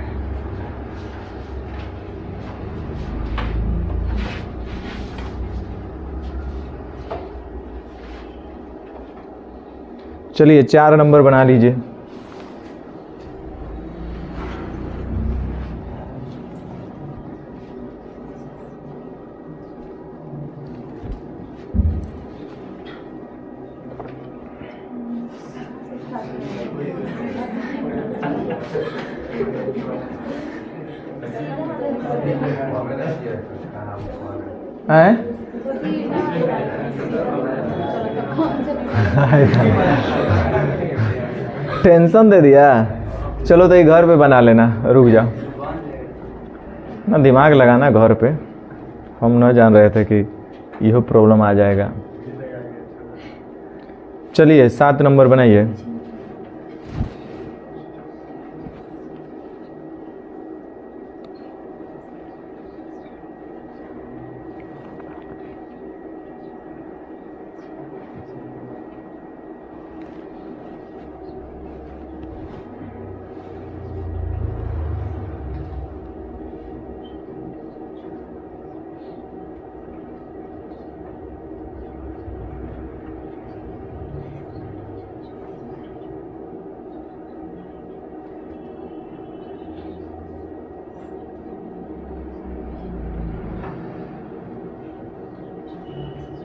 चलिए 4 नंबर बना लीजिए। टेंशन दे दिया। चलो तो ये घर पे बना लेना, रुक जाओ ना, दिमाग लगाना घर पे। हम न जान रहे थे कि यह प्रॉब्लम आ जाएगा। चलिए 7 नंबर बनाइए।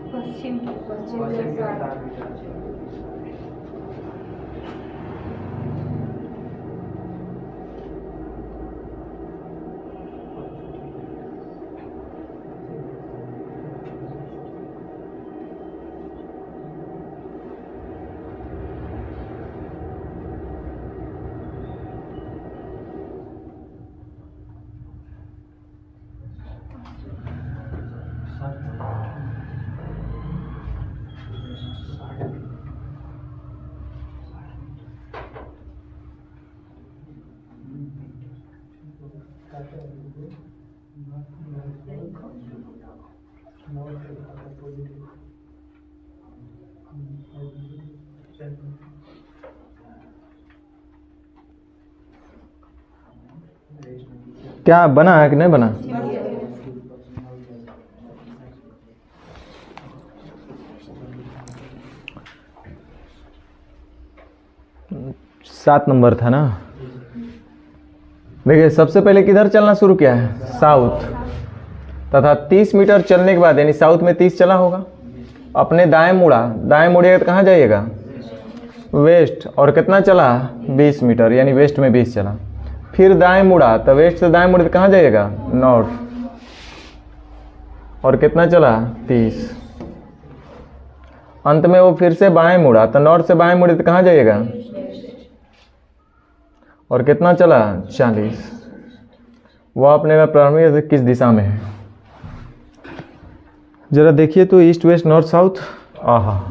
पश्चिम पश्चिम के जैसा तार विचार से क्या बना है कि नहीं बना? सात नंबर था ना। देखिए सबसे पहले किधर चलना शुरू किया है? साउथ, तथा 30 मीटर चलने के बाद यानी साउथ में 30 चला होगा, अपने दाएं मुड़ा, दाएं मुड़िएगा तो कहाँ जाइएगा? वेस्ट। और कितना चला? 20 मीटर, यानी वेस्ट में 20 चला। फिर दाएं मुड़ा तो वेस्ट से दाएं मुड़े तो कहाँ जाइएगा? नॉर्थ। और कितना चला? 30। अंत में वो फिर से बाएं मुड़ा तो नॉर्थ से बाएं मुड़े तो कहाँ जाइएगा? और कितना चला? 40। वह अपने में प्रारंभिक से किस दिशा में है? जरा देखिए तो ईस्ट वेस्ट नॉर्थ साउथ। आहा,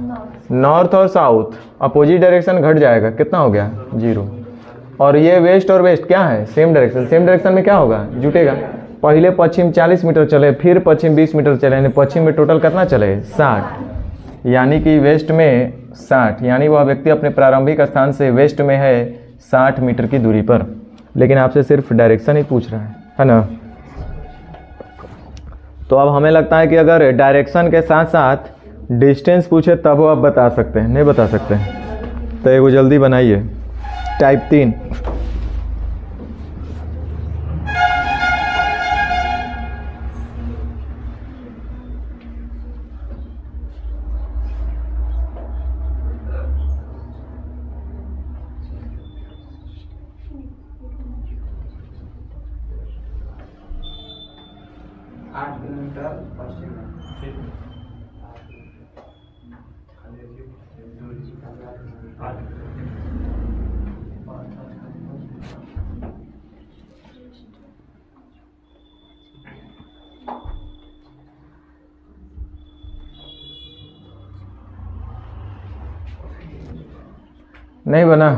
नॉर्थ और साउथ अपोजिट डायरेक्शन घट जाएगा, कितना हो गया? 0। और ये वेस्ट और वेस्ट क्या है? Same direction. सेम डायरेक्शन में क्या होगा? जुटेगा। पहले पश्चिम 40 मीटर चले, फिर पश्चिम 20 मीटर चले, यानी पश्चिम में टोटल कितना चले? 60। यानी कि वेस्ट में 60, यानी वह व्यक्ति अपने प्रारंभिक स्थान से वेस्ट में है 60 मीटर की दूरी पर। लेकिन आपसे सिर्फ डायरेक्शन ही पूछ रहा है ना? तो अब हमें लगता है कि अगर डायरेक्शन के साथ साथ डिस्टेंस पूछे तब वो आप बता सकते हैं, नहीं बता सकते? तो एगो जल्दी बनाइए, टाइप 3। पश्चिम में नहीं बना?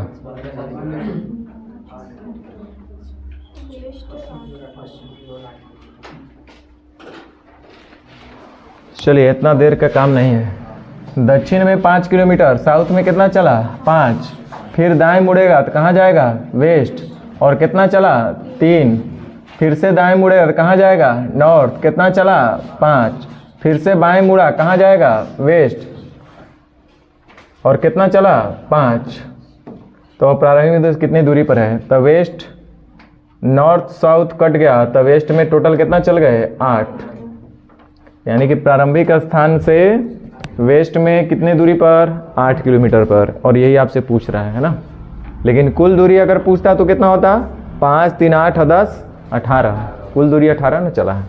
चलिए इतना देर का काम नहीं है। दक्षिण में 5 किलोमीटर, साउथ में कितना चला? 5। फिर दाएं मुड़ेगा तो कहाँ जाएगा? वेस्ट। और कितना चला? 3। फिर से दाएं मुड़ेगा तो कहाँ जाएगा? नॉर्थ। कितना चला? 5। फिर से बाएं मुड़ा, कहाँ जाएगा? वेस्ट। और कितना चला? 5। तो प्रारंभिक में कितनी दूरी पर है? तो वेस्ट, नॉर्थ साउथ कट गया तो वेस्ट में टोटल कितना चल गए? 8। यानी कि प्रारंभिक स्थान से वेस्ट में कितने दूरी पर? 8 किलोमीटर पर। और यही आपसे पूछ रहा है ना? लेकिन कुल दूरी अगर पूछता तो कितना होता? 5, 3, 8, 10, 18। कुल दूरी 18 ना चला है।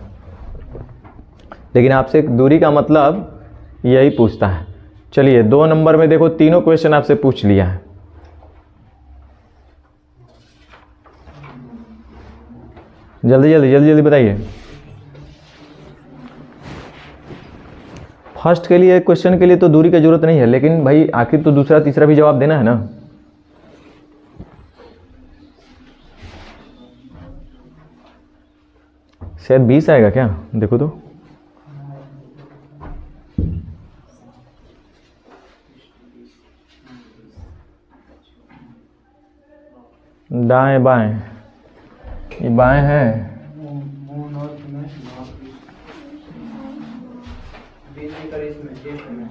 लेकिन आपसे दूरी का मतलब यही पूछता है। चलिए 2 नंबर में देखो, तीनों क्वेश्चन आपसे पूछ लिया है। जल्दी जल्दी जल्दी जल्दी बताइए। फर्स्ट के लिए क्वेश्चन के लिए तो दूरी की जरूरत नहीं है, लेकिन भाई आखिर तो दूसरा तीसरा भी जवाब देना है ना। शायद 20 आएगा क्या, देखो तो। दाएं बाएं, ये बाएं है, मुंह नॉर्थ में, बीच में कर इसमें ईस्ट में,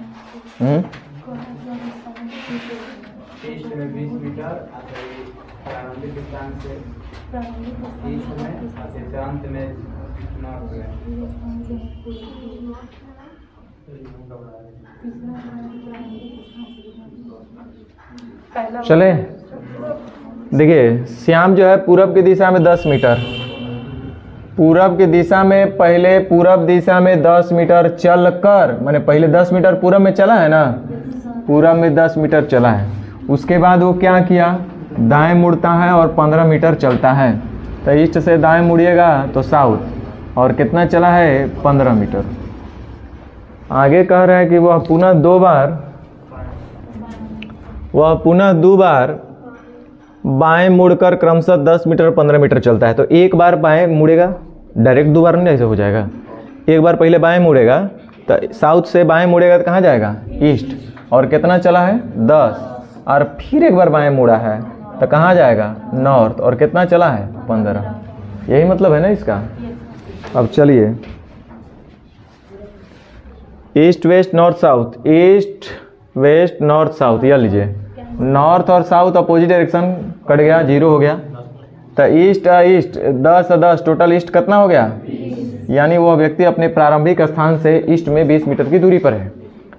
ईस्ट में 20 मीटर प्रारंभिक स्थान से ईस्ट में, सिद्धांत में नॉर्थ में। चले देखिए, श्याम जो है पूरब की दिशा में 10 मीटर, पूरब की दिशा में पहले पूरब दिशा में 10 मीटर चलकर, माने पहले 10 मीटर पूरब में चला है ना, पूरब में 10 मीटर चला है। उसके बाद वो क्या किया, दाएं मुड़ता है और 15 मीटर चलता है। तो ईस्ट से दाएं मुड़िएगा तो साउथ, और कितना चला है, 15 मीटर। आगे कह रहा है कि वह पुनः दो बार बाएं मुड़कर क्रमशः 10 मीटर 15 मीटर चलता है। तो एक बार बाएं मुड़ेगा, डायरेक्ट दो बार नहीं ऐसे हो जाएगा। एक बार पहले बाएं मुड़ेगा तो साउथ से बाएं मुड़ेगा तो कहाँ जाएगा, ईस्ट, और कितना चला है, 10, और फिर एक बार बाएं मुड़ा है तो कहाँ जाएगा, नॉर्थ, और कितना चला है, 15। यही मतलब है ना इसका। अब चलिए, east west north south, east west north south, यह लीजिए, नॉर्थ और साउथ अपोजिट डायरेक्शन कट गया, 0 हो गया। तो ईस्ट 10 टोटल ईस्ट कितना हो गया, यानी वो व्यक्ति अपने प्रारंभिक स्थान से ईस्ट में 20 मीटर की दूरी पर है।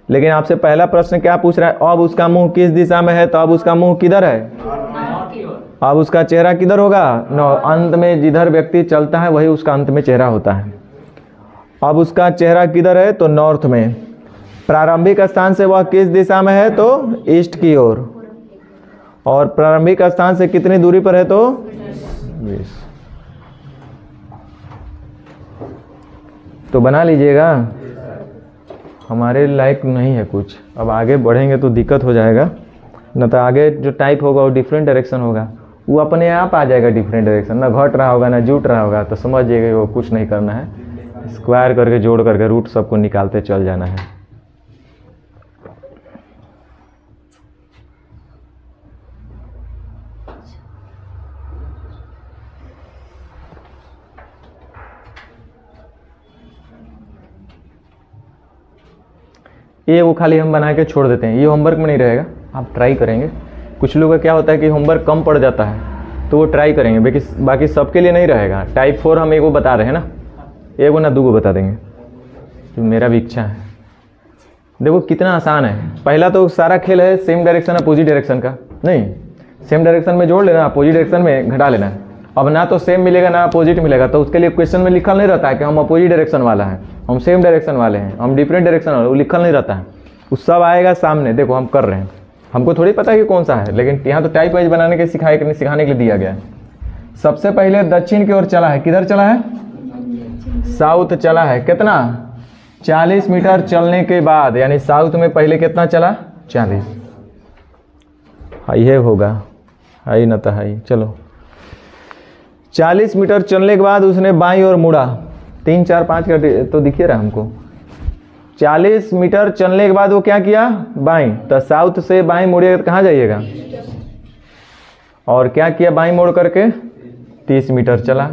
लेकिन आपसे पहला प्रश्न क्या पूछ रहा है, अब उसका मुंह किस दिशा में है, तो अब उसका मुंह किधर है, अब उसका चेहरा किधर होगा, अंत में जिधर व्यक्ति चलता है वही उसका अंत में चेहरा होता है। अब उसका चेहरा किधर है, तो नॉर्थ में। प्रारंभिक स्थान से वह किस दिशा में है, तो ईस्ट की ओर, और प्रारंभिक स्थान से कितनी दूरी पर है, तो 20। तो बना लीजिएगा, हमारे लायक नहीं है कुछ। अब आगे बढ़ेंगे तो दिक्कत हो जाएगा, न तो आगे जो टाइप होगा वो डिफरेंट डायरेक्शन होगा, वो अपने आप आ जाएगा डिफरेंट डायरेक्शन, ना घट रहा होगा ना जुट रहा होगा। तो समझिएगा वो कुछ नहीं करना है, स्क्वायर करके जोड़ करके रूट सबको निकालते चल जाना है। ये वो खाली हम बना के छोड़ देते हैं, ये होमवर्क में नहीं रहेगा, आप ट्राई करेंगे। कुछ लोगों का क्या होता है कि होमवर्क कम पड़ जाता है तो वो ट्राई करेंगे, बाकी सबके लिए नहीं रहेगा। टाइप 4 हम एगो बता रहे हैं ना, एगो ना दूगो बता देंगे, तो मेरा भी इच्छा है। देखो कितना आसान है। पहला तो सारा खेल है सेम डायरेक्शन अपोजिट डायरेक्शन का, नहीं सेम डायरेक्शन में जोड़ लेना, अपोजिट डायरेक्शन में घटा लेना। अब ना तो सेम मिलेगा ना अपोजिट मिलेगा, तो उसके लिए क्वेश्चन में लिखल नहीं रहता है कि हम अपोजिट डायरेक्शन वाला है, हम सेम डायरेक्शन वाले हैं, हम डिफरेंट डायरेक्शन वाले, वो लिखल नहीं रहता है। वो सब आएगा सामने, देखो हम कर रहे हैं, हमको थोड़ी पता है कि कौन सा है, लेकिन यहाँ तो टाइप वाइज बनाने के सिखाने के लिए दिया गया है। सबसे पहले दक्षिण की ओर चला है, किधर चला है, साउथ चला है। कितना, 40 मीटर चलने के बाद, यानी साउथ में पहले कितना चला, 40। हाई है होगा, हाई न था हाई, चलो 40 मीटर चलने के बाद उसने बाईं ओर मुड़ा, 3 4 5 का तो दिखिए रहा हमको। 40 मीटर चलने के बाद वो क्या किया, बाईं, तो साउथ से बाईं मुड़िएगा तो कहाँ जाइएगा, और क्या किया, बाईं मोड़ करके 30 मीटर चला,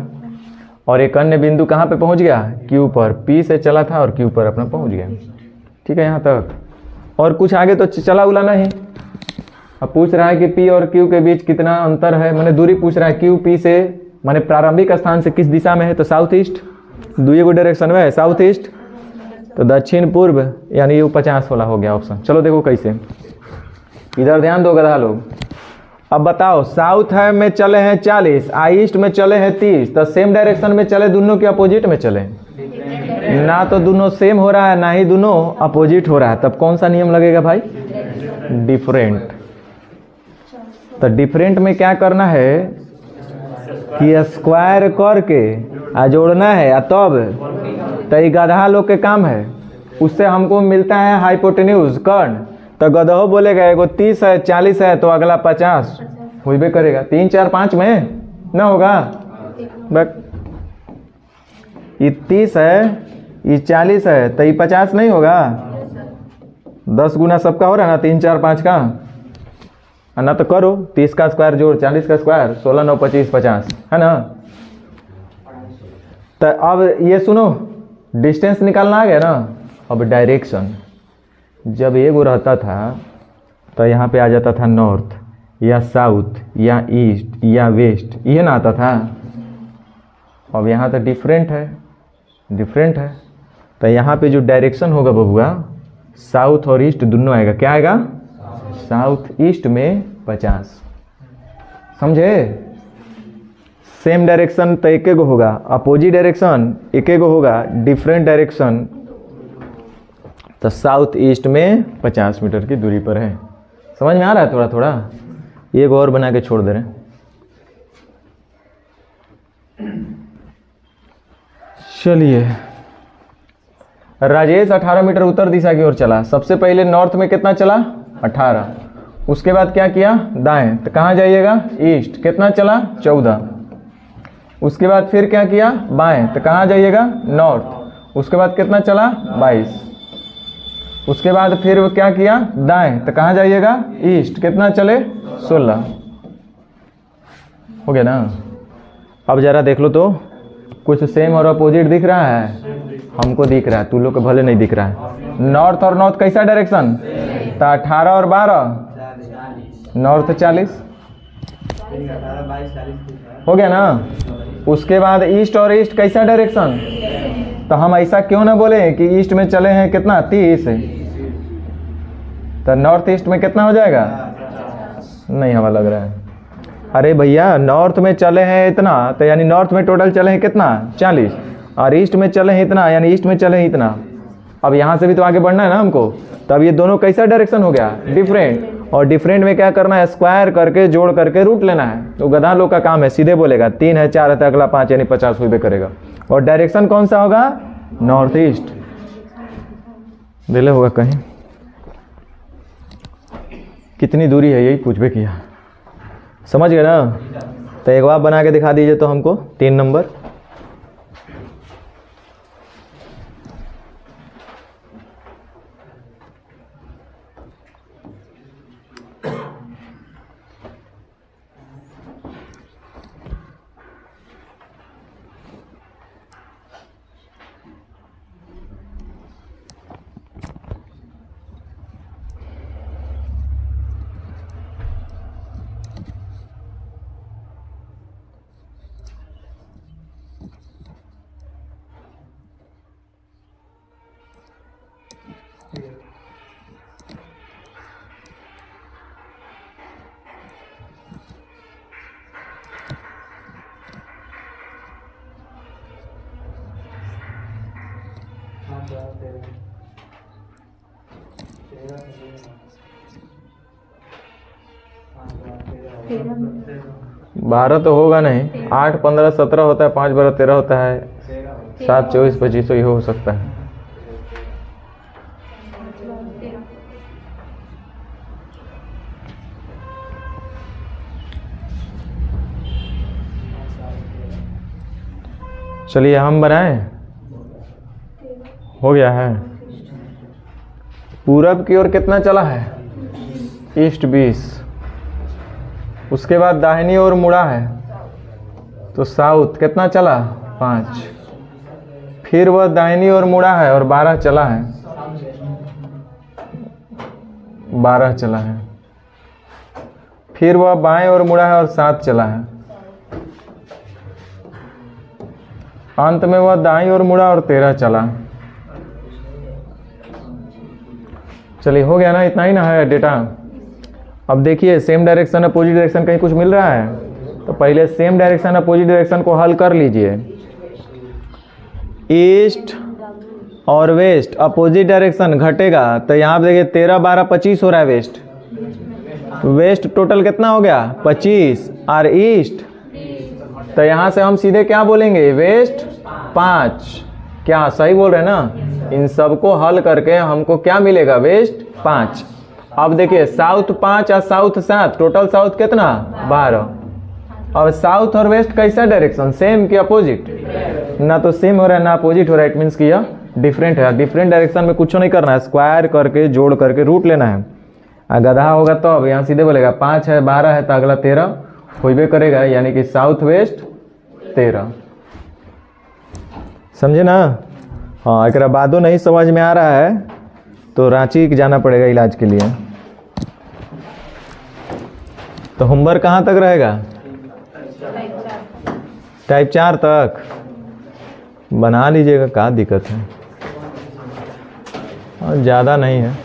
और एक अन्य बिंदु कहाँ पे पहुँच गया, क्यू पर। पी से चला था और क्यू पर अपना पहुँच गया। ठीक है यहाँ तक, और कुछ आगे तो चला उला नहीं। अब पूछ रहा है कि पी और क्यू के बीच कितना अंतर है, मैंने दूरी पूछ रहा है, क्यू पी से माने प्रारंभिक स्थान से किस दिशा में है, तो साउथ ईस्ट, दुई को डायरेक्शन में है, साउथ ईस्ट, तो दक्षिण पूर्व, यानी ये 50 वाला हो गया ऑप्शन। चलो देखो कैसे, इधर ध्यान दो गधा लोग। अब बताओ, साउथ है में चले हैं 40, ईस्ट में चले हैं 30, तो सेम डायरेक्शन में चले, दोनों के अपोजिट में चले, ना तो दोनों सेम हो रहा है ना ही दोनों अपोजिट हो रहा है, तब कौन सा नियम लगेगा भाई, डिफरेंट। तो डिफरेंट में क्या करना है, कि स्क्वायर करके आ जोड़ना है या तब तो ये गधा लोग के काम है। उससे हमको मिलता है हाइपोटेन्यूज कर्ण। तो गधो बोलेगा एगो 30 है 40 है तो अगला 50 होइबे करेगा। 3 4 5 में ना होगा। बस ये 30 है ये 40 है तो ये 50 नहीं होगा। 10 गुना सबका हो रहा है ना 3 4 5 का। ना तो करो 30 का स्क्वायर जोड़ 40 का स्क्वायर 16 9 25 50 है ना। तो अब ये सुनो डिस्टेंस निकालना आ गया ना। अब डायरेक्शन जब एगो रहता था तो यहाँ पे आ जाता था नॉर्थ या साउथ या ईस्ट या वेस्ट, ये ना आता था। अब यहाँ तो डिफरेंट है। तो यहाँ पे जो डायरेक्शन होगा बबुआ साउथ और ईस्ट दोनों आएगा। क्या आएगा? साउथ ईस्ट में 50। समझे? सेम डायरेक्शन तो एक गो होगा, अपोजिट डायरेक्शन एक गो होगा, डिफरेंट डायरेक्शन तो साउथ ईस्ट में 50 मीटर की दूरी पर है। समझ में आ रहा है? थोड़ा थोड़ा एक और बना के छोड़ दे रहे हैं। चलिए राजेश 18 मीटर उत्तर दिशा की ओर चला। सबसे पहले नॉर्थ में कितना चला? 18। उसके बाद क्या किया? दाएं। तो कहाँ जाइएगा? ईस्ट। कितना चला? 14। उसके बाद फिर क्या किया? बाएं। तो कहाँ जाइएगा? नॉर्थ। उसके बाद कितना चला? 22। उसके बाद फिर वो क्या किया? दाएं। तो कहाँ जाइएगा? ईस्ट। कितना चले? 16। हो गया ना। अब जरा देख लो तो कुछ सेम और अपोजिट दिख रहा है? हमको दिख रहा है, तू लोग को भले नहीं दिख रहा है। नॉर्थ और नॉर्थ कैसा डायरेक्शन? तो 18 और 12 नॉर्थ 40 हो गया ना। उसके बाद ईस्ट और ईस्ट कैसा डायरेक्शन? तो हम ऐसा क्यों ना बोले कि ईस्ट में चले हैं कितना? 30। तो नॉर्थ ईस्ट में कितना हो जाएगा? नहीं हवा लग रहा है। अरे भैया नॉर्थ में चले हैं इतना तो यानी नॉर्थ में टोटल चले हैं कितना? 40। और ईस्ट में चले हैं इतना यानी ईस्ट में चले हैं इतना। अब यहाँ से भी तो आगे बढ़ना है ना हमको। तो अब ये दोनों कैसा डायरेक्शन हो गया? डिफरेंट। और डिफरेंट में क्या करना है? स्क्वायर करके जोड़ करके रूट लेना है। तो गधा लोग का काम है, सीधे बोलेगा 3 है 4 है तो अगला 5 यानी 50 हुई करेगा। और डायरेक्शन कौन सा होगा? North east. दिले होगा कहीं कितनी दूरी है यही पूछबे किया। समझ गए ना? तो एक बार बना के दिखा दीजिए तो हमको 3 नंबर। बारह तो होगा नहीं, 8 15 17 होता है, 5 12 13 होता है, 7 24 25 ही हो सकता है। चलिए हम बनाएं। हो गया है। पूरब की ओर कितना चला है? ईस्ट 20। उसके बाद दाहिनी ओर मुड़ा है तो साउथ कितना चला? 5। फिर वह दाहिनी ओर मुड़ा है और 12 चला है। 12 चला है। फिर वह बाएं ओर मुड़ा है और 7 चला है। अंत में वह दाईं ओर मुड़ा और 13 चला। चलिए हो गया ना, इतना ही ना है डेटा। अब देखिए सेम डायरेक्शन अपोजिट डायरेक्शन कहीं कुछ मिल रहा है तो पहले सेम डायरेक्शन अपोजिट डायरेक्शन को हल कर लीजिए। ईस्ट और वेस्ट अपोजिट डायरेक्शन घटेगा तो यहाँ पे देखिए 13 12 25 हो रहा है। वेस्ट टोटल कितना हो गया? 25 और ईस्ट तो यहाँ से हम सीधे क्या बोलेंगे, वेस्ट 5। क्या सही बोल रहे हैं ना? इन सबको हल करके हमको क्या मिलेगा, वेस्ट 5। अब देखिए साउथ 5 और साउथ 7, टोटल साउथ कितना, 12। अब साउथ और वेस्ट कैसा डायरेक्शन, सेम कि अपोजिट? ना तो सेम हो रहा है ना अपोजिट हो रहा है, इट मीन्स कि यह डिफरेंट है। डिफरेंट डायरेक्शन में कुछ नहीं करना है, स्क्वायर करके जोड़ करके रूट लेना है। गधा होगा तो अब यहाँ सीधे बोलेगा 5 है 12 है तो अगला 13 होइबे करेगा, यानी कि साउथ वेस्ट 13। समझे ना? हाँ, एक बादो नहीं समझ में आ रहा है तो रांची जाना पड़ेगा इलाज के लिए। तो होमवर्क कहाँ तक रहेगा? टाइप 4 तक बना लीजिएगा, क्या दिक्कत है, ज़्यादा नहीं है।